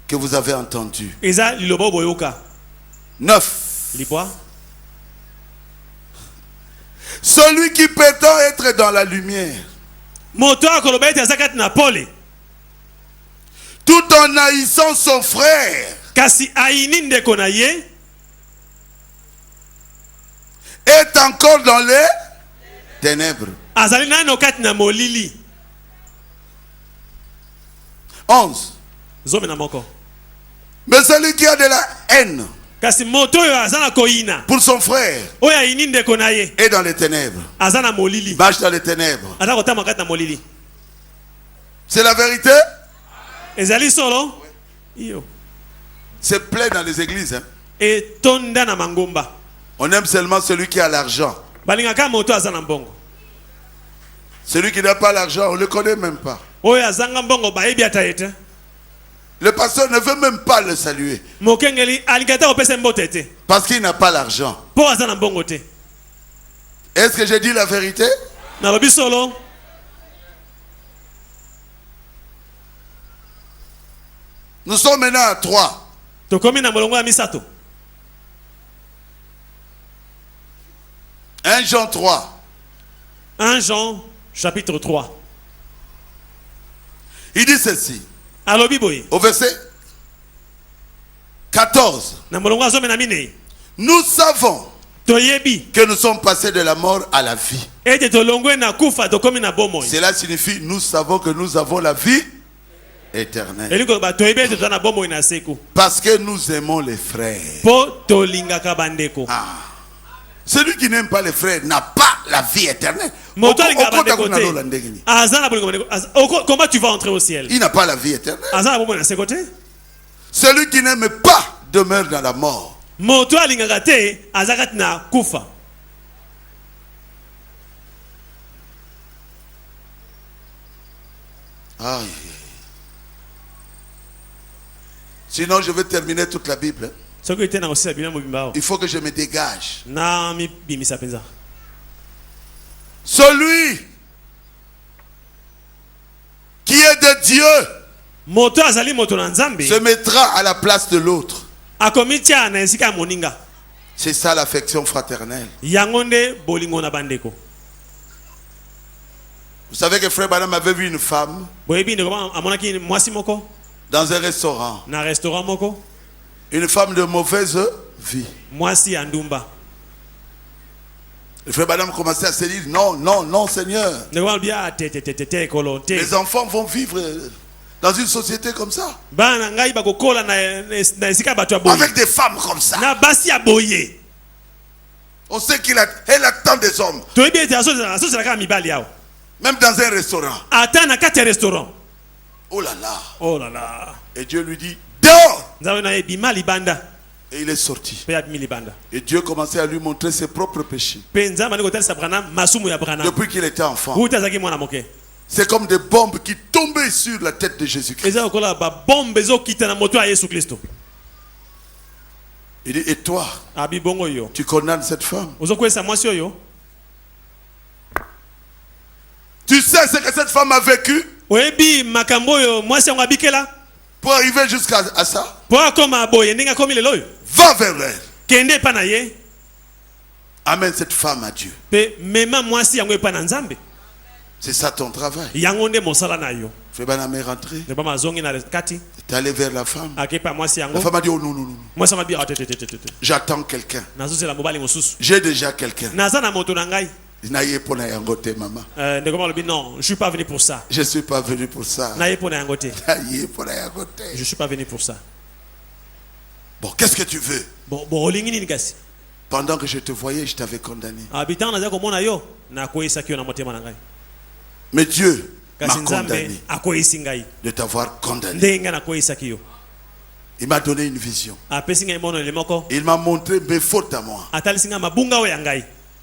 que vous avez entendue. Eza lilobo boyoka. 9. Libwa. Celui qui prétend être dans la lumière, Moto akoloba ete azakat na pole. tout en haïssant son frère, Kasi aini ndeko na ye est encore dans les ténèbres. azali nano kati na molili. 11. Zome na moko. Mais celui qui a de la haine Kasi moto oyo azana koina. pour son frère Oyo aini ndeko na ye est dans les ténèbres. azana molili. Marche dans les ténèbres. Aza kotama kati na molili. C'est la vérité. Ezali solo. Iyo. C'est plein dans les églises. Hein. Et tonda na mangomba. On aime seulement celui qui a l'argent. Balingaka moto azana mbongo. Celui qui n'a pas l'argent, on ne le connaît même pas. Oyo azanga mbongo baebi ata ete. Le pasteur ne veut même pas le saluer. Mokengeli alikata opesa mbote te. Parce qu'il n'a pas l'argent. Po azana mbongo te. Est-ce que j'ai dit la vérité? Na lobi solo. Nous sommes maintenant à 3. Tokomi na molongo ya misato. 1 Jean 3. 1 Jean chapitre 3. Il dit ceci. Alobi boye. Au verset 14. Na molongo azome na minei. Nous savons Toyebi. que nous sommes passés de la mort à la vie. Ete tolongwe na kufa tokomi na bomoy. Cela signifie nous savons que nous avons la vie éternelle. Eliko ba toyebi ete tona bomoy na seku. Parce que nous aimons les frères. Po tolingaka bandeko. Celui qui n'aime pas les frères n'a pas la vie éternelle. Moto alinga bandeko te. Azana bolingo bandeko. Comment tu vas entrer au ciel? Il n'a pas la vie éternelle. Azana bomoy na sekote. Celui qui n'aime pas demeure dans la mort. Moto alingaka te azakati na kufa. Aïe. Sinon, je vais terminer toute la Bible. Il faut que je me dégage. Celui qui est de Dieu se mettra à la place de l'autre. C'est ça l'affection fraternelle. Vous savez que Frère Branham avait vu une femme dans un restaurant. Une femme de mauvaise vie. Le Frère Branham commençait à se dire non, non, non, Seigneur. Les enfants vont vivre dans une société comme ça. Avec des femmes comme ça. On sait qu'elle attend des hommes. Même dans un restaurant. Oh là là. Oh là là. Et Dieu lui dit dehors. Et il est sorti. Et Dieu commençait à lui montrer ses propres péchés. Depuis qu'il était enfant. C'est comme des bombes qui tombaient sur la tête de Jésus-Christ. Il dit, et toi, tu condamnes cette femme? Tu sais ce que cette femme a vécu pour arriver jusqu'à ça? Va vers elle. Amène cette femme à Dieu. C'est ça ton travail. Frère Branham est rentré. Il est allé vers la femme. La femme a dit, oh non, non, non. J'attends quelqu'un. J'ai déjà quelqu'un. Non, je suis pas venu pour ça. Je suis pas venu pour ça. Je suis pas venu pour ça. Bon, qu'est-ce que tu veux? Pendant que je te voyais, je t'avais condamné. Mais Dieu m'a condamné de t'avoir condamné. Il m'a donné une vision. Il m'a montré mes fautes à moi.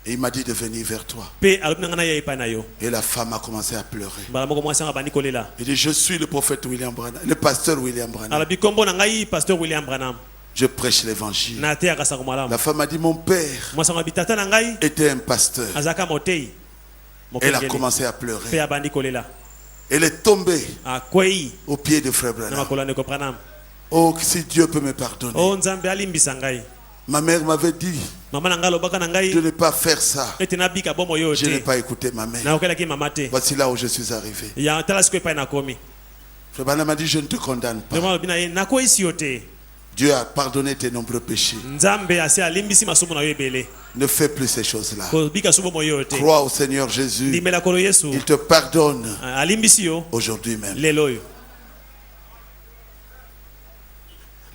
Et il m'a dit de venir vers toi. Pe alobi nanga na ye epai na yo. Et la femme a commencé à pleurer. Mbala moko mwasi anga bandi kolela. Il dit, je suis le prophète William Branham, le pasteur William Branham. Alobi kombo na ngai pasteur William Branham. Je prêche l'évangile. Na te akasa ko malamu. La femme a dit, mon père Mwasi anga bitata na ngai était un pasteur. azaka motei. Elle a commencé à pleurer. Pe abandi kolela. Elle est tombée Akwei au pied de frère na Branham. makolo ndeko Branham. Oh, si Dieu peut me pardonner. O nzambe alimbisa ngai. Ma mère m'avait dit Mama na ngai lobaka na ngai de ne pas faire ça. ete nabika bomo yo Je n'ai te. pas écouté ma mère. Na okelaki mama te. Voici là où je suis arrivé. Ya tala siko epai na komi. Frère Branham m'a dit, je ne te condamne pas. Ndemo bina ye nakwei si yo te. Dieu a pardonné tes nombreux péchés. Nzambe ase alimbisi masumu na yo ebele. Ne fais plus ces choses-là. Ko bika subo mo yo te. Crois au Seigneur Jésus. Ndimela kolo Yesu. Il te pardonne Alimbisi yo aujourd'hui même. lelo yo.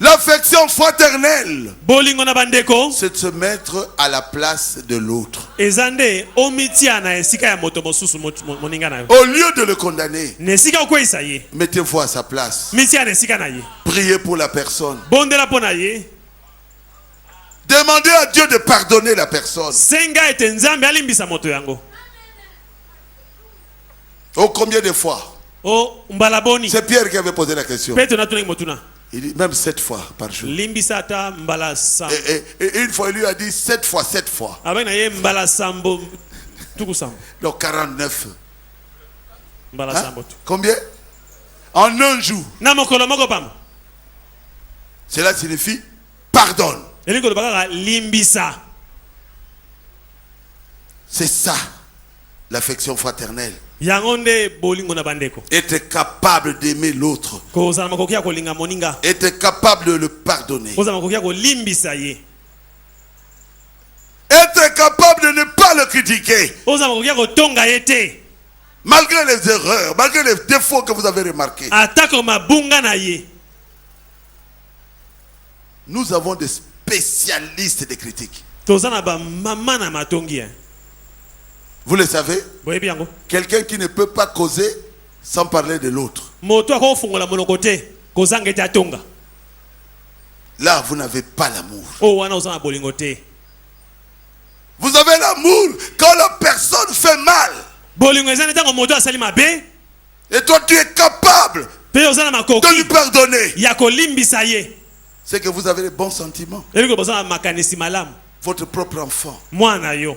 L'affection fraternelle, Bolingo na bandeko c'est de se mettre à la place de l'autre. ezande omitia na esika ya moto mosusu moninga na yo. Au lieu de le condamner, Nesika okwesa ye. mettez-vous à sa place. Mitia na esika na ye. Priez pour la personne. Bondela pona ye. Demandez à Dieu de pardonner la personne. Senga ete nzambe alimbisa moto yango. Oh, combien de fois? O mbalaboni. C'est Pierre qui avait posé la question. Peto na tunaki motuna. Il dit même 7 fois par jour. Limbisa ata mbala sam. Et une fois, il lui a dit 7 fois, 7 fois. Avec na ye mbala sambo tuku sambo. Donc 49. Mbala Hein? sambo tu. Combien? En un jour. Na mokolo moko pam. Cela signifie pardonne. Elingo lobaka limbisa. C'est ça, l'affection fraternelle. Yango nde bolingo na bandeko. Être capable d'aimer l'autre. Kozala makoki ya kolinga moninga. Être capable de le pardonner. Kozala makoki ya kolimbisa ye. Être capable de ne pas le critiquer. Kozala makoki ya kotonga ye te. Malgré les erreurs, malgré les défauts que vous avez remarqués. Atako mabunga na ye. Nous avons des spécialistes de critiques. Tozana ba mama na matongi. Vous le savez, Boyebi yango. quelqu'un qui ne peut pas causer sans parler de l'autre. Moto akofungola monoko te. Kozanga ete atonga. Là, vous n'avez pas l'amour. O wana ozana bolingo te. Vous avez l'amour quand la personne fait mal. Bolingo ezana tango moto asali mabe. Et toi, tu es capable Pe ozana de makoki. lui pardonner. Ya kolimbisa ye. C'est que vous avez les bons sentiments. Eliko bozana makanisi malamu. Votre propre enfant, Mwana yo.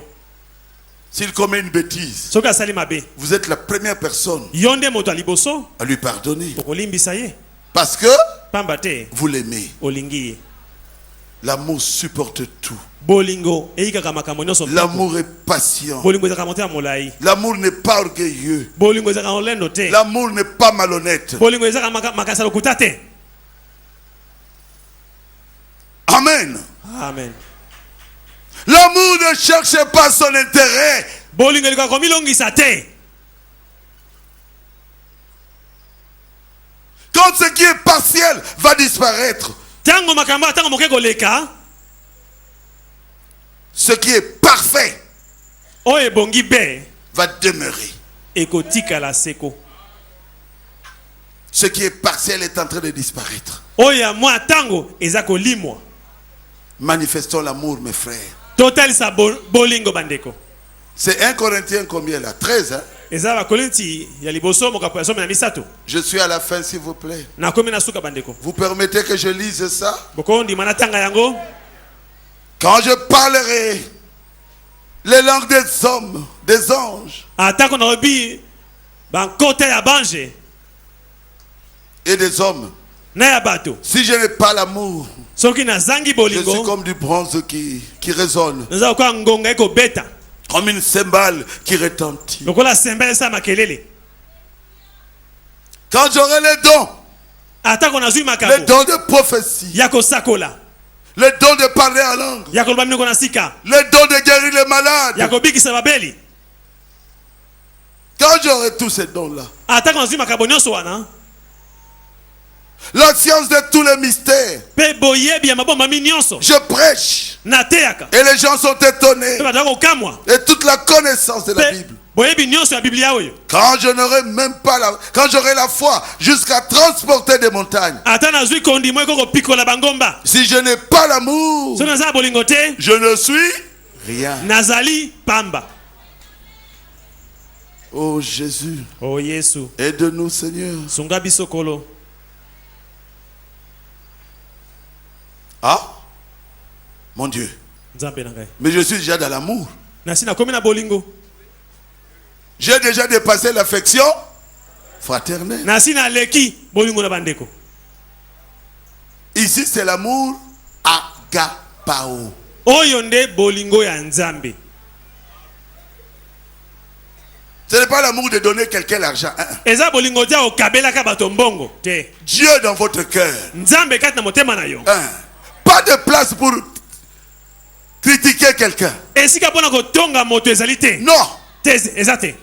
s'il commet une bêtise, Soki asali mabe. vous êtes la première personne Yonde moto aliboso. à lui pardonner. Okolimbisa ye. Parce que Pamba te. vous l'aimez. Olingi ye. L'amour supporte tout. Bolingo eyikaka makambo nyonso. L'amour est patient. Bolingo ezaka motema molai. L'amour n'est pas orgueilleux. Bolingo ezaka olendo te. L'amour n'est pas malhonnête. Bolingo ezaka makasa lokuta te. Amen. Amen. L'amour ne cherche pas son intérêt. Bolingo elikaka komilongisa te. Quand ce qui est partiel va disparaître, Tango makambo tango moke koleka. ce qui est parfait O ebongi be. va demeurer. Ekotikala seko. Ce qui est partiel est en train de disparaître. Oya mwa tango eza kolimwa. Manifestons l'amour, mes frères. Total sa bolingo bandeko. C'est 1 Corinthiens combien là? 13, hein? Eza ba kolinti ya liboso mokapo ya somo na misato. Je suis à la fin, s'il vous plaît. Na komi na suka bandeko. Vous permettez que je lise ça? Bokondi mana tanga yango. Quand je parlerai les langues des hommes, des anges Atako na obi ban kota ya banje et des hommes, na ya bato. si je n'ai pas l'amour, Soki na zangi je suis bolingo. comme du bronze qui résonne, Naza kwa ngonga eko beta. comme une cymbale qui retentit. Lokola sembele sa makelele. Quand j'aurai les dons, Atako na zui les makabo. dons de prophétie, Yako sakola. les dons de parler en langue, Yako lba minoko na sika. les dons de guérir les malades, Yako bikisa babeli. quand j'aurai tous ces dons-là, Atako na zui makabo nyonso wana. la science de tous les mystères, Pe boyebi ya mabomba mi nyonso. je prêche Na teaka. et les gens sont étonnés. Pe batako kamwa. Et toute la connaissance de la Pe Bible. boyebi nyonso ya Biblia oyo. Quand je n'aurai même pas quand j'aurai la foi jusqu'à transporter des montagnes. Ata na zui kondimo eko kopikola bangomba. Si je n'ai pas l'amour, So na za bolingo te. je ne suis rien. Nazali pamba. Oh Jésus, Oh Yesu. aide-nous Seigneur. Sunga bisokolo. Ah, mon Dieu. Nzambe na ngai. Mais je suis déjà dans l'amour. Nasi na komi na bolingo. J'ai déjà dépassé l'affection fraternelle. Nasi na leki bolingo na bandeko. Ici, c'est l'amour agapao. Oyo nde bolingo ya Nzambe. Ce n'est pas l'amour de donner quelqu'un l'argent. Eza bolingo dia okabela ka bato mbongo. Te. Dieu dans votre cœur. Nzambe kati na motema na yo. Pas de place pour critiquer quelqu'un. Esika pona ko tonga moto ezali te. Non. Teze ezate.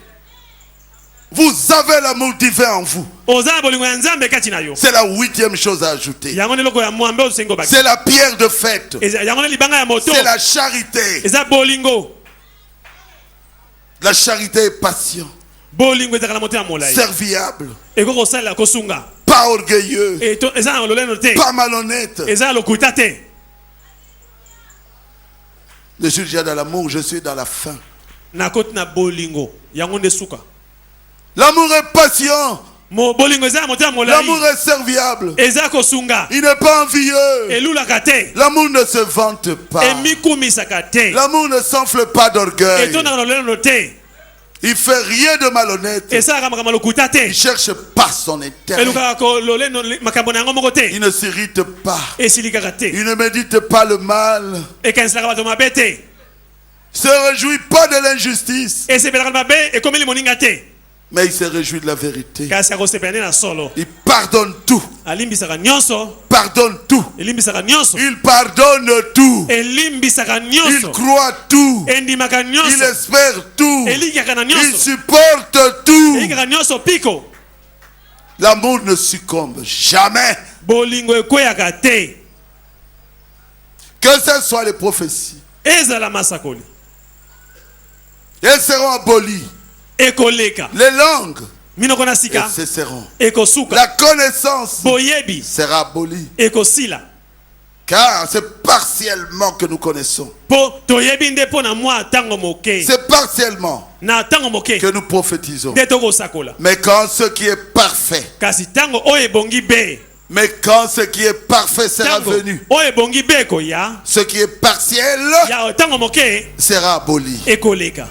Vous avez l'amour divin en vous. Oza bolingo ya Nzambe kati na yo. C'est la 8e chose à ajouter. Yango ne loko ya mwambe osengo baki. C'est la pierre de fête. Yango ne libanga ya moto. C'est la charité. Eza bolingo. La charité est patient, bolingo ezaka na motema molai. serviable, Eko kosala kosunga. pas orgueilleux, Eza na loleno te. pas malhonnête. Eza lokuta te. Je suis déjà dans l'amour, je suis dans la faim. Na koti na bolingo. Yango nde suka. L'amour est patient. Bolingo eza na motema molai. L'amour est serviable. Eza kosunga. Il n'est pas envieux. Elulaka te. L'amour ne se vante pas. Emikumisaka te. L'amour ne s'enfle pas d'orgueil. Etona na loleno te. Il fait rien de malhonnête. Eza makambo lokuta te. Il cherche pas son intérêt. Elukaka ko loleno makambo na yango moko te. Il ne s'irrite pas. Esilikaka te. Il ne médite pas le mal. Ekanisa bato mabe te. Il se réjouit pas de l'injustice. Esepelaka mabe ekomeli moninga te. Mais il se réjouit de la vérité. Kasi akosepela na solo. Il pardonne tout. Alimbisaka nyonso. Pardonne tout. Elimbisaka nyonso. Il pardonne tout. Elimbisaka Il nyonso. croit tout. Endimaka Il nyonso. espère tout. Elikaka na Il nyonso. supporte tout. Elikaka nyonso piko. L'amour ne succombe jamais. Bolingo ekweyaka te. Que ce soit les prophéties. Ezala masakoli. Elles seront abolies. Ekoleka. Les langues Minoko na elles sika. cesseront. Ekosuka. La connaissance Boyebi. sera abolie. Ekosila. Car c'est partiellement que nous connaissons. Po toyebi nde po na mwa tango moke. C'est partiellement Na tango moke. que nous prophétisons. Nde toko sakola. Mais quand ce qui est parfait, Kasi tango oye bongi be. mais quand ce qui est parfait sera Tango venu, oye bongi be ko ya. ce qui est partiel Ya tango moke. sera aboli. Ekoleka.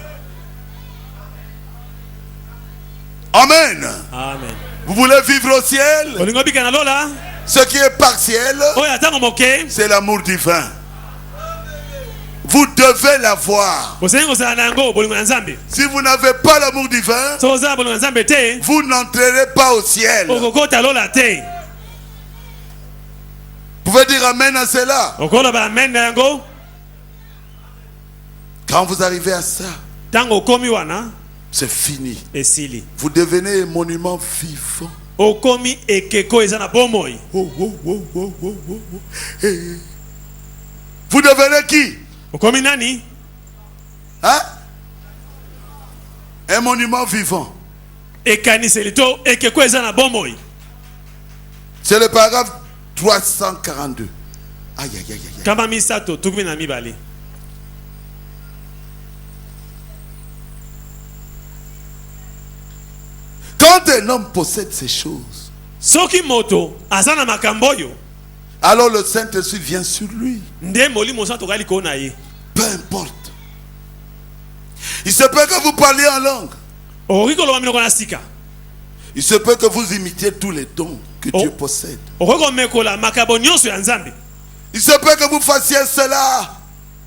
Amen. Amen. Vous voulez vivre au ciel? Bolingo bika na lola. Ce qui est partiel, Oya tango moke. c'est l'amour divin. Vous devez l'avoir. Bosengo sa nango bolingo na Nzambe. Si vous n'avez pas l'amour divin, So za bolingo na Nzambe te. vous n'entrerez pas au ciel. Vous Okokota lola te. pouvez dire amen à cela. Okola ba amen na yango. Quand vous arrivez à ça, Tango komi wana. c'est fini. Esili. Vous devenez un monument vivant. Okomi ekeko eza na bomoi. Oh, oh, oh, oh, oh, oh, oh. Hey. Vous devenez qui? Okomi nani? Hein? Un monument vivant. Ekaniseli to ekeko eza na bomoi. C'est le paragraphe 342. Aïe, aïe, aïe, aïe. Kama misato tukumi na mibale. Quand un homme possède ces choses, Soki moto azana makambo yo. alors le Saint-Esprit vient sur lui. Nde molimo santo kali ko na ye. Peu importe. Il se peut que vous parliez en langue. Oriko lo minoko na sika. Il se peut que vous imitiez tous les dons que Dieu possède. Oriko mekola makambo nyonso ya Nzambe. Il se peut que vous fassiez cela.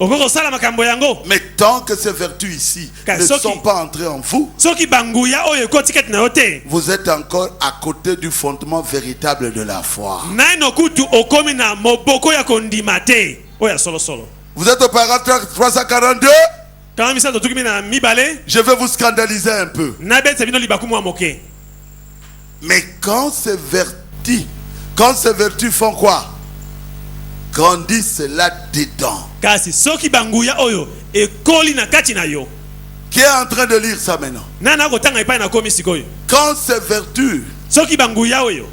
Oriko sala makambo yango. Mais tant que ces vertus ici ne sont pas entrées en vous, Soki banguya oyo ekoti kati na yo te. vous êtes encore à côté du fondement véritable de la foi. Naino kutu okomi na moboko ya kondima te. Oya solo solo. Vous êtes au paragraphe 342. Kama misato tukumi na mibale. Je vais vous scandaliser un peu. Na bete bino libakumu wa moke. Mais quand ces vertus font quoi? Grandissent là-dedans. Kasi soki banguya oyo ekoli na kati na yo. Qui est en train de lire ça maintenant? Nana ko tanga ipai na komi sikoyo. Quand ces vertus Soki banguya oyo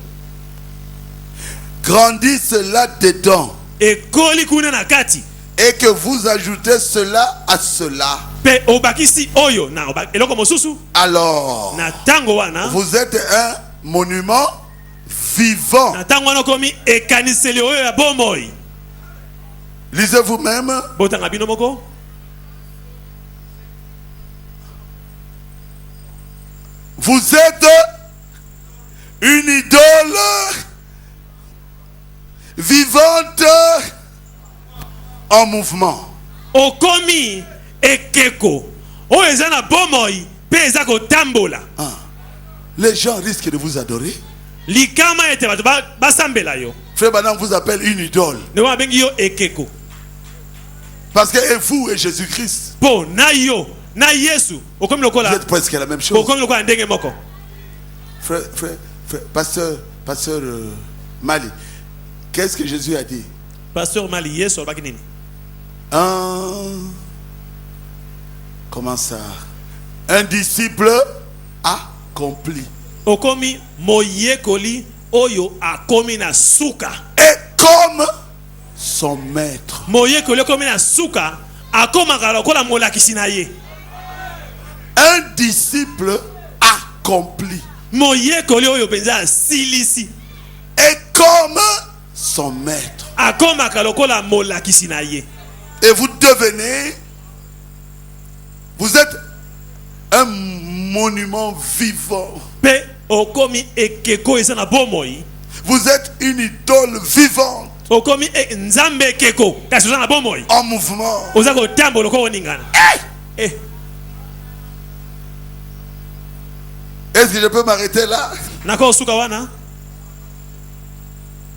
grandissent là-dedans, ekoli kuna na kati. et que vous ajoutez cela à cela, pe obakisi oyo na eloko mosusu, alors na tango wana vous êtes un monument vivant. na tango wana komi ekaniseli oyo ya bomoi. Lisez vous-même. Botanga bino moko. Vous êtes une idole vivante en mouvement. Okomi ekeko oyo eza na bomoi pe eza kotambola. Les gens risquent de vous adorer. Likama ete bato basambela yo. Frère Branham vous appelle une idole. Ne wa bengi yo ekeko. Parce que et vous et Jésus-Christ, Po na yo na Yesu okomi vous lokola êtes presque la même chose. okomi lokola ndenge moko. Frère, pasteur Mali, qu'est-ce que Jésus a dit? Pasteur Mali Yesu obaki nini? Comment ça? Un disciple accompli. Okomi moyekoli oyo akomi na suka. Et comme son maître. Moyekoli okomi na suka akomaka lokola molakisi na ye. Un disciple accompli. Moyekoli oyo penza silisi. Et comme son maître. Akomaka lokola molakisi na ye. Et vous êtes un monument vivant. Pe okomi ekeko eza na bomoi. Vous êtes une idole vivante. Okomi nzambe ekeko kasi eza na bomoi. En mouvement. Oza kotambola ko oningana. Est-ce que je peux m'arrêter là? Nako suka wana.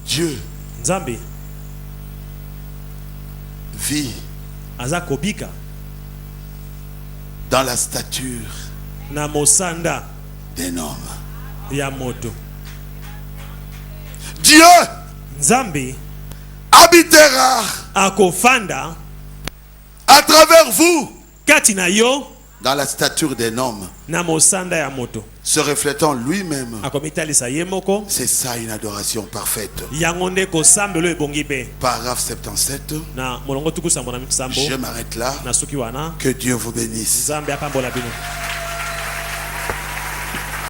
Dieu Nzambe vit aza kobika dans la stature na mosanda d'un homme. ya moto. Dieu Nzambe habitera akofanda à travers vous kati na yo dans la stature d'un homme, na mosanda ya moto. se reflétant lui-même. Akomitalisa ye moko. C'est ça une adoration parfaite. Yango nde kosambelo ebongi be. Paragraphe 77. Na molongo tuku sambo na misambo. Je m'arrête là. Na suki wana. Que Dieu vous bénisse. Nzambe apambola bino.